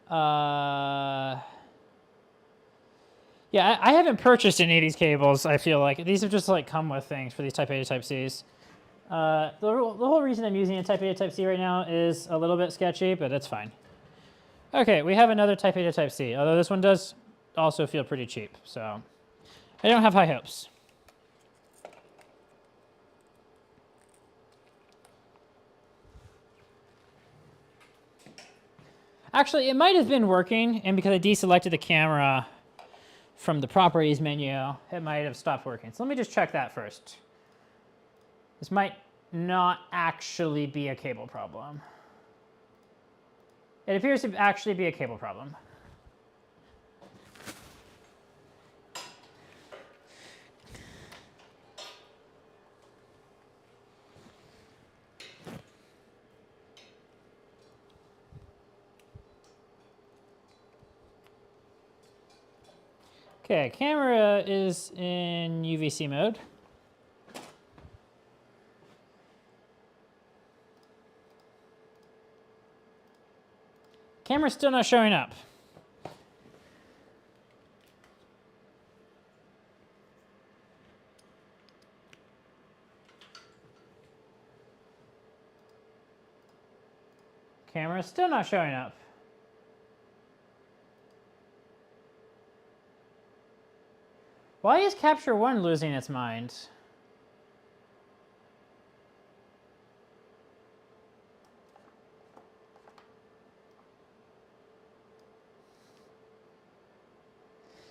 Yeah, I haven't purchased any of these cables, I feel like. These have just, like, come with things for these Type A to Type Cs. The whole reason I'm using a Type A to Type C right now is a little bit sketchy, but it's fine. Okay, we have another Type A to Type C, although this one does also feel pretty cheap, so I don't have high hopes. Actually, it might have been working, and because I deselected the camera from the properties menu, it might have stopped working. So let me just check that first. This might not actually be a cable problem. It appears to actually be a cable problem. Okay, camera is in UVC mode. Camera's still not showing up. Camera's still not showing up. Why is Capture 1 losing its mind?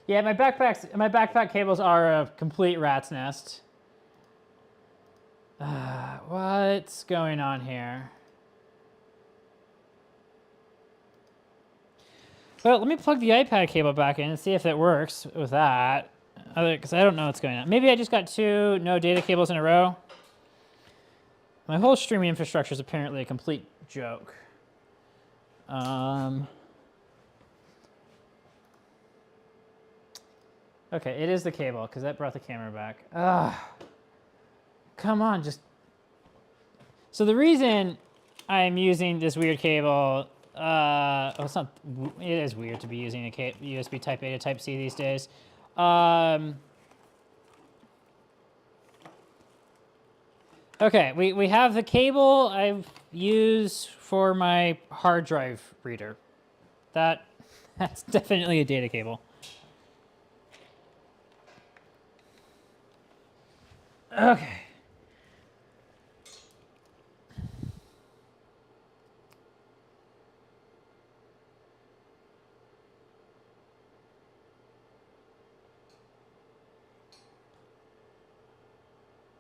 Yeah, my backpack cables are a complete rat's nest. What's going on here? Well, let me plug the iPad cable back in and see if it works with that. Because I don't know what's going on. Maybe I just got two no data cables in a row. My whole streaming infrastructure is apparently a complete joke. Okay, it is the cable, because that brought the camera back. Come on, just... So the reason I'm using this weird cable... well, it's not... It is weird to be using a USB Type A to Type C these days. Okay, we have the cable I use for my hard drive reader. That's definitely a data cable. Okay.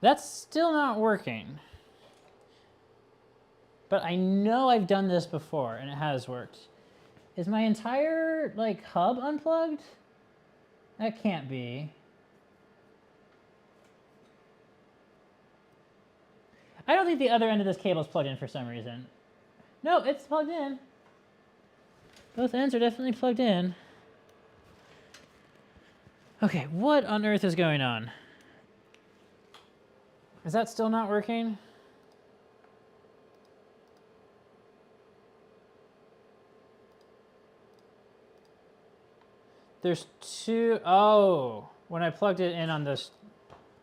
That's still not working. But I know I've done this before, and it has worked. Is my entire, like, hub unplugged? That can't be. I don't think the other end of this cable is plugged in for some reason. No, it's plugged in. Both ends are definitely plugged in. Okay, what on earth is going on? Is that still not working? There's two, oh, when I plugged it in on this,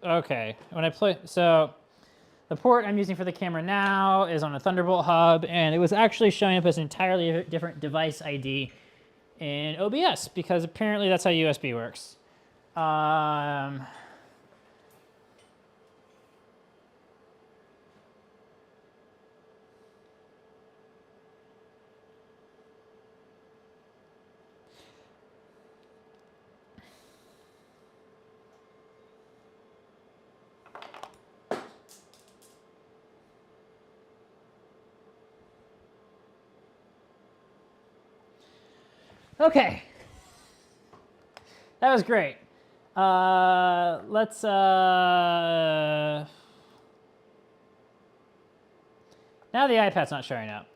okay. When I play, so The port I'm using for the camera now is on a Thunderbolt hub, and it was actually showing up as an entirely different device ID in OBS, because apparently that's how USB works. Okay, that was great. Let's, now the iPad's not showing up.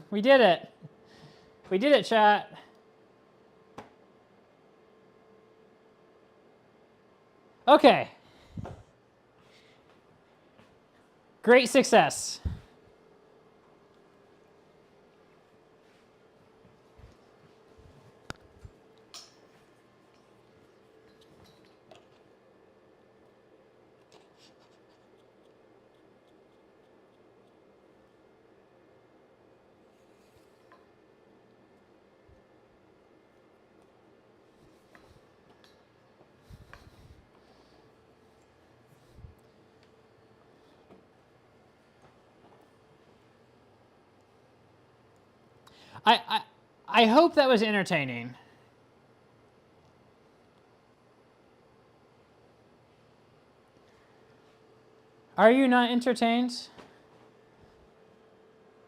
We did it. We did it, chat. Okay. Great success. I hope that was entertaining. Are you not entertained?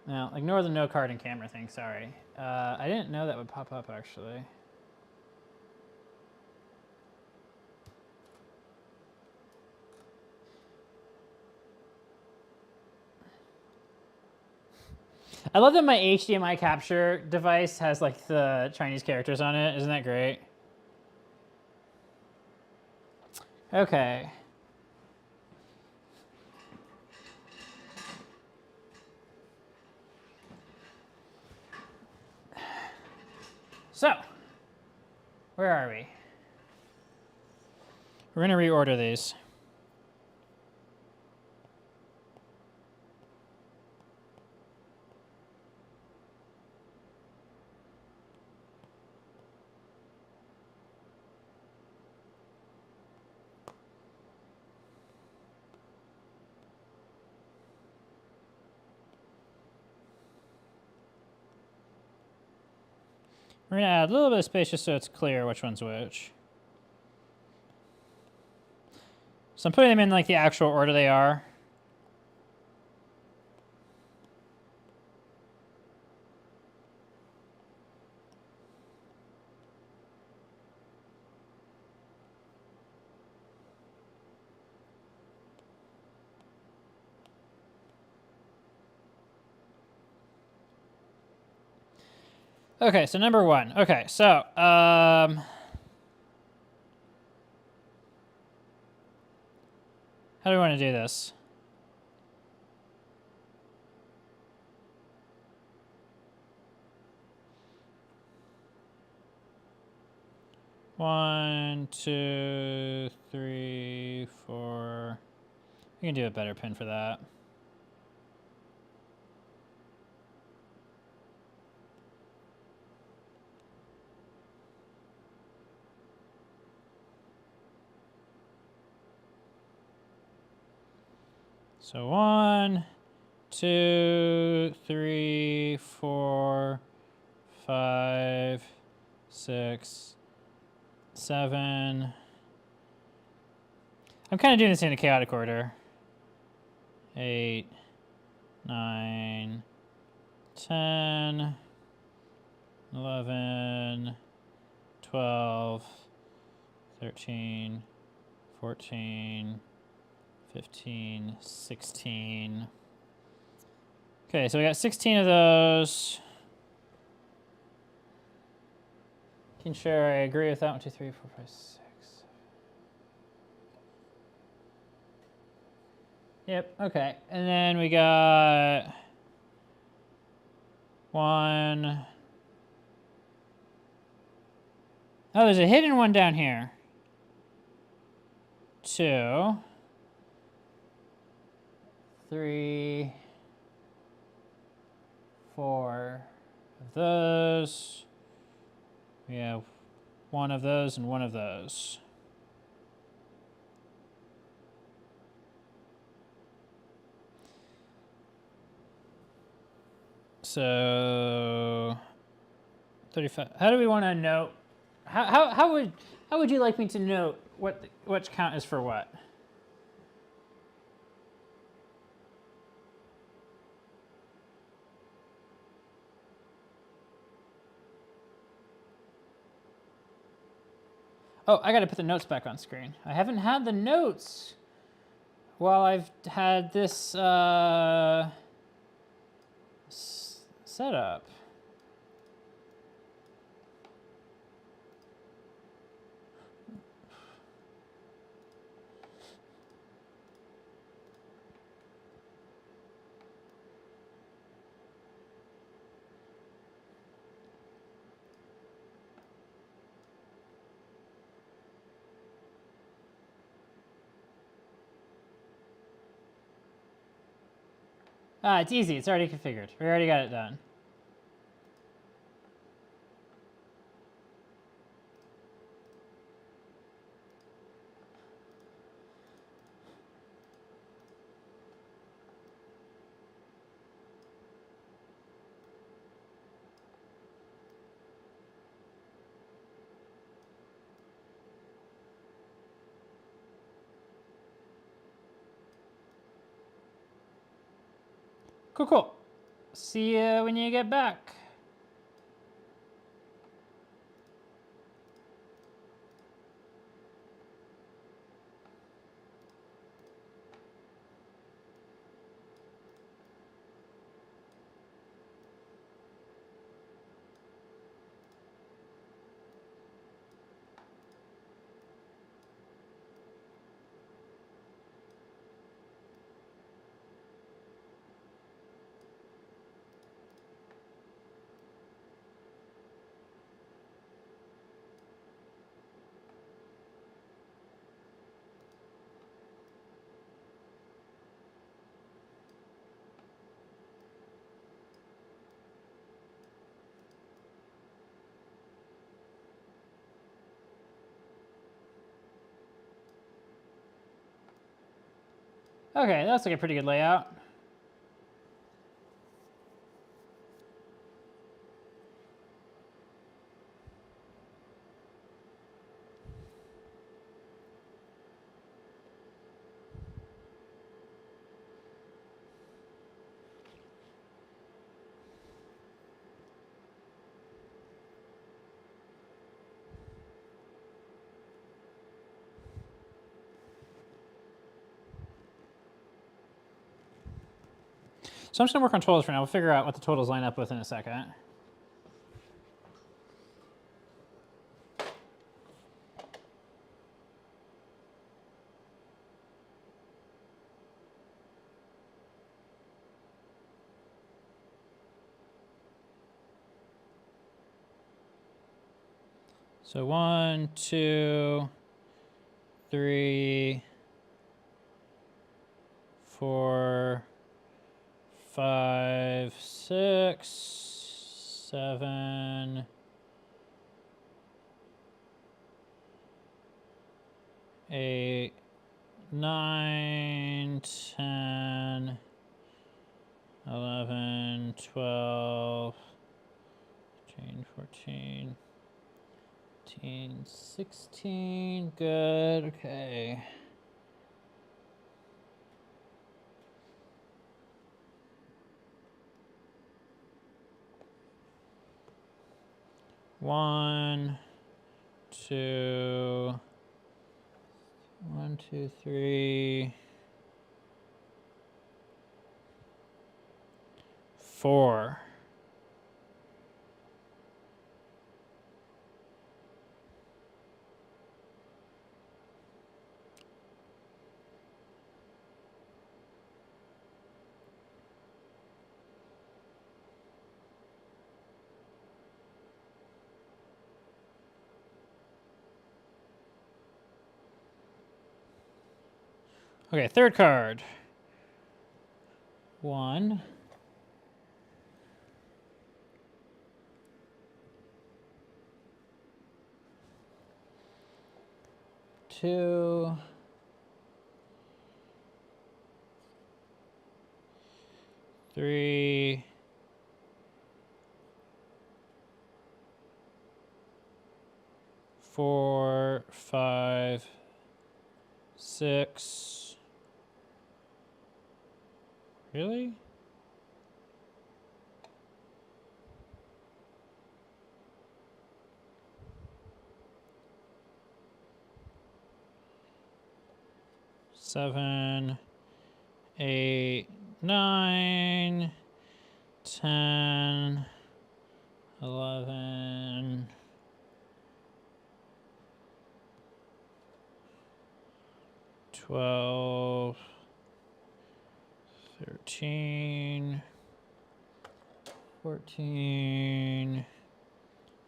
No, ignore the no card and camera thing, sorry. I didn't know that would pop up, actually. I love that my HDMI capture device has like the Chinese characters on it. Isn't that great? Okay. So, where are we? We're gonna reorder these. We're gonna add a little bit of space just so it's clear which one's which. So I'm putting them in like the actual order they are. Okay, so number one. Okay, so how do we want to do this? One, two, three, four. We can do a better pin for that. So 1, 2, 3, 4, 5, 6, 7. I'm kind of doing this in a chaotic order. 8, 9, 10, 11, 12, 13, 14, 15, 16. Okay, so we got 16 of those. Can share, I agree with that. 1, 2, 3, 4, 5, 6. Yep, okay. And then we got 1, Oh, there's a hidden one down here. 2, 3, 4 of those. We have 1 of those and 1 of those. So 35. How do we want to note? How would you like me to note which count is for what? Oh, I got to put the notes back on screen. I haven't had the notes while I've had this set up. Ah, it's easy. It's already configured. We already got it done. Cool, cool. See you when you get back. Okay, that's like a pretty good layout. So I'm just gonna work on totals for now. We'll figure out what the totals line up with in a second. So 1, 2, 3, 4, 5, 6, 7, 8, 9, 10, 11, 12, 13, 14, 15, 16. Good. Okay. One, two, 1, 2, 3, 4. Okay, third card. 1. 2. 3. 4, 5, 6. Really? Seven, 8, 9, 10, 11, 12, 13, 14,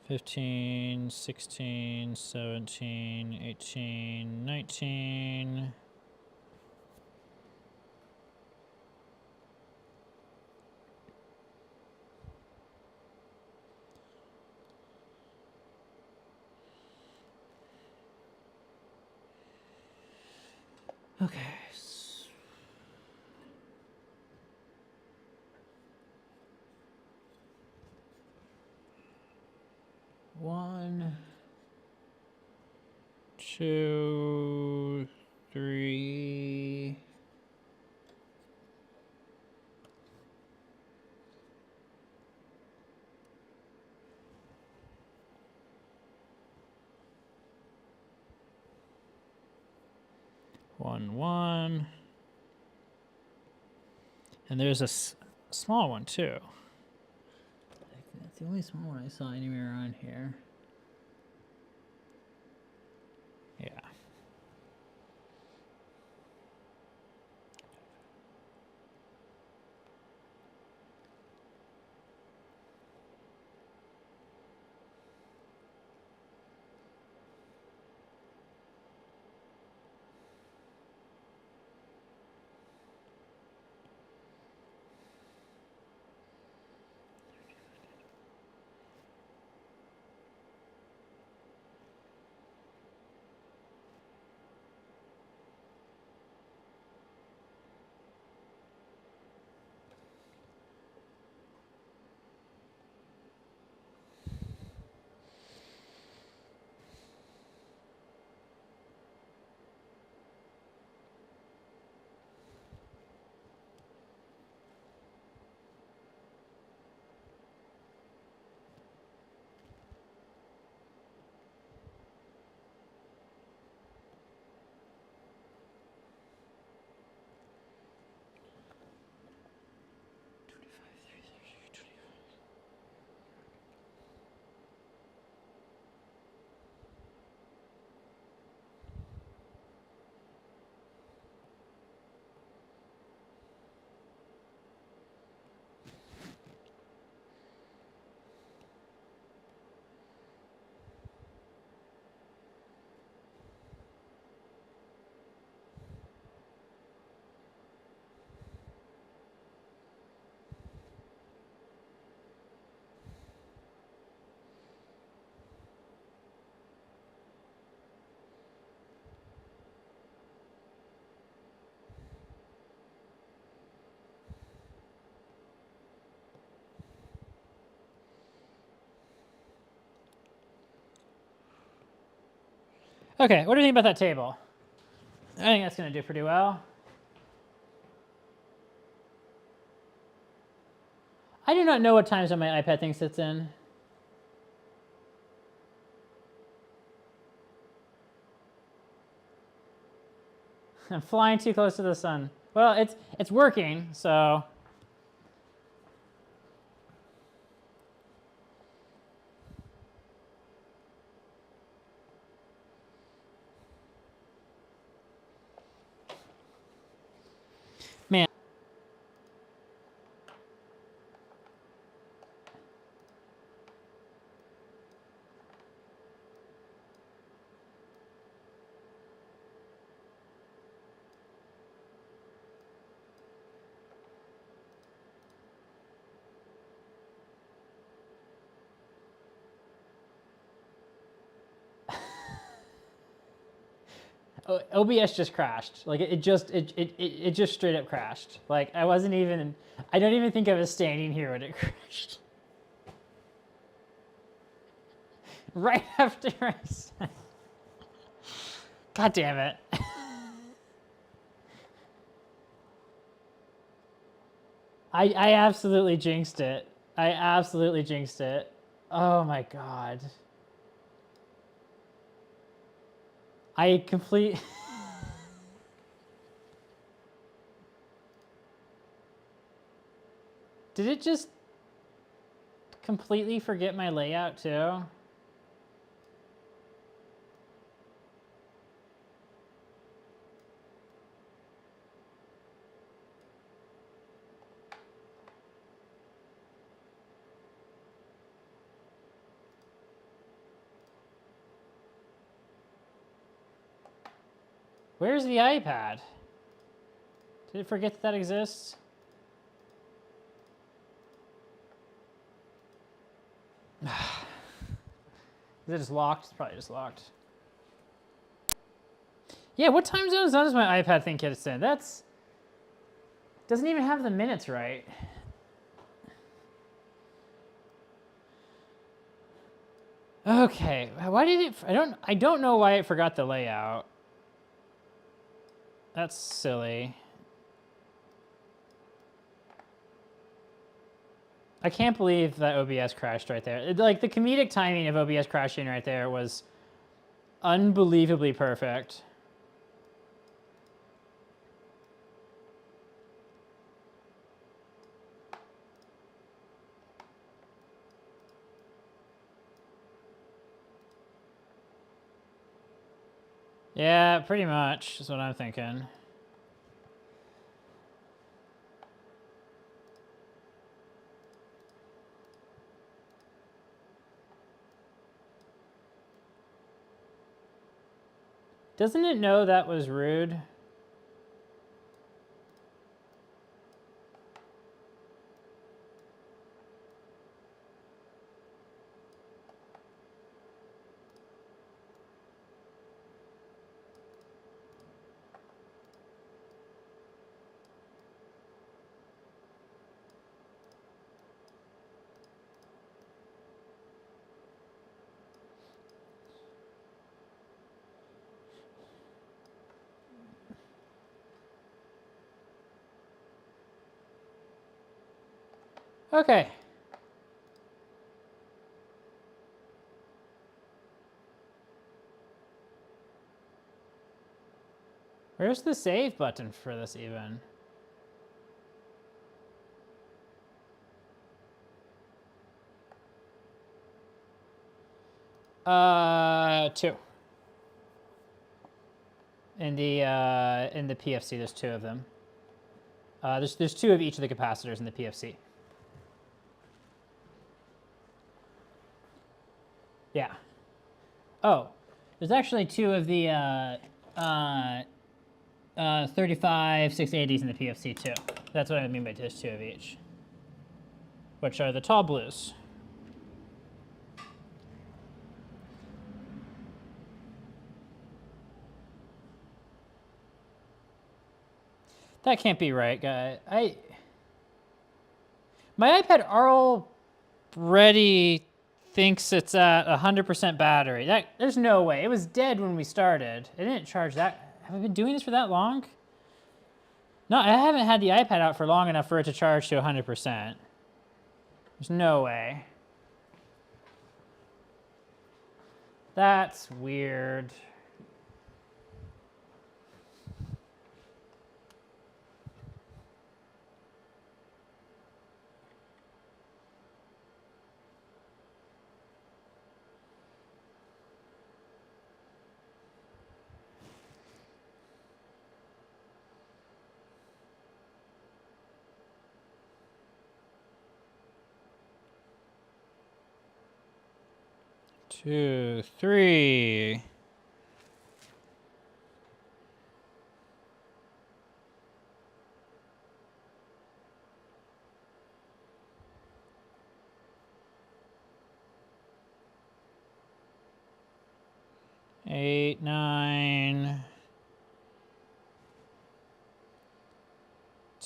15, 16, 17, 18, 19. Okay. 1, 2, 3. 1, 1. And there's a small one too. That's the only small one I saw anywhere around here. Yeah. Okay, what do you think about that table? I think that's going to do pretty well. I do not know what time zone my iPad thing sits in. I'm flying too close to the sun. Well, it's working, so. Man. OBS just crashed. Like it just straight up crashed. Like I don't even think I was standing here when it crashed. Right after I said, God damn it. I absolutely jinxed it. I absolutely jinxed it. Oh my God. I complete. Did it just completely forget my layout too? Where's the iPad? Did it forget that exists? Is it just locked? It's probably just locked. Yeah, what time zone does my iPad think it's in? Doesn't even have the minutes right. Okay, why did it? I don't know why it forgot the layout. That's silly. I can't believe that OBS crashed right there. Like the comedic timing of OBS crashing right there was unbelievably perfect. Yeah, pretty much is what I'm thinking. Doesn't it know that was rude? Okay. Where's the save button for this even? Two. In the PFC, there's two of them. There's two of each of the capacitors in the PFC. Yeah. Oh, there's actually two of the 35 680s in the PFC too. That's what I mean by there's two of each, which are the tall blues. That can't be right, guy. My iPad already thinks it's at 100% battery. There's no way. It was dead when we started. It didn't charge that. Have I been doing this for that long? No, I haven't had the iPad out for long enough for it to charge to 100%. There's no way. That's weird. Two, three. Eight, nine.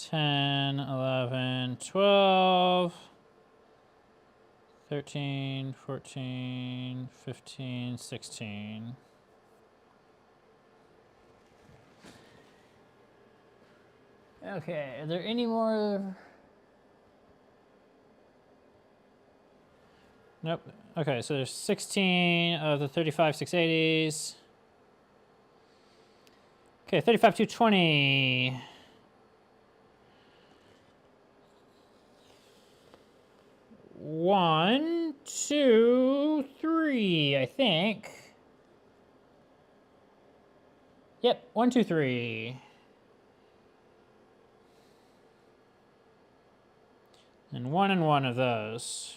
10, 11, 12, 13, 14, 15, 16. Okay, are there any more? Nope. Okay, so there's 16 of the 35 680s. Okay, 35 220. 1, 2, 3, I think. Yep, 1, 2, 3. And 1 and 1 of those.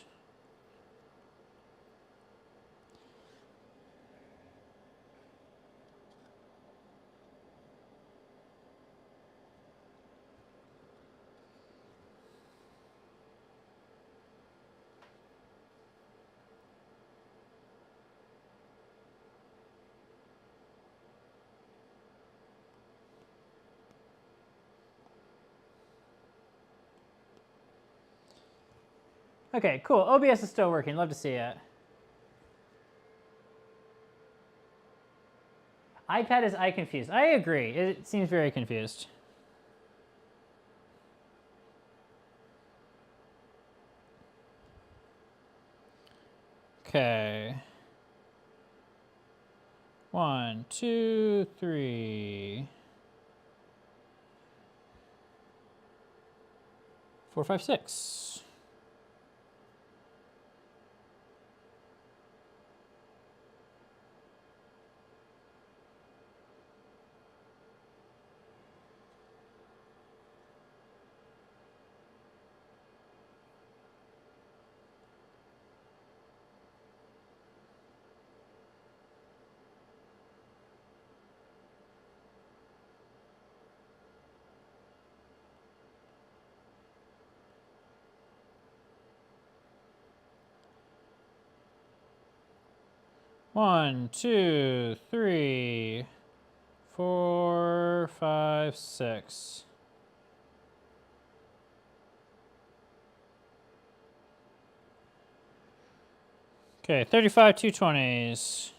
Okay, cool. OBS is still working. Love to see it. iPad is eye confused. I agree. It seems very confused. Okay. 1, 2, 3. 4, 5, 6. One, 2, 3, 4, 5, 6. Okay, 35 220s.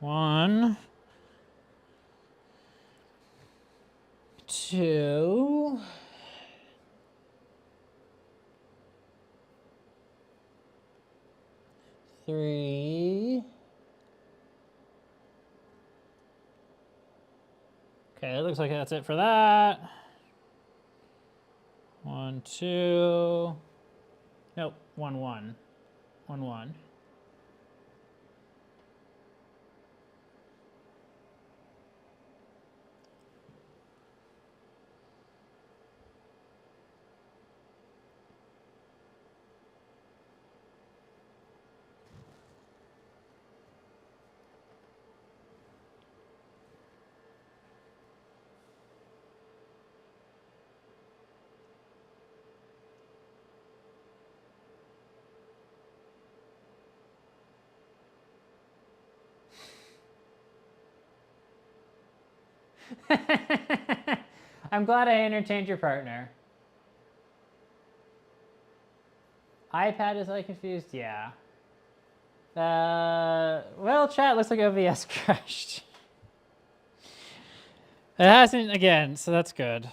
1, 2, 3. Okay, it looks like that's it for that. 1, 2. Nope, 1, 1. 1, 1. I'm glad I entertained your partner. iPad is eye confused? Yeah. Well, chat looks like OBS crashed. It hasn't again, so that's good.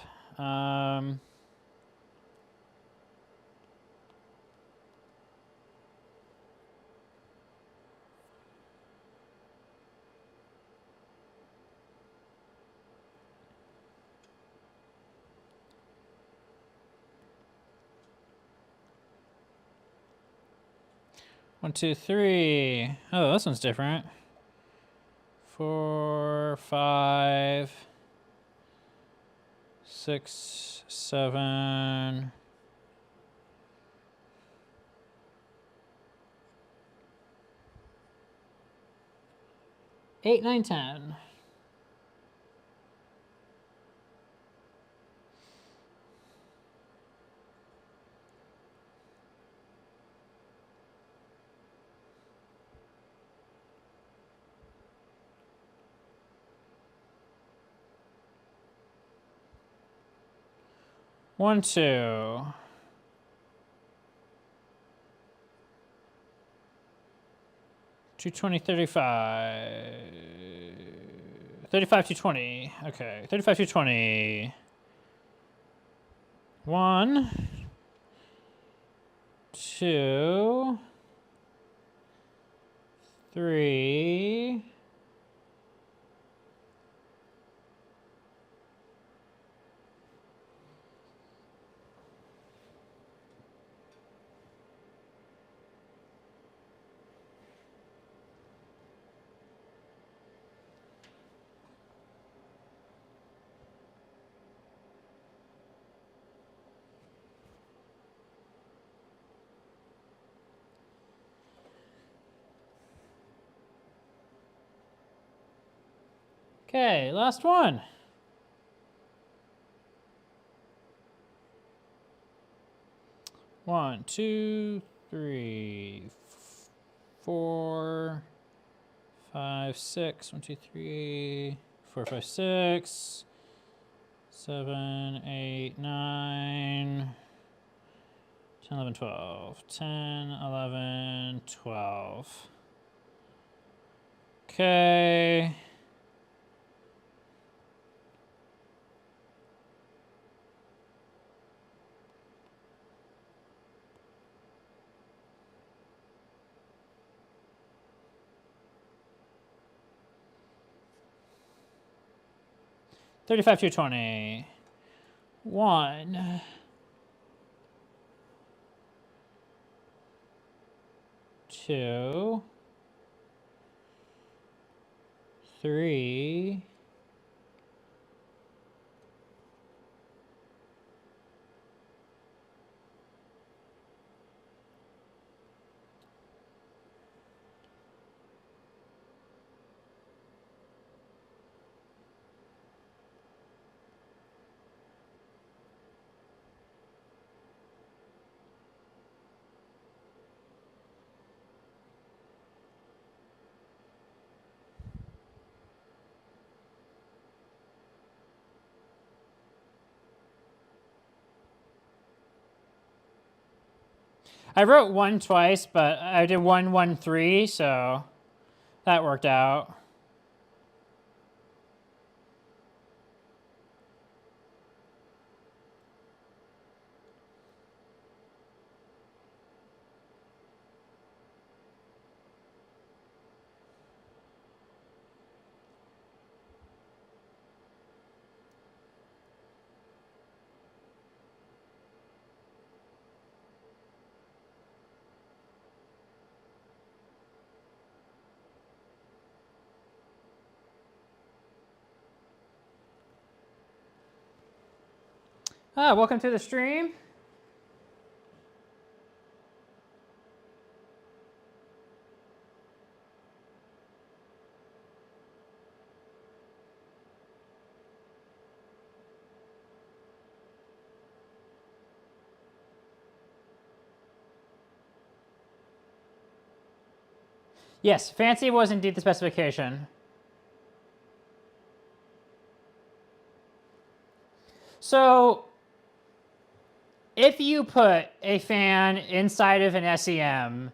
1, 2, 3. Oh, this one's different. 4, 5, 6, 7. 8, 9, 10. 1, 2. 220, 35. 35, 220. Okay, 35, 220. 1, 2, 3. 'Kay, last one. One, 2, 3, 4, 5, 6. 1, 2, 3, 4, 5, 6, 7, 8, 9, 10, 11, 12. 10, 11, 12. Okay. $35 to $20. 1, 2, 3, I wrote 1 twice, but I did 1, 1, 3, so that worked out. Welcome to the stream. Yes, fancy was indeed the specification. So if you put a fan inside of an SEM,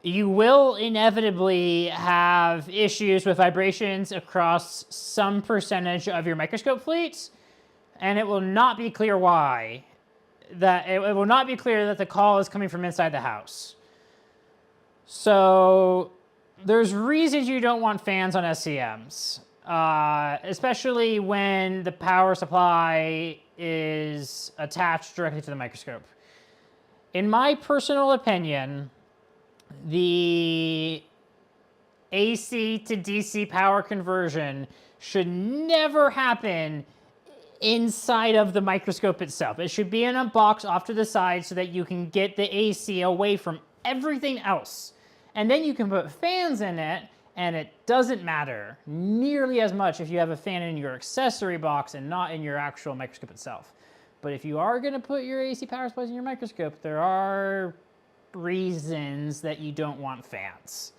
you will inevitably have issues with vibrations across some percentage of your microscope fleet, and it will not be clear why. It will not be clear that the call is coming from inside the house. So there's reasons you don't want fans on SEMs, especially when the power supply is attached directly to the microscope. In my personal opinion, the AC to DC power conversion should never happen inside of the microscope itself. It should be in a box off to the side so that you can get the AC away from everything else. And then you can put fans in it, and it doesn't matter nearly as much if you have a fan in your accessory box and not in your actual microscope itself. But if you are going to put your AC power supplies in your microscope, there are reasons that you don't want fans.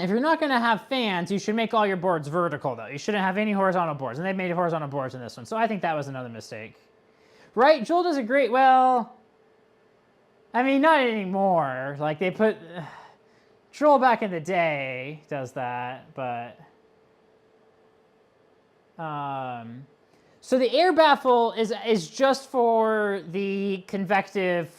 If you're not going to have fans, you should make all your boards vertical, though. You shouldn't have any horizontal boards, and they've made horizontal boards in this one. So I think that was another mistake. Right? Joel does a great, well, I mean, not anymore. Like, they put, Joel back in the day does that, but, so the air baffle is just for the convective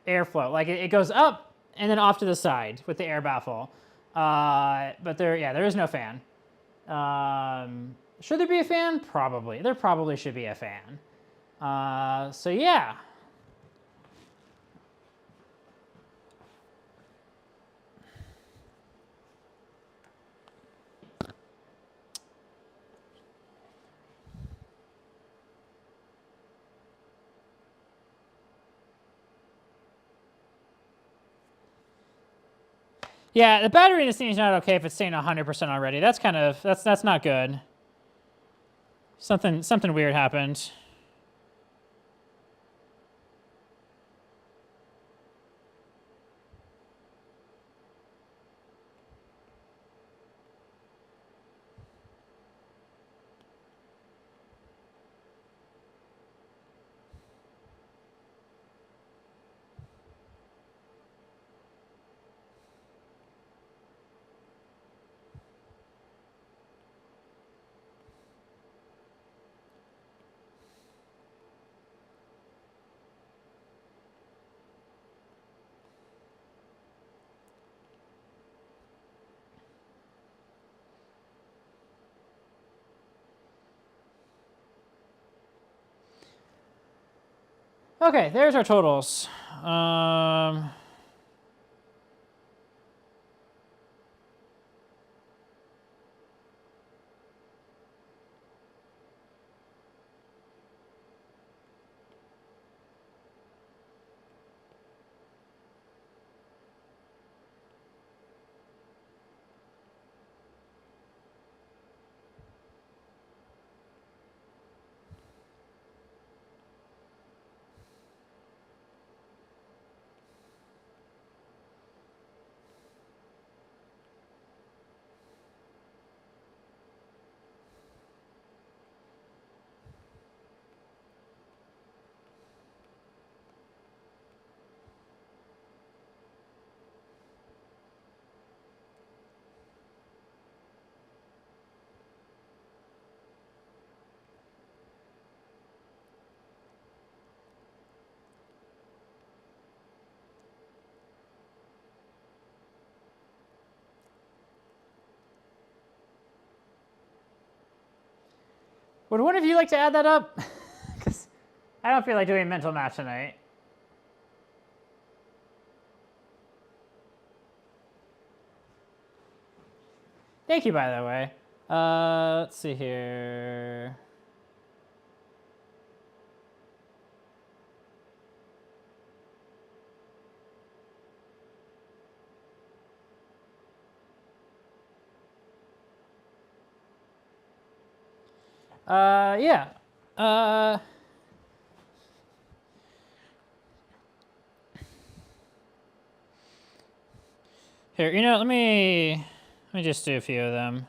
airflow. Like, it goes up and then off to the side with the air baffle. But there is no fan. Should there be a fan? Probably. There probably should be a fan. So yeah. Yeah, the battery in this thing is not okay if it's staying 100% already. That's kind of, that's not good. Something weird happened. Okay, there's our totals. Would one of you like to add that up? Because I don't feel like doing mental math tonight. Thank you, by the way. Let's see here. Yeah. Here, you know, let me just do a few of them.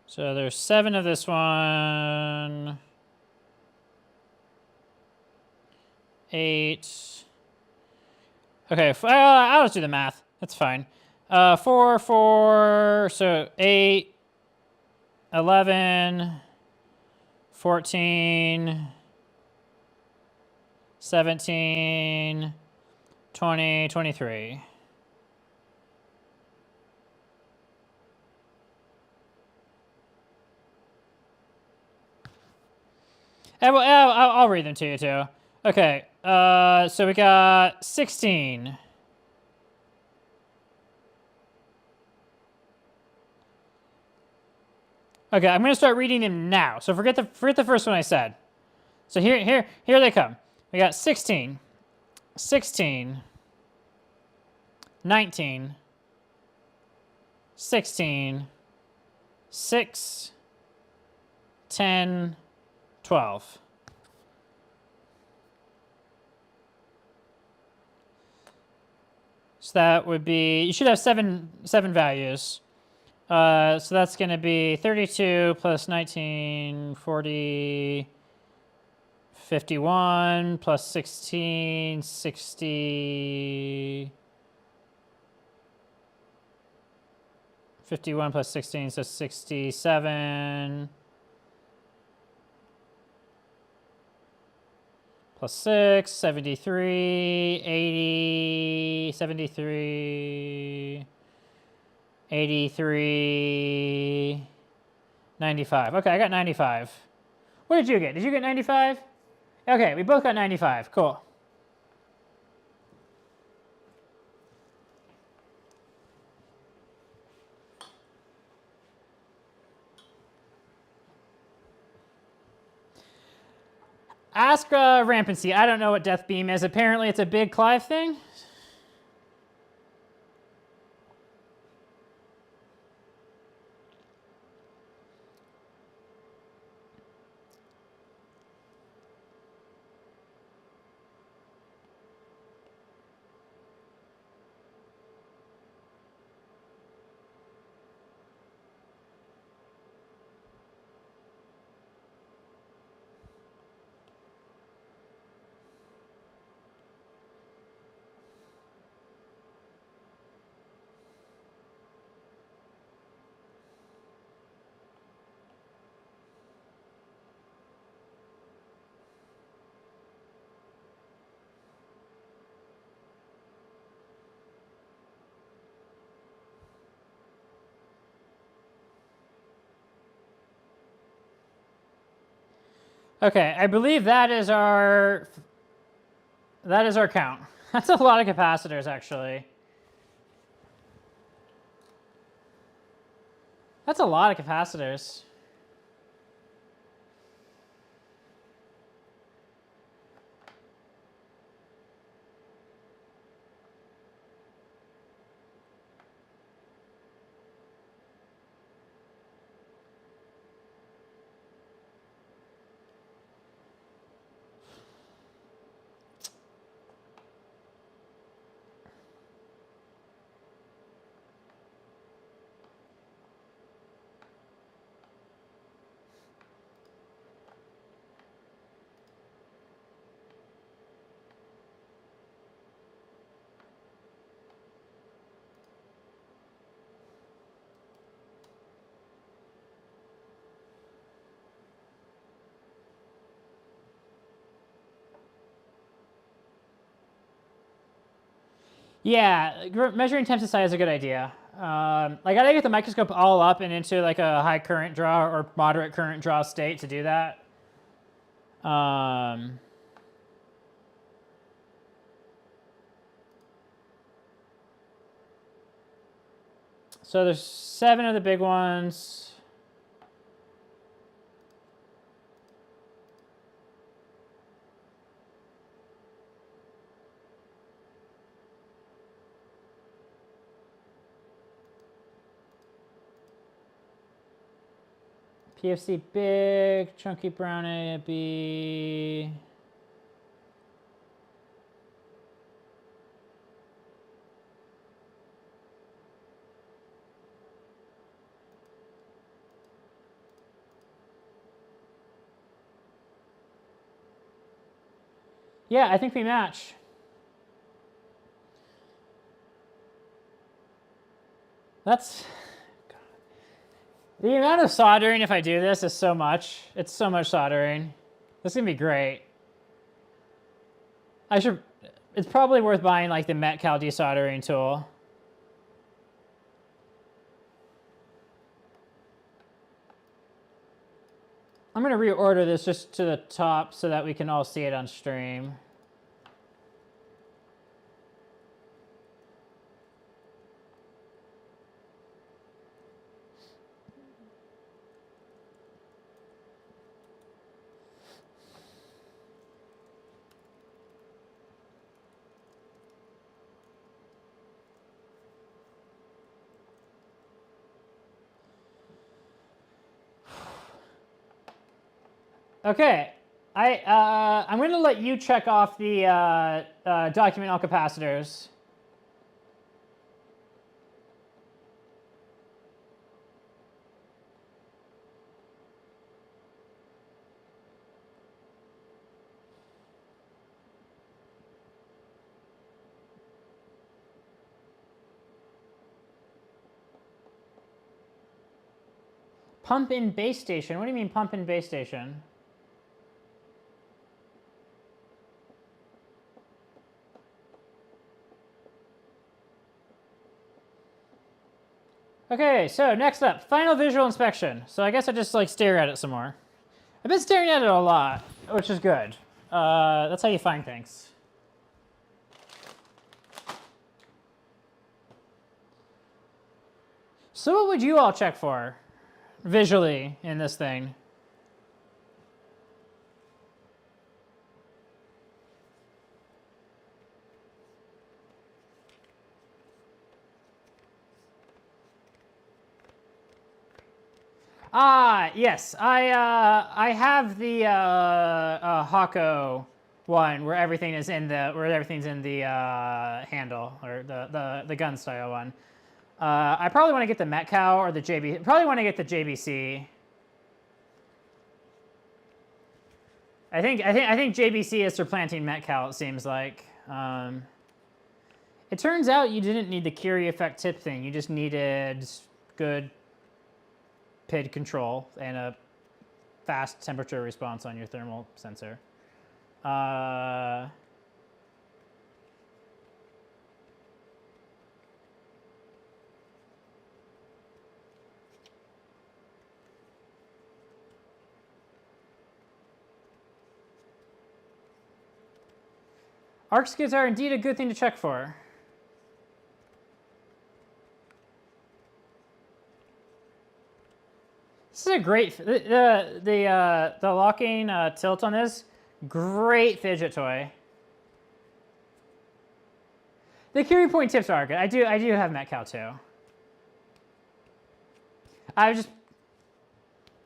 So there's 7 of this one. 8. Okay, I'll just do the math. That's fine. 4, 4, so 8, 11, 14, 17, 20, 23. And I'll read them to you too. Okay, so we got 16. Okay, I'm going to start reading them now. So forget the first one I said. So here they come. We got 16, 16, 19, 16, 6, 10, 12. So that would be, you should have seven values. So that's going to be 32 plus 19, 40, 51 plus 16, 60. 51 plus 16, so 67. Plus 6, 73, 80, 73, 83, 95. Okay, I got 95. What did you get? Did you get 95? Okay, we both got 95. Cool. Ask Rampancy. I don't know what Death Beam is. Apparently it's a big Clive thing. Okay, I believe that is our count. That's a lot of capacitors, actually. That's a lot of capacitors. Yeah, measuring temps aside is a good idea. Like I gotta get the microscope all up and into like a high current draw or moderate current draw state to do that. So there's 7 of the big ones. PFC big, chunky brown A, B. Yeah, I think we match. That's... The amount of soldering if I do this is so much. It's so much soldering. This is gonna be great. It's probably worth buying like the Metcal desoldering tool. I'm gonna reorder this just to the top so that we can all see it on stream. Okay, I'm going to let you check off the document all capacitors. Pump in base station. What do you mean pump in base station? Okay, so next up, final visual inspection. So I guess I just like stare at it some more. I've been staring at it a lot, which is good. That's how you find things. So what would you all check for visually in this thing? Ah, yes, I have the Hako one where everything is in the handle, or the gun style one. I probably want to get the Metcal or the JB. Probably want to get the JBC. I think JBC is supplanting Metcal. It seems like. It turns out you didn't need the Curie effect tip thing. You just needed good PID control and a fast temperature response on your thermal sensor. Arc skids are indeed a good thing to check for. This is a great, the locking tilt on this, great fidget toy. The Curie point tips are good. I do have Metcal too.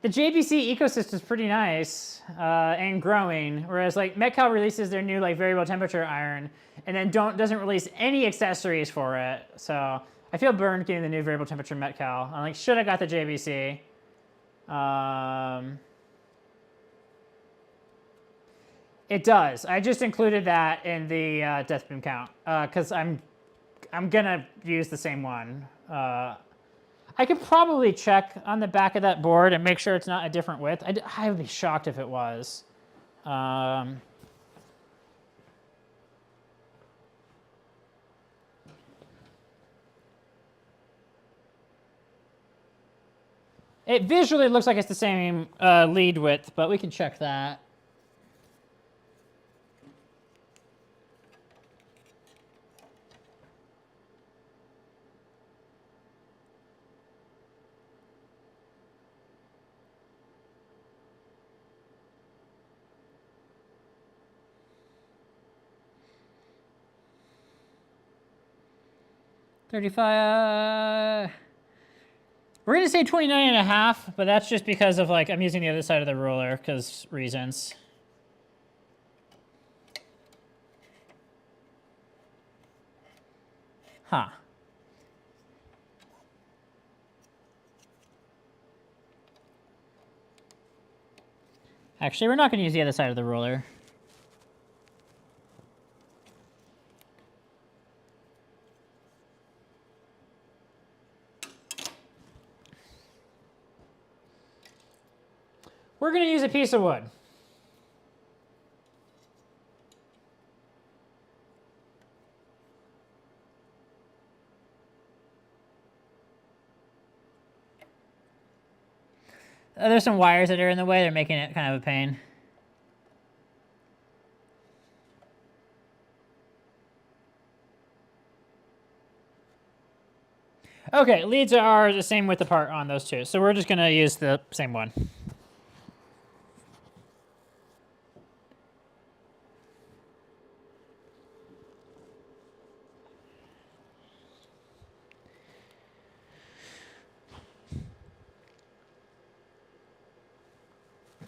The JBC ecosystem is pretty nice and growing, whereas like Metcal releases their new like variable temperature iron and then doesn't release any accessories for it. So I feel burned getting the new variable temperature Metcal. I'm like, should have got the JBC. It does. I just included that in the death beam count because I'm gonna use the same one. I could probably check on the back of that board and make sure it's not a different width. I would be shocked if it was. It visually looks like it's the same lead width, but we can check that. $35. We're gonna say 29.5, but that's just because of like I'm using the other side of the ruler because reasons. Huh. Actually, we're not gonna use the other side of the ruler. We're going to use a piece of wood. There's some wires that are in the way. They're making it kind of a pain. Okay, leads are the same width apart on those two. So we're just going to use the same one.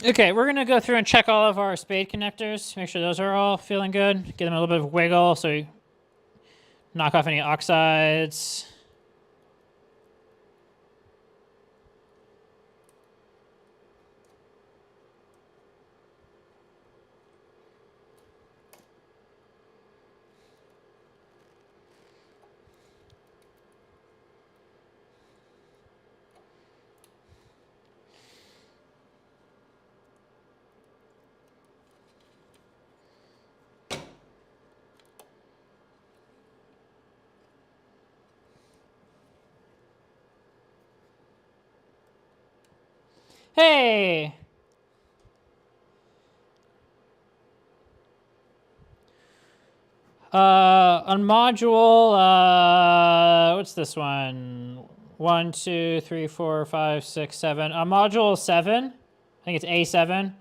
Okay, we're going to go through and check all of our spade connectors, make sure those are all feeling good, give them a little bit of wiggle so you knock off any oxides. Hey! On module, what's this one? 1, 2, 3, 4, 5, 6, 7. On module 7, I think it's A7.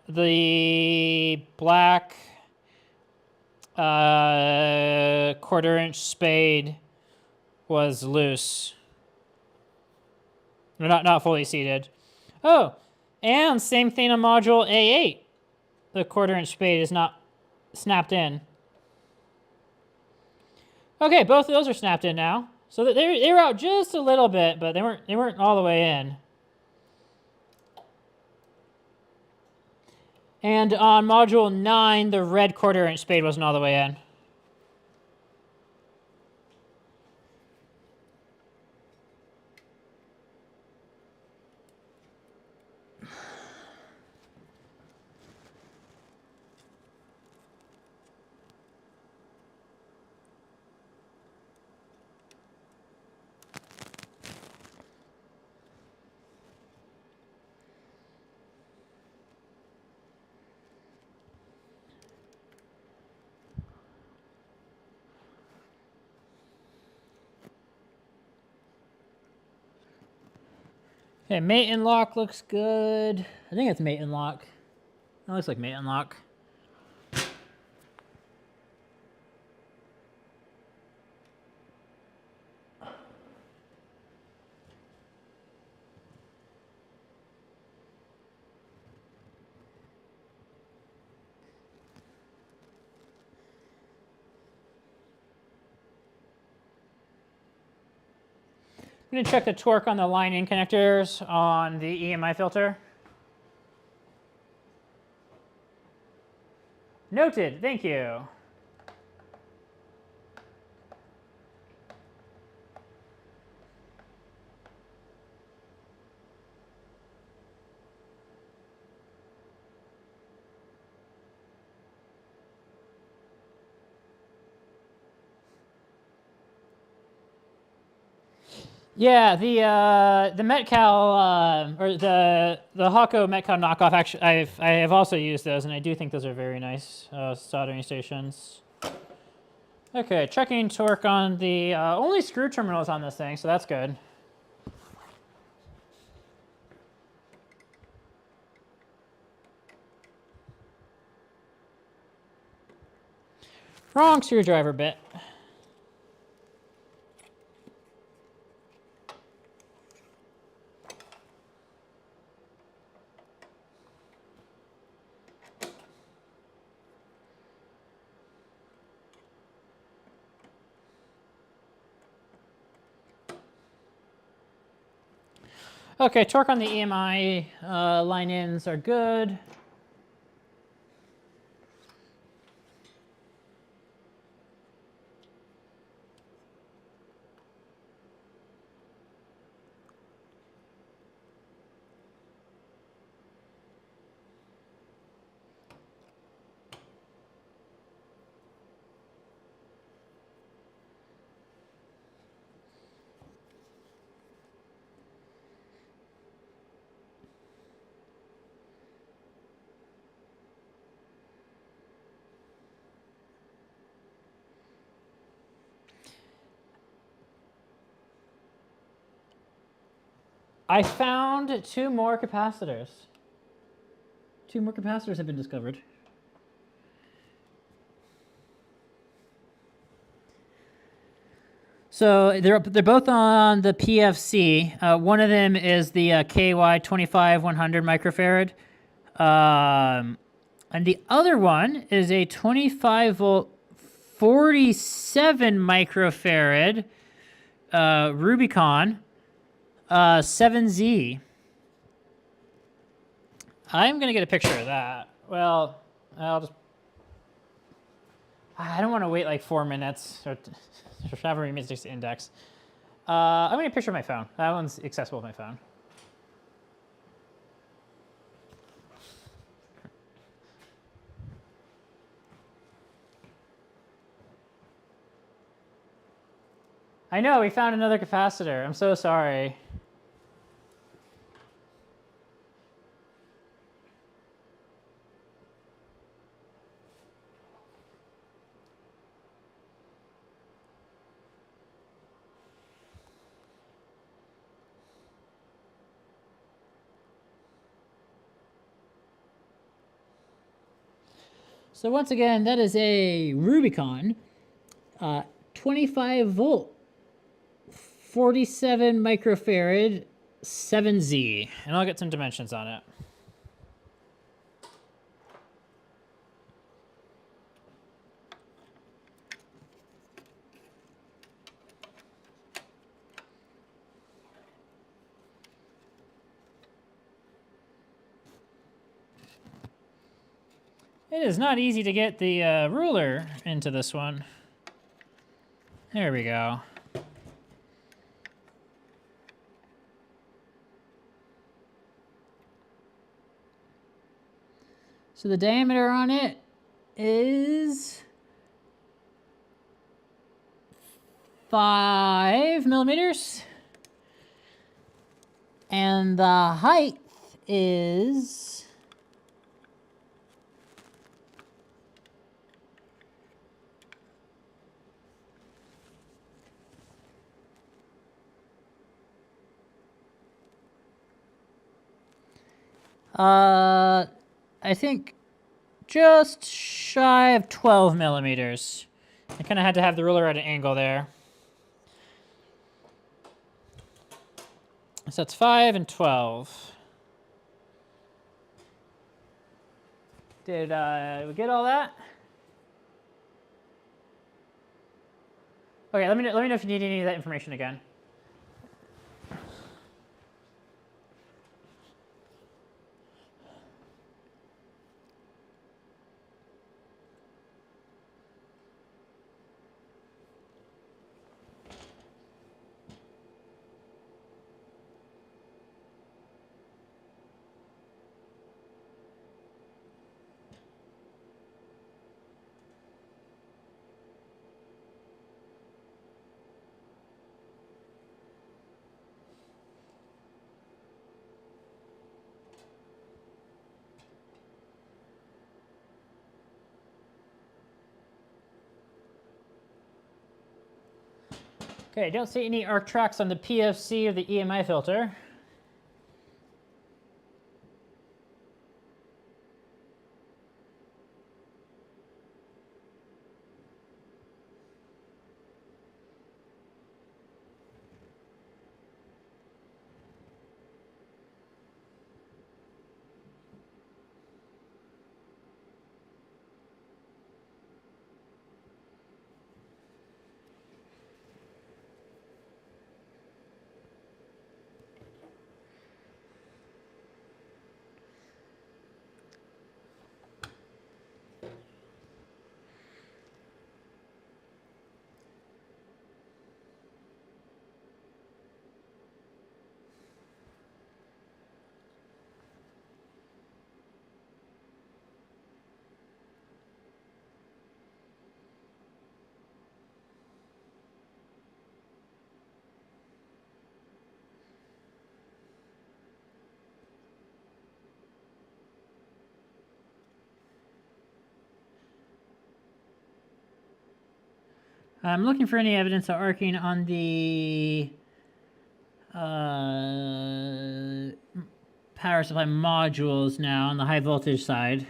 The black 1/4-inch spade was loose. Not fully seated. Oh, and same thing on module A8. The 1/4-inch spade is not snapped in. Okay, both of those are snapped in now. So they were out just a little bit, but they weren't all the way in. And on module 9, the red 1/4-inch spade wasn't all the way in. Okay, mate and lock looks good. I think it's mate and lock. That looks like mate and lock. I'm going to check the torque on the line-in connectors on the EMI filter. Noted, thank you. Yeah, the Metcal or the Hawko Metcal knockoff. Actually, I have also used those, and I do think those are very nice soldering stations. Okay, checking torque on the only screw terminals on this thing, so that's good. Wrong screwdriver bit. Okay, torque on the EMI line-ins are good. I found 2 more capacitors. 2 more capacitors have been discovered. So they're both on the PFC. One of them is the KY 25100 microfarad, and the other one is a 25 volt 47 microfarad Rubicon 7Z. I'm gonna get a picture of that. Well, I don't want to wait like 4 minutes or however many minutes to index. I'm gonna get a picture of my phone. That one's accessible with my phone. I know, we found another capacitor. I'm so sorry. So once again, that is a Rubicon, 25 volt, 47 microfarad, 7Z. And I'll get some dimensions on it. It is not easy to get the ruler into this one. There we go. So the diameter on it is 5 millimeters. And the height is 'I think just shy of 12 millimeters. I kind of had to have the ruler at an angle there. So that's 5 and 12. Did we get all that? Okay, let me know if you need any of that information again. Okay, don't see any arc tracks on the PFC or the EMI filter. I'm looking for any evidence of arcing on the power supply modules now on the high voltage side.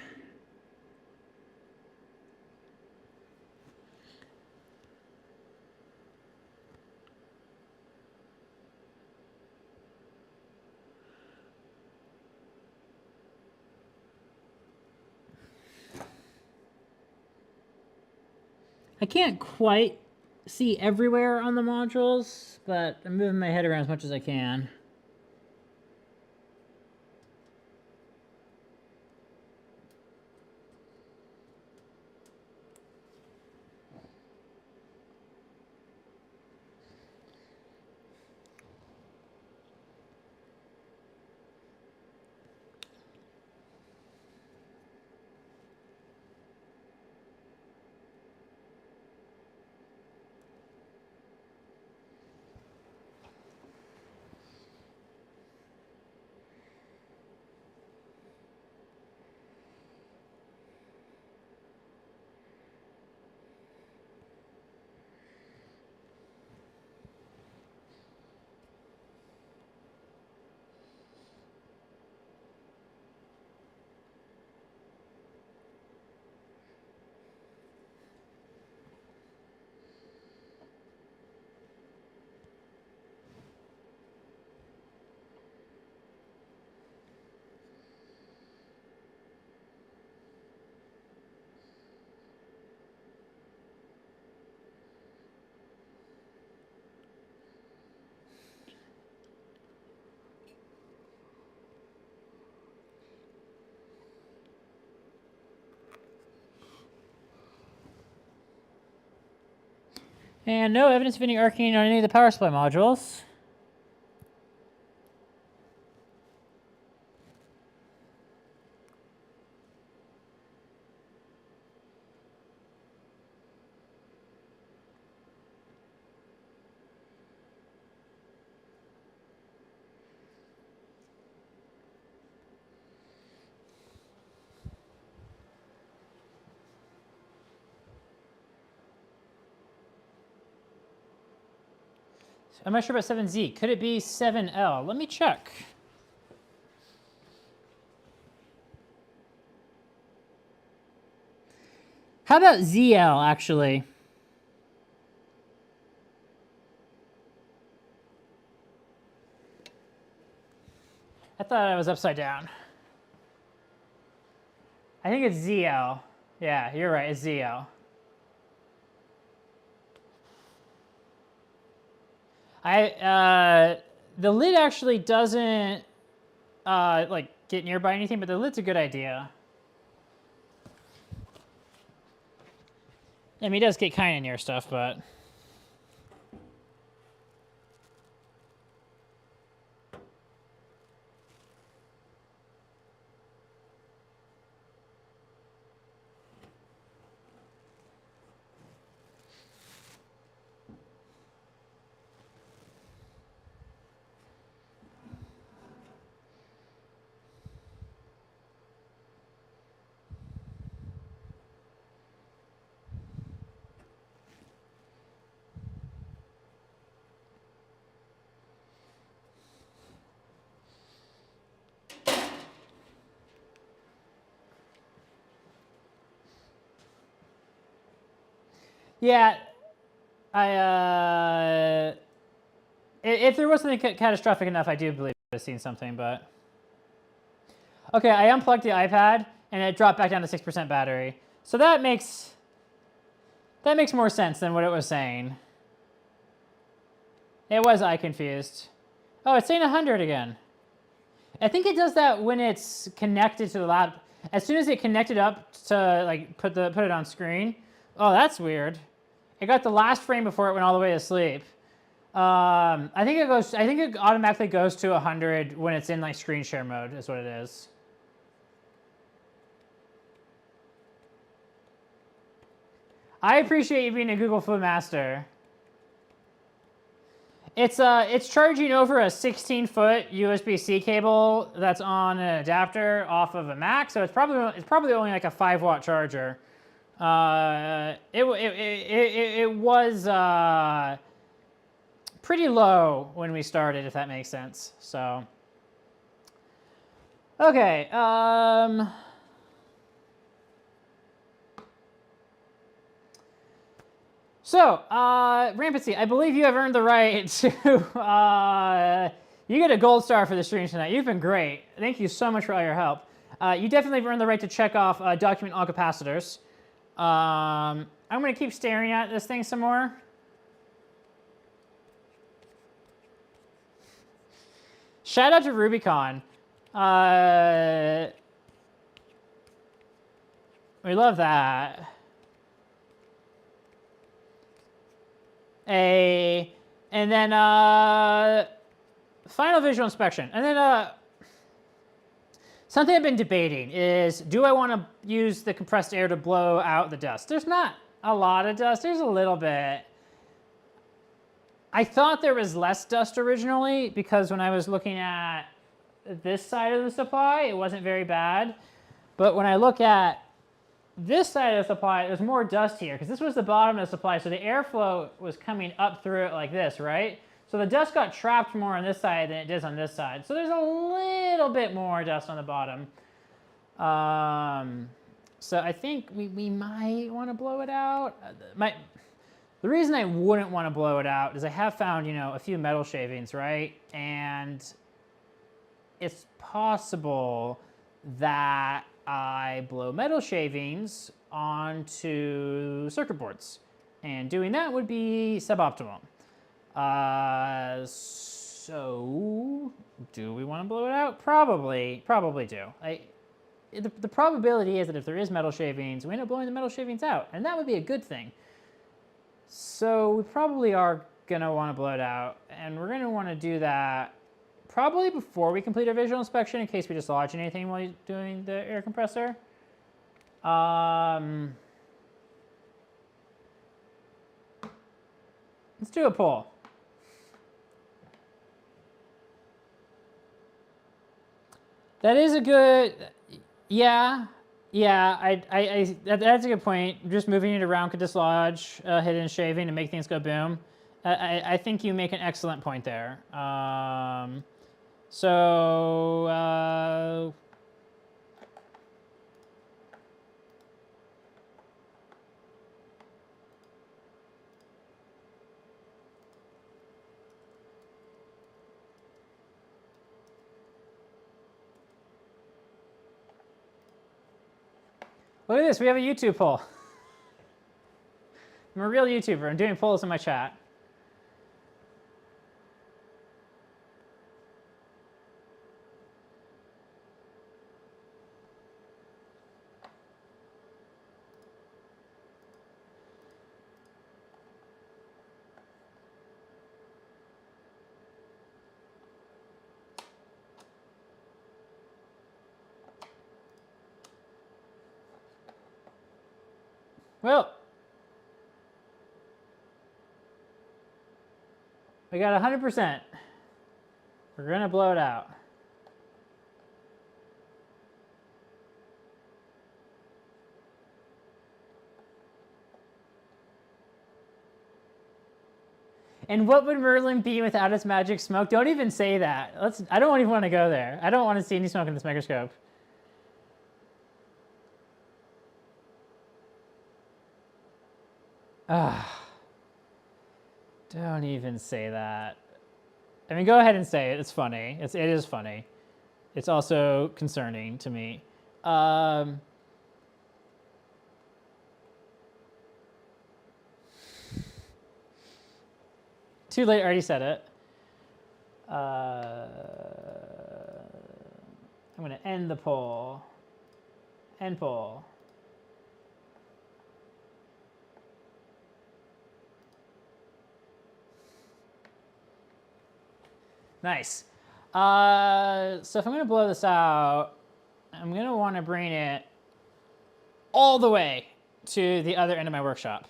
I can't quite see everywhere on the modules, but I'm moving my head around as much as I can. And no evidence of any arcing on any of the power supply modules. I'm not sure about 7Z. Could it be 7L? Let me check. How about ZL, actually? I thought I was upside down. I think it's ZL. Yeah, you're right, it's ZL. The lid actually doesn't like get nearby anything, but the lid's a good idea. I mean, it does get kind of near stuff, but. Yeah, if there was something catastrophic enough, I do believe I've seen something, but. Okay, I unplugged the iPad and it dropped back down to 6% battery. So that makes more sense than what it was saying. It was eye confused. Oh, it's saying 100 again. I think it does that when it's connected to the lap. As soon as it connected up to like put it on screen. Oh, that's weird. It got the last frame before it went all the way to sleep. I think it automatically goes to 100 when it's in like screen share mode. Is what it is. I appreciate you being a Google Food Master. It's charging over a 16-foot USB-C cable that's on an adapter off of a Mac, so it's probably only like a 5-watt charger. It was pretty low when we started, if that makes sense. So okay. So, Rampancy, I believe you have earned the right to, you get a gold star for the stream tonight. You've been great. Thank you so much for all your help. You definitely have earned the right to check off document all capacitors. I'm going to keep staring at this thing some more. Shout out to Rubicon. We love that. And then final visual inspection. And then something I've been debating is, do I want to use the compressed air to blow out the dust? There's not a lot of dust. There's a little bit. I thought there was less dust originally because when I was looking at this side of the supply, it wasn't very bad. But when I look at this side of the supply, there's more dust here because this was the bottom of the supply, so the airflow was coming up through it like this, right? So the dust got trapped more on this side than it does on this side. So there's a little bit more dust on the bottom. So I think we might want to blow it out. The reason I wouldn't want to blow it out is I have found, a few metal shavings, right? And it's possible that I blow metal shavings onto circuit boards. And doing that would be suboptimal. So do we want to blow it out? Probably do. The probability is that if there is metal shavings, we end up blowing the metal shavings out, and that would be a good thing. So we probably are gonna want to blow it out, and we're gonna want to do that probably before we complete our visual inspection in case we dislodge anything while you're doing the air compressor. Let's do a pull. That is a good, yeah, that's a good point. Just moving it around could dislodge, hidden shaving and make things go boom. I think you make an excellent point there. Look at this, we have a YouTube poll. I'm a real YouTuber, I'm doing polls in my chat. Well, we got 100%. We're gonna blow it out. And what would Merlin be without its magic smoke? Don't even say that. I don't even want to go there. I don't want to see any smoke in this microscope. Don't even say that. I mean, go ahead and say it. It's funny. It is funny. It's also concerning to me. Too late, I already said it. I'm going to end the poll. End poll. Nice. So if I'm going to blow this out, I'm going to want to bring it all the way to the other end of my workshop.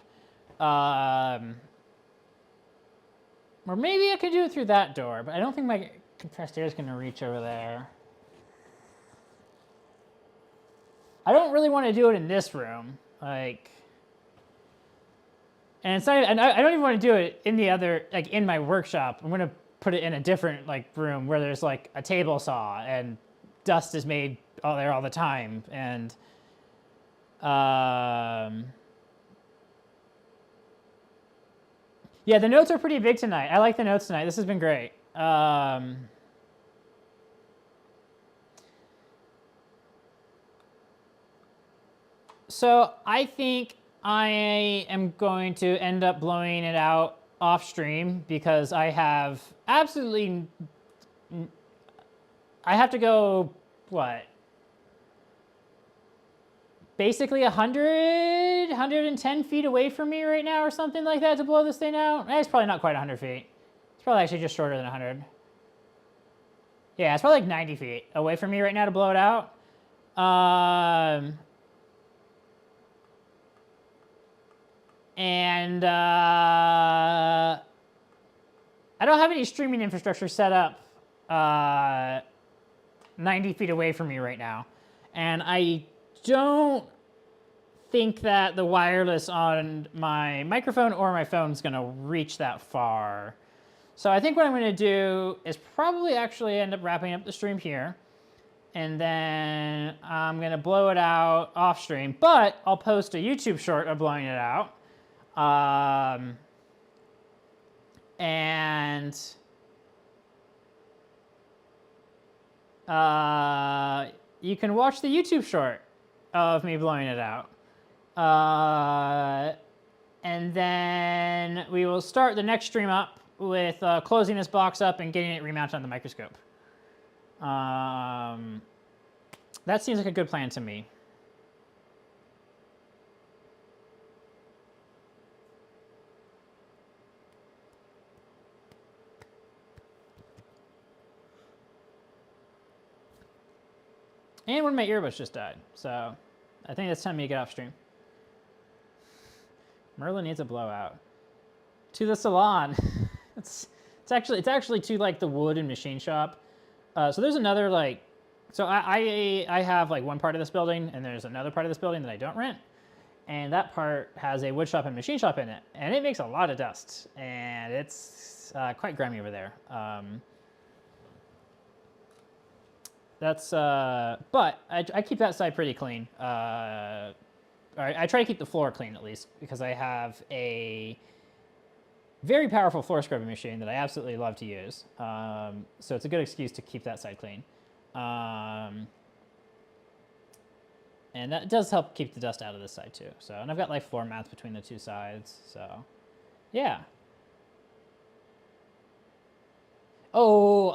Or maybe I could do it through that door, but I don't think my compressed air is going to reach over there. I don't really want to do it in this room. Like, and it's not even, I don't even want to do it in the other, like in my workshop. I'm going to put it in a different like room where there's like a table saw and dust is made all there all the time. And yeah, the notes are pretty big tonight. I like the notes tonight. This has been great. So I think I am going to end up blowing it out off stream because I have absolutely, I have to go, what? Basically 110 feet away from me right now or something like that to blow this thing out. It's probably not quite 100 feet. It's probably actually just shorter than 100. Yeah, it's probably like 90 feet away from me right now to blow it out. And I don't have any streaming infrastructure set up 90 feet away from me right now. And I don't think that the wireless on my microphone or my phone is going to reach that far. So I think what I'm going to do is probably actually end up wrapping up the stream here. And then I'm going to blow it out off stream. But I'll post a YouTube short of blowing it out. And you can watch the YouTube short of me blowing it out. And then we will start the next stream up with closing this box up and getting it remounted on the microscope. That seems like a good plan to me. And one of my earbuds just died, so I think it's time for me to get off stream. Merlin needs a blowout. To the salon. it's actually to like the wood and machine shop. So there's another like, so I have like one part of this building, and there's another part of this building that I don't rent, and that part has a wood shop and machine shop in it, and it makes a lot of dust, and it's quite grimy over there. But I keep that side pretty clean. I try to keep the floor clean at least, because I have a very powerful floor scrubbing machine that I absolutely love to use. So it's a good excuse to keep that side clean. And that does help keep the dust out of this side too. So, and I've got like floor mats between the two sides. So, yeah. Oh,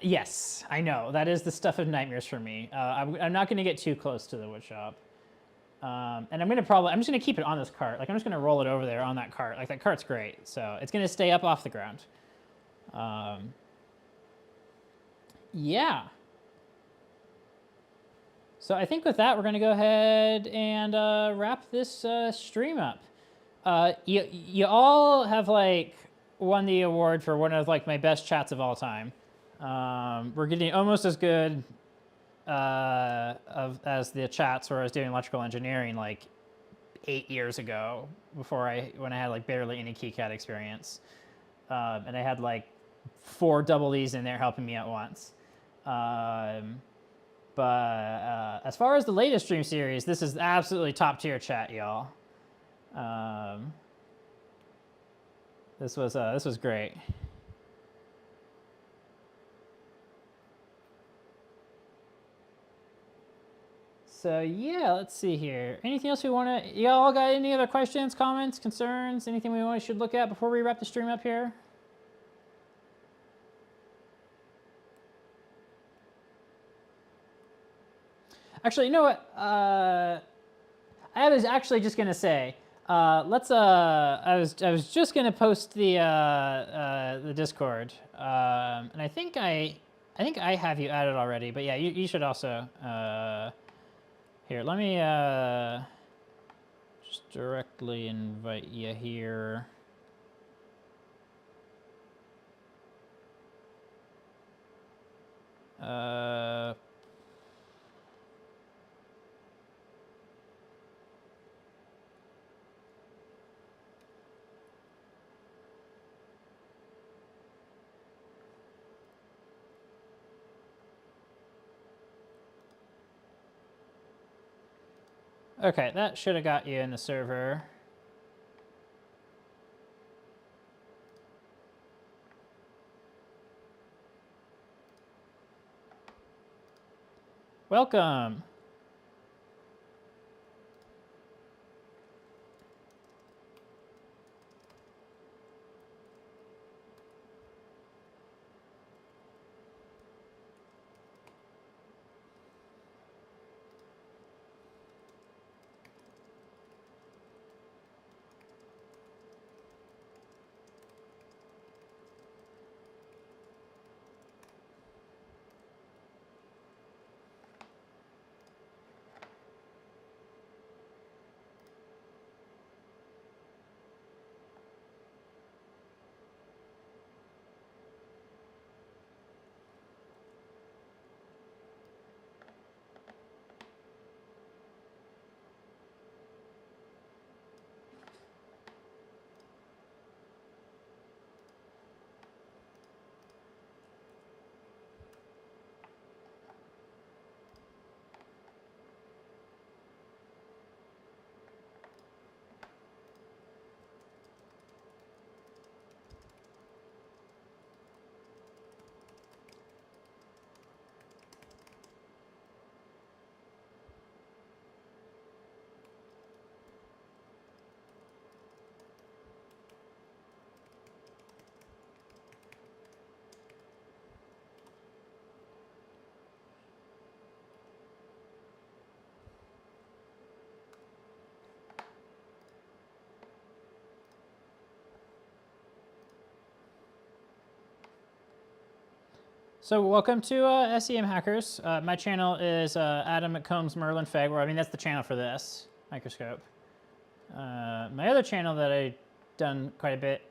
yes, I know. That is the stuff of nightmares for me. I'm not going to get too close to the wood shop. And I'm just going to keep it on this cart. Like, I'm just going to roll it over there on that cart. Like, that cart's great. So it's going to stay up off the ground. Yeah. So I think with that, we're going to go ahead and wrap this stream up. You all have, like, won the award for one of, like, my best chats of all time. We're getting almost as good as the chats where I was doing electrical engineering like 8 years ago, when I had like barely any KiCad experience, and I had like 4 double E's in there helping me at once. But as far as the latest stream series, this is absolutely top tier chat, y'all. This was great. So yeah, let's see here. Anything else we want to? Y'all got any other questions, comments, concerns? Anything we should look at before we wrap the stream up here? Actually, you know what? I was actually just gonna say, let's. I was just gonna post the Discord, and I think I have you added already. But yeah, you should also. Here, let me just directly invite you here. Okay, that should have got you in the server. Welcome. So welcome to SEM Hackers. My channel is Adam McCombs Merlin FEG, or I mean that's the channel for this microscope. My other channel that I've done quite a bit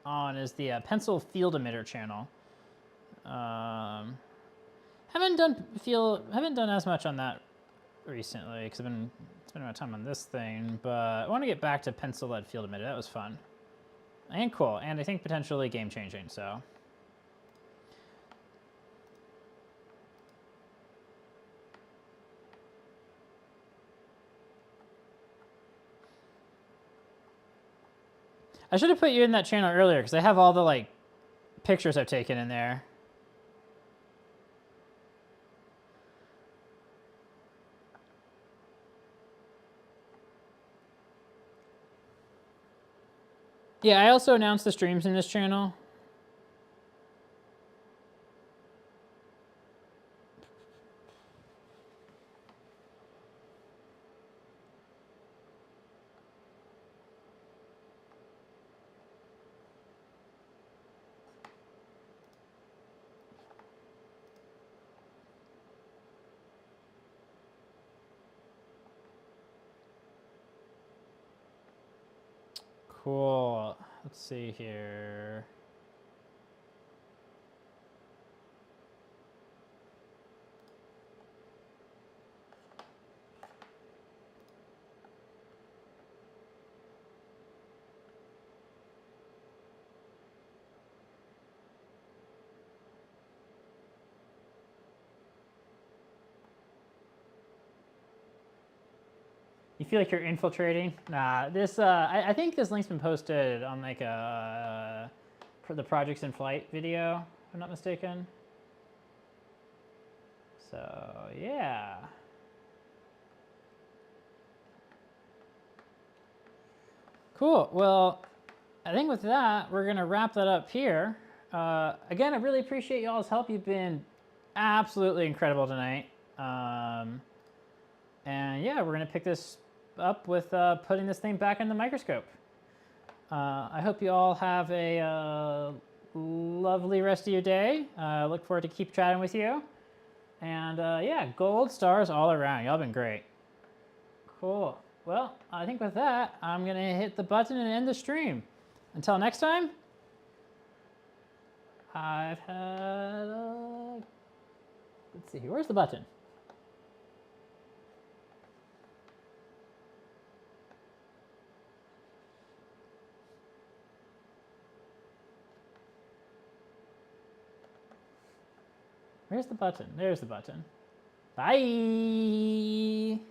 on is the pencil field emitter channel. Haven't done as much on that recently because I've been spending my time on this thing, but I want to get back to pencil lead field emitter. That was fun and cool, and I think potentially game changing. So. I should have put you in that channel earlier because I have all the like pictures I've taken in there. Yeah, I also announced the streams in this channel. Cool. Let's see here. You feel like you're infiltrating? Nah, this, I think this link's been posted on like for the Projects in Flight video, if I'm not mistaken. So, yeah. Cool, well, I think with that, we're gonna wrap that up here. Again, I really appreciate y'all's help. You've been absolutely incredible tonight. And yeah, we're gonna pick this up with putting this thing back in the microscope. I hope you all have a lovely rest of your day. Look forward to keep chatting with you. And yeah, gold stars all around. Y'all been great. Cool. Well, I think with that, I'm gonna hit the button and end the stream. Until next time, I've had let's see, where's the button? Where's the button? There's the button. Bye.